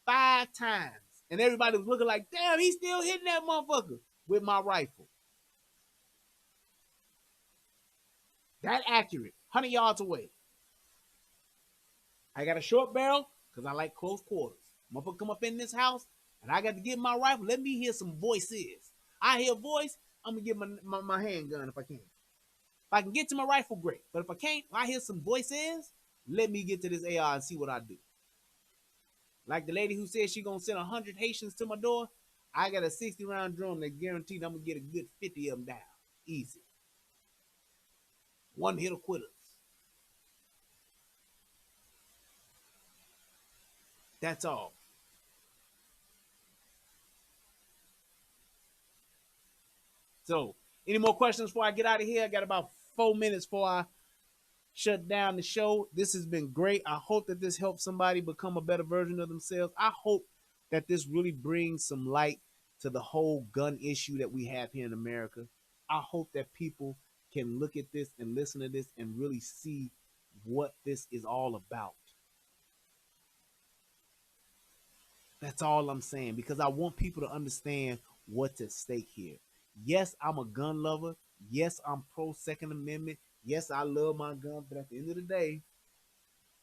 Speaker 1: 5 times. And everybody was looking like, damn, he's still hitting that motherfucker with my rifle. That accurate, 100 yards away. I got a short barrel because I like close quarters. Motherfucker come up in this house and I got to get my rifle. Let me hear some voices. I hear a voice, I'm going to get my handgun if I can. If I can get to my rifle, great. But if I can't, I hear some voices, let me get to this AR and see what I do. Like the lady who said she going to send 100 Haitians to my door, I got a 60-round drum that guaranteed I'm going to get a good 50 of them down. Easy. One hit of quitters. That's all. So, any more questions before I get out of here? I got about 4 minutes before I shut down the show. This has been great. I hope that this helps somebody become a better version of themselves. I hope that this really brings some light to the whole gun issue that we have here in America. I hope that people can look at this and listen to this and really see what this is all about. That's all I'm saying, because I want people to understand what's at stake here. Yes, I'm a gun lover. Yes, I'm pro Second Amendment. Yes, I love my gun. But at the end of the day,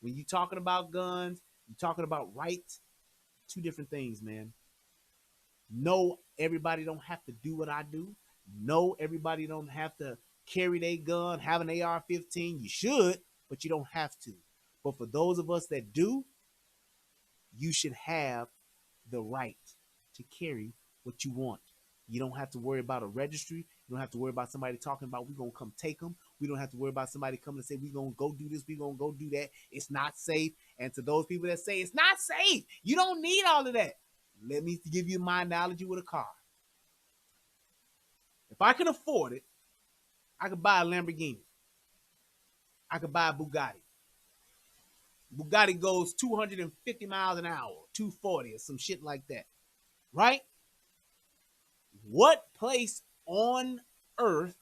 Speaker 1: when you're talking about guns, you're talking about rights, two different things, man. No, everybody don't have to do what I do. No, everybody don't have to carry their gun, have an AR-15. You should, but you don't have to. But for those of us that do, you should have the right to carry what you want. You don't have to worry about a registry. You don't have to worry about somebody talking about we're going to come take them. We don't have to worry about somebody coming and say we're going to go do this, we're going to go do that. It's not safe. And to those people that say it's not safe, you don't need all of that. Let me give you my analogy with a car. If I can afford it, I could buy a Lamborghini. I could buy a Bugatti. Bugatti goes 250 miles an hour, 240 or some shit like that, right? What place on earth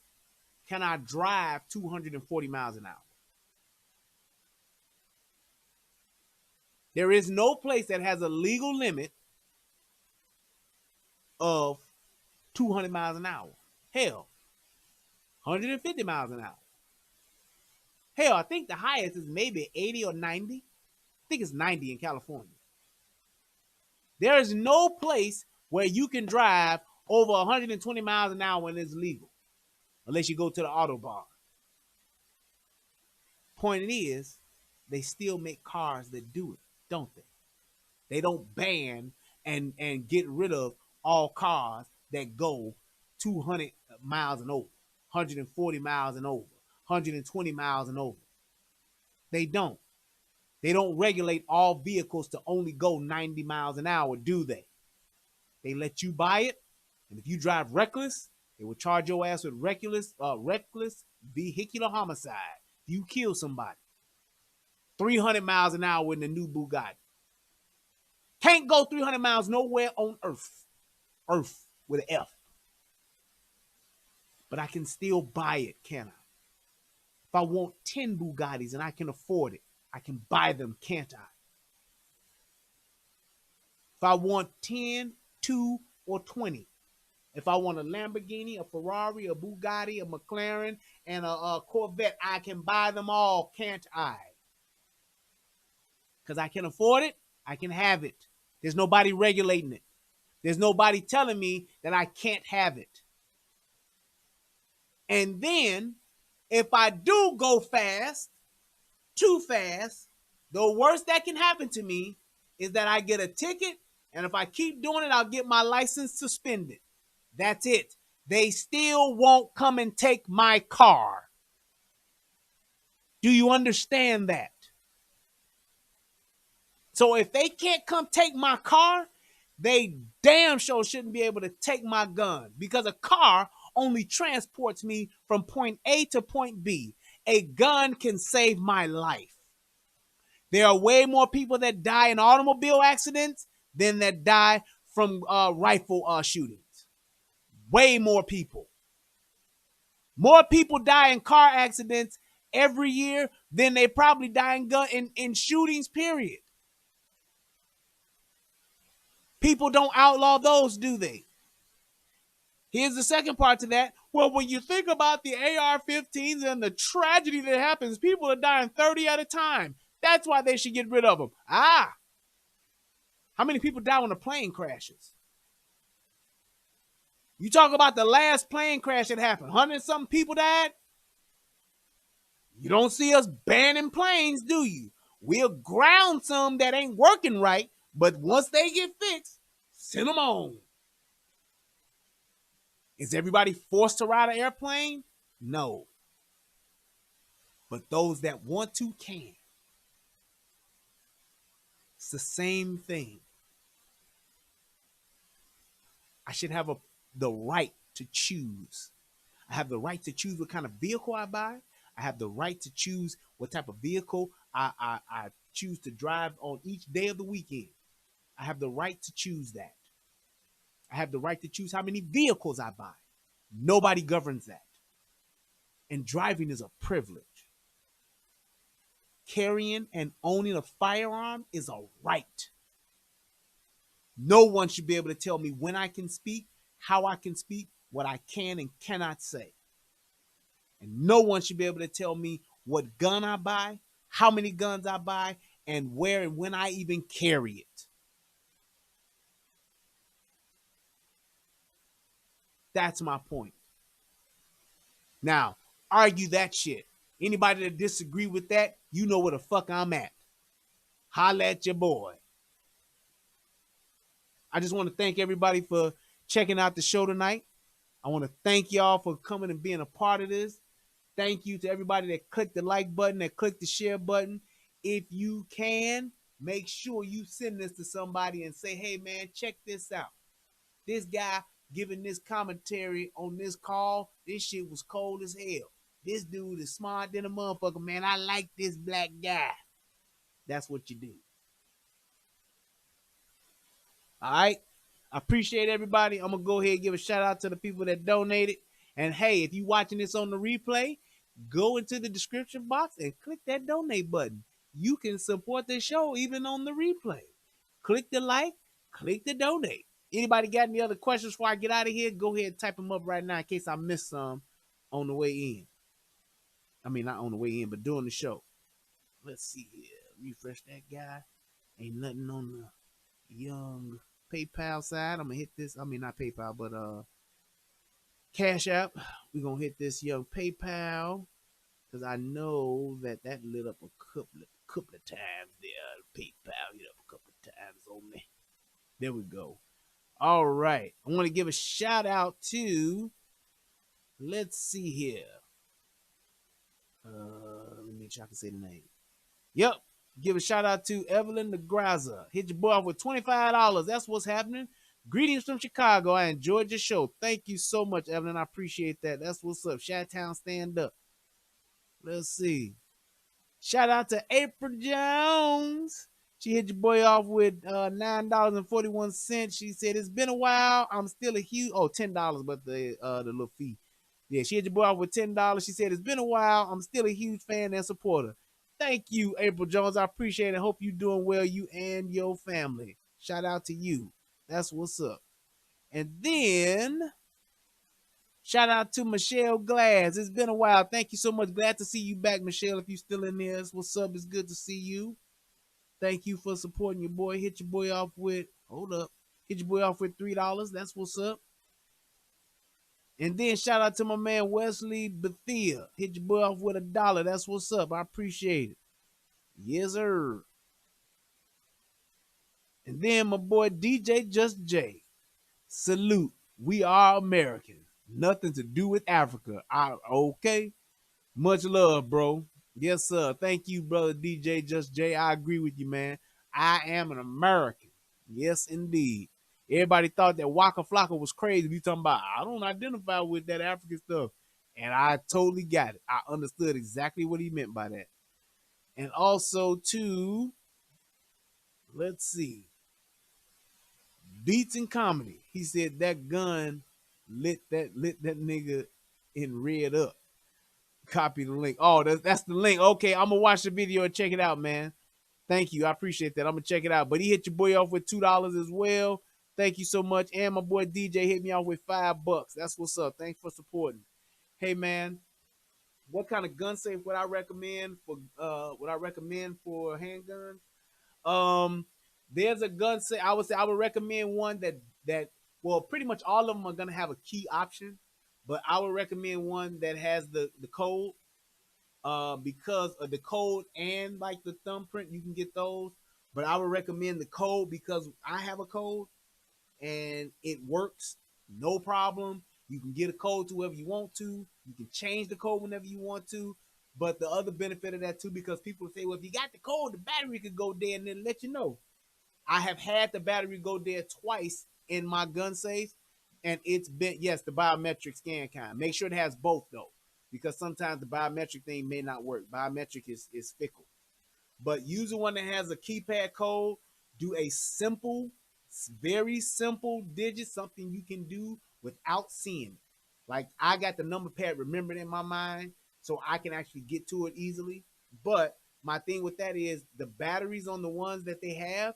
Speaker 1: can I drive 240 miles an hour? There is no place that has a legal limit of 200 miles an hour. Hell, 150 miles an hour. Hell, I think the highest is maybe 80 or 90. I think it's 90 in California. There is no place where you can drive over 120 miles an hour when it's legal, unless you go to the Autobahn. Point is, they still make cars that do it, don't they? They don't ban and get rid of all cars that go 200 miles and over, 140 miles and over, 120 miles and over. They don't. They don't regulate all vehicles to only go 90 miles an hour, do they? They let you buy it, and if you drive reckless, they will charge your ass with reckless vehicular homicide. You kill somebody. 300 miles an hour in the new Bugatti. Can't go 300 miles nowhere on earth. Earth with an F. But I can still buy it, can I? If I want 10 Bugattis and I can afford it, I can buy them, can't I? If I want 10, 2, or 20, if I want a Lamborghini, a Ferrari, a Bugatti, a McLaren, and a Corvette, I can buy them all, can't I? Because I can afford it, I can have it. There's nobody regulating it. There's nobody telling me that I can't have it. And then, if I do go fast, too fast, the worst that can happen to me is that I get a ticket, and if I keep doing it, I'll get my license suspended. That's it. They still won't come and take my car. Do you understand that? So if they can't come take my car, they damn sure shouldn't be able to take my gun, because a car only transports me from point A to point B. A gun can save my life. There are way more people that die in automobile accidents than that die from rifle shootings. Way more people. More people die in car accidents every year than they probably die in shootings, period. People don't outlaw those, do they? Here's the second part to that. Well, when you think about the AR-15s and the tragedy that happens, people are dying 30 at a time. That's why they should get rid of them. How many people die when a plane crashes? You talk about the last plane crash that happened. 100-something people died. You don't see us banning planes, do you? We'll ground some that ain't working right, but once they get fixed, send them on. Is everybody forced to ride an airplane? No. But those that want to can. It's the same thing. I should have the right to choose. I have the right to choose what kind of vehicle I buy. I have the right to choose what type of vehicle I choose to drive on each day of the weekend. I have the right to choose that. I have the right to choose how many vehicles I buy. Nobody governs that. And driving is a privilege. Carrying and owning a firearm is a right. No one should be able to tell me when I can speak, how I can speak, what I can and cannot say. And no one should be able to tell me what gun I buy, how many guns I buy, and where and when I even carry it. That's my point. Now, argue that shit. Anybody that disagree with that, you know where the fuck I'm at. Holla at your boy. I just want to thank everybody for checking out the show tonight. I want to thank y'all for coming and being a part of this. Thank you to everybody that clicked the like button, that clicked the share button. If you can, make sure you send this to somebody and say, hey, man, check this out. This guy giving this commentary on this call, this shit was cold as hell. This dude is smart than a motherfucker, man. I like this black guy. That's what you do. All right? I appreciate everybody. I'm going to go ahead and give a shout out to the people that donated. And hey, if you're watching this on the replay, go into the description box and click that donate button. You can support the show even on the replay. Click the like, click the donate. Anybody got any other questions before I get out of here? Go ahead and type them up right now in case I missed some on the way in. I mean, not on the way in, but during the show. Let's see here. Refresh that guy. Ain't nothing on the young PayPal side. I'm going to hit this. I mean, not PayPal, but Cash App. We're going to hit this young PayPal because I know that lit up a couple of times there. PayPal hit up a couple of times on me. There we go. All right. I want to give a shout out to, let's see here. Let me make sure I can say the name. Yep. Give a shout out to Evelyn Negraza. Hit your boy off with $25. That's what's happening. Greetings from Chicago. I enjoyed your show. Thank you so much, Evelyn. I appreciate that. That's what's up. Chi-Town, stand up. Let's see. Shout out to April Jones. She hit your boy off with $9.41. She said, it's been a while. I'm still a huge $10, but the little fee. Yeah, she hit your boy off with $10. She said, it's been a while. I'm still a huge fan and supporter. Thank you, April Jones. I appreciate it. Hope you're doing well, you and your family. Shout out to you. That's what's up. And then shout out to Michelle Glass. It's been a while. Thank you so much. Glad to see you back, Michelle. If you're still in there, what's up? It's good to see you. Thank you for supporting your boy. Hit your boy off with, hit your boy off with $3. That's what's up. And then shout out to my man Wesley Bethia. Hit your boy off with $1. That's what's up. I appreciate it. Yes, sir. And then my boy DJ Just J. Salute. We are Americans. Nothing to do with Africa. Okay. Much love, bro. Yes, sir. Thank you, brother DJ Just J. I agree with you, man. I am an American. Yes, indeed. Everybody thought that Waka Flocka was crazy. We talking about, I don't identify with that African stuff. And I totally got it. I understood exactly what he meant by that. And also, too, let's see. Beats and Comedy. He said that gun lit that nigga in red up. Copy the link. Oh, that's the link. Okay, I'm gonna watch the video and check it out, man. Thank you. I appreciate that. I'm gonna check it out. But he hit your boy off with $2 as well. Thank you so much. And my boy DJ hit me off with $5. That's what's up. Thanks for supporting. Hey man, what kind of gun safe would I recommend for handguns? There's a gun safe. I would recommend one that well, pretty much all of them are gonna have a key option, but I would recommend one that has the code. Because of the code and like the thumbprint, you can get those. But I would recommend the code because I have a code and it works, no problem. You can get a code to whoever you want to. You can change the code whenever you want to. But the other benefit of that too, because people say, well, if you got the code, the battery could go dead, and then let you know. I have had the battery go dead twice in my gun safe, and it's been, yes, the biometric scan kind. Make sure it has both though, because sometimes the biometric thing may not work. Biometric is fickle. But using one that has a keypad code, do a simple, very simple digit, something you can do without seeing it. Like I got the number pad remembered in my mind, so I can actually get to it easily. But my thing with that is the batteries on the ones that they have,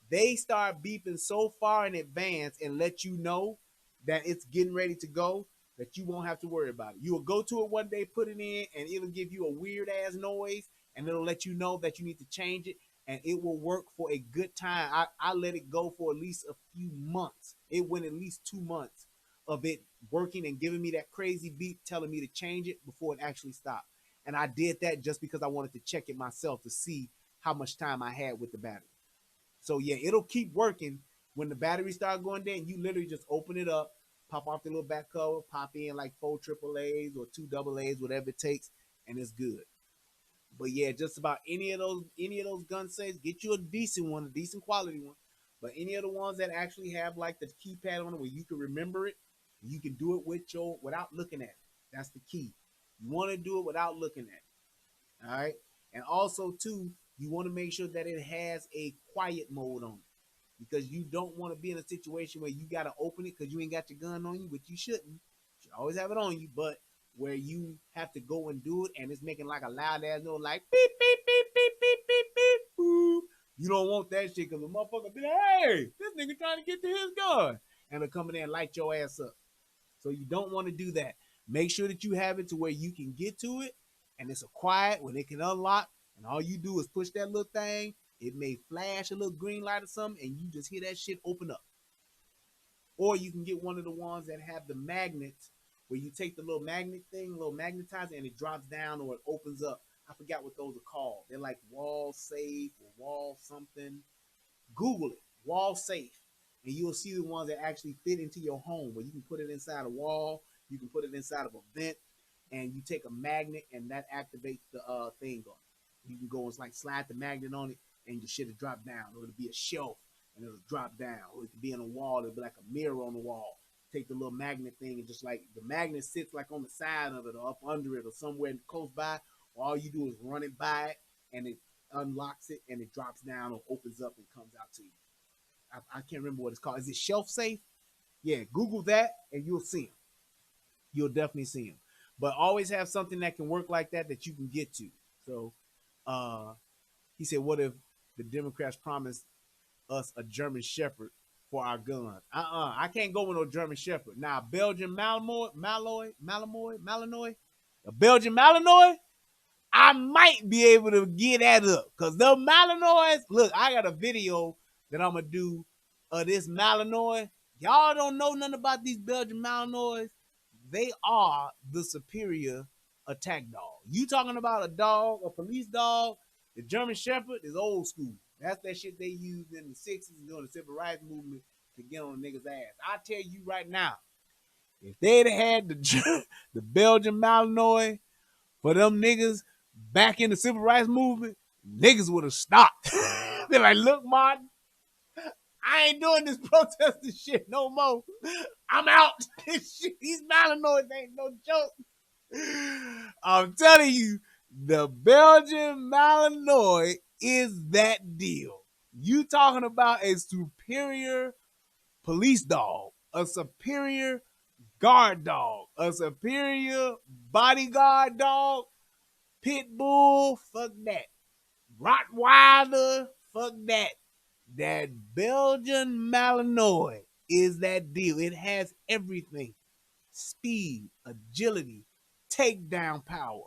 Speaker 1: they start beeping so far in advance and let you know that it's getting ready to go that you won't have to worry about it. You will go to it one day, put it in, and it'll give you a weird ass noise, and it'll let you know that you need to change it, and it will work for a good time. I let it go for at least a few months. It went at least 2 months of it working and giving me that crazy beep telling me to change it before it actually stopped. And I did that just because I wanted to check it myself to see how much time I had with the battery. So yeah, it'll keep working when the battery starts going down. You literally just open it up, pop off the little back cover, pop in like 4 AAAs or 2 AA's, whatever it takes, and it's good. But yeah, just about any of those gun safes, get you a decent one, a decent quality one. But any of the ones that actually have like the keypad on it where you can remember it, you can do it without looking at it. That's the key. You want to do it without looking at it. All right. And also too, you want to make sure that it has a quiet mode on it, because you don't want to be in a situation where you got to open it because you ain't got your gun on you, which you shouldn't. You should always have it on you, but where you have to go and do it and it's making like a loud ass noise like beep, beep, beep, beep, beep, beep, beep, boop. You don't want that shit because the motherfucker be like, hey, this nigga trying to get to his gun. And they'll come in there and light your ass up. So you don't want to do that. Make sure that you have it to where you can get to it and it's a quiet when it can unlock. And all you do is push that little thing. It may flash a little green light or something, and you just hear that shit open up. Or you can get one of the ones that have the magnets, where you take the little magnet thing, little magnetizer, and it drops down or it opens up. I forgot what those are called. They're like wall safe or wall something. Google it, wall safe, and you'll see the ones that actually fit into your home, where you can put it inside a wall, you can put it inside of a vent, and you take a magnet, and that activates the thing on it. You can go and like slide the magnet on it, and your shit will drop down, or it'll be a shelf, and it'll drop down, or it could be in a wall, it'll be like a mirror on the wall. Take the little magnet thing, and just like the magnet sits like on the side of it or up under it or somewhere close by, all you do is run it by it, and it unlocks it and it drops down or opens up and comes out to you. I can't remember what it's called. Is it shelf safe? Yeah, Google that and you'll see them. You'll definitely see them. But always have something that can work like that you can get to. So he said, what if the Democrats promised us a German Shepherd for our guns? I can't go with no German Shepherd. Now, Belgian Malinois, a Belgian Malinois, I might be able to get that up. Because the Malinois, look, I got a video that I'm going to do of this Malinois. Y'all don't know nothing about these Belgian Malinois. They are the superior attack dog. You talking about a dog, a police dog, the German Shepherd is old school. That's that shit they used in the 60s during the civil rights movement to get on a nigga's ass. I tell you right now, if they'd have had the Belgian Malinois for them niggas back in the civil rights movement, niggas would have stopped. They're like, look, Martin, I ain't doing this protesting shit no more. I'm out. These Malinois ain't no joke. I'm telling you, the Belgian Malinois is that deal. You talking about a superior police dog, a superior guard dog, a superior bodyguard dog, pit bull, fuck that. Rottweiler, fuck that. That Belgian Malinois is that deal. It has everything. Speed, agility, takedown power,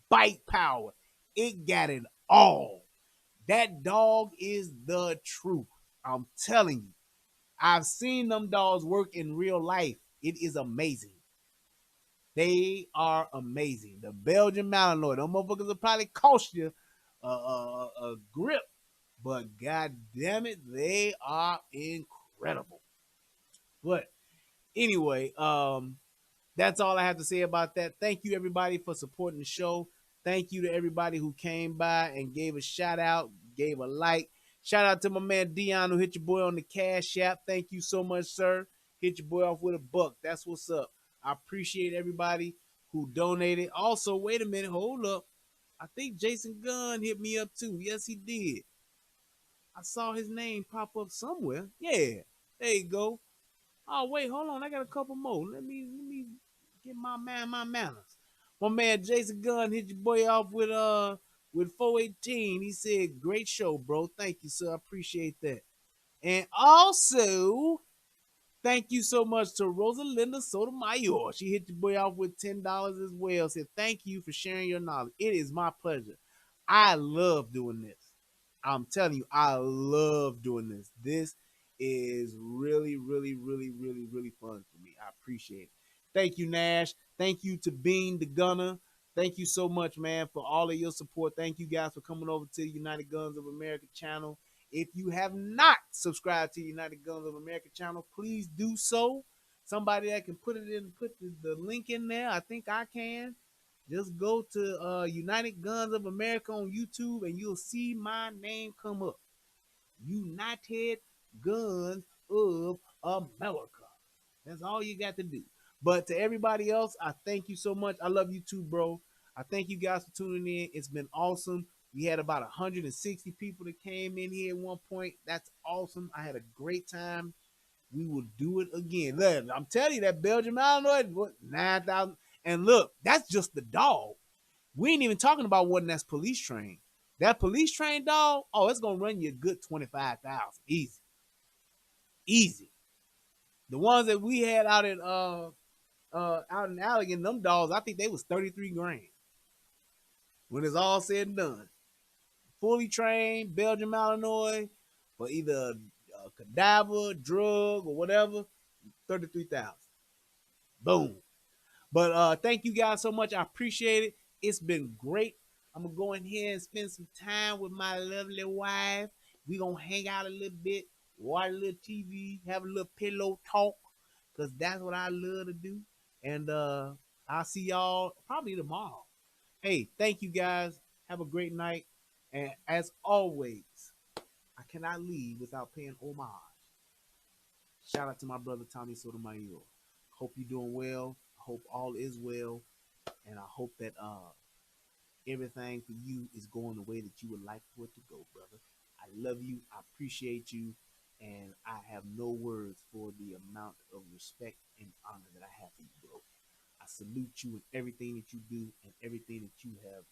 Speaker 1: bite power. It got it all. That dog is the truth. I'm telling you. I've seen them dogs work in real life. It is amazing. They are amazing. The Belgian Malinois. Them motherfuckers will probably cost you a grip. But god damn it, they are incredible. But anyway, that's all I have to say about that. Thank you everybody for supporting the show. Thank you to everybody who came by and gave a shout out, gave a like. Shout out to my man Dion who hit your boy on the Cash App. Thank you so much, sir. Hit your boy off with $1. That's what's up. I appreciate everybody who donated. Also, wait a minute, hold up. I think Jason Gunn hit me up too. Yes, he did. I saw his name pop up somewhere. Yeah, there you go. Oh wait, hold on. I got a couple more. Let me get my manners. My man Jason Gunn hit your boy off with 418. He said, "Great show, bro. Thank you, sir. I appreciate that." And also, thank you so much to Rosalinda Sotomayor. She hit your boy off with $10 as well. Said, "Thank you for sharing your knowledge. It is my pleasure. I love doing this. I'm telling you, I love doing this. This is really, really, really, really, really fun for me. I appreciate it. Thank you, Nash. Thank you to Bean the Gunner. Thank you so much, man, for all of your support. Thank you guys for coming over to the United Guns of America channel. If you have not subscribed to United Guns of America channel, please do so. Somebody that can put the link in there. I think I can. Just go to United Guns of America on YouTube and you'll see my name come up. United Guns of America. That's all you got to do. But to everybody else, I thank you so much. I love you too, bro. I thank you guys for tuning in. It's been awesome. We had about 160 people that came in here at one point. That's awesome. I had a great time. We will do it again. Look, I'm telling you, that Belgian Malinois, 9,000. And look, that's just the dog. We ain't even talking about one that's police trained. That police trained dog, oh, it's gonna run you a good 25,000. Easy. Easy. The ones that we had out in out in Allegan, them dogs, I think they was 33 grand. When it's all said and done. Fully trained Belgian Malinois for either a cadaver, drug, or whatever, 33,000. Boom. But thank you guys so much. I appreciate it. It's been great. I'm going to go in here and spend some time with my lovely wife. We're going to hang out a little bit, watch a little TV, have a little pillow talk, because that's what I love to do. And I'll see y'all probably tomorrow. Hey, thank you guys. Have a great night. And as always, I cannot leave without paying homage. Shout out to my brother Tommy Sotomayor. Hope you're doing well. I hope all is well. And I hope that everything for you is going the way that you would like for it to go, brother. I love you. I appreciate you. And I have no words for the amount of respect and honor that I have for you, bro. I salute you in everything that you do and everything that you have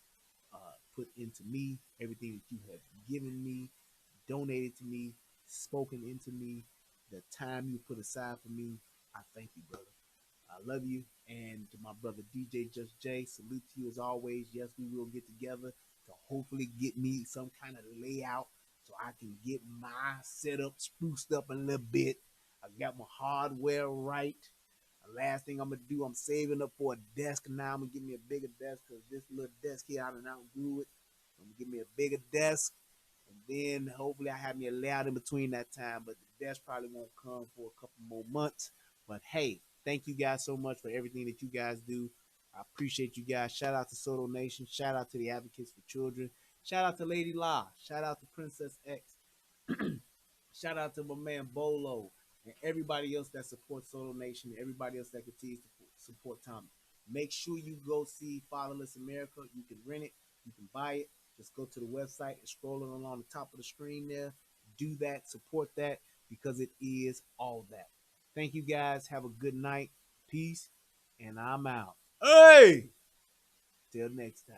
Speaker 1: put into me, everything that you have given me, donated to me, spoken into me, the time you put aside for me. I thank you, brother. I love you. And to my brother DJ Just J, salute to you as always. Yes, we will get together to hopefully get me some kind of layout so I can get my setup spruced up a little bit. I got my hardware right. The last thing I'm gonna do, I'm saving up for a desk now. I'm gonna give me a bigger desk because this little desk here, I done outgrew it. I'm gonna give me a bigger desk, and then hopefully I have me a layout in between that time. But the desk probably won't come for a couple more months. But hey, thank you guys so much for everything that you guys do. I appreciate you guys. Shout out to Soto Nation. Shout out to the Advocates for Children. Shout out to Lady La. Shout out to Princess X. Shout out to my man Bolo and everybody else that supports Soto Nation, everybody else that continues to support Tommy. Make sure you go see Fatherless America. You can rent it, you can buy it. Just go to the website and scroll it along the top of the screen there. Do that, support that because it is all that. Thank you guys. Have a good night. Peace. And I'm out. Hey! Till next time.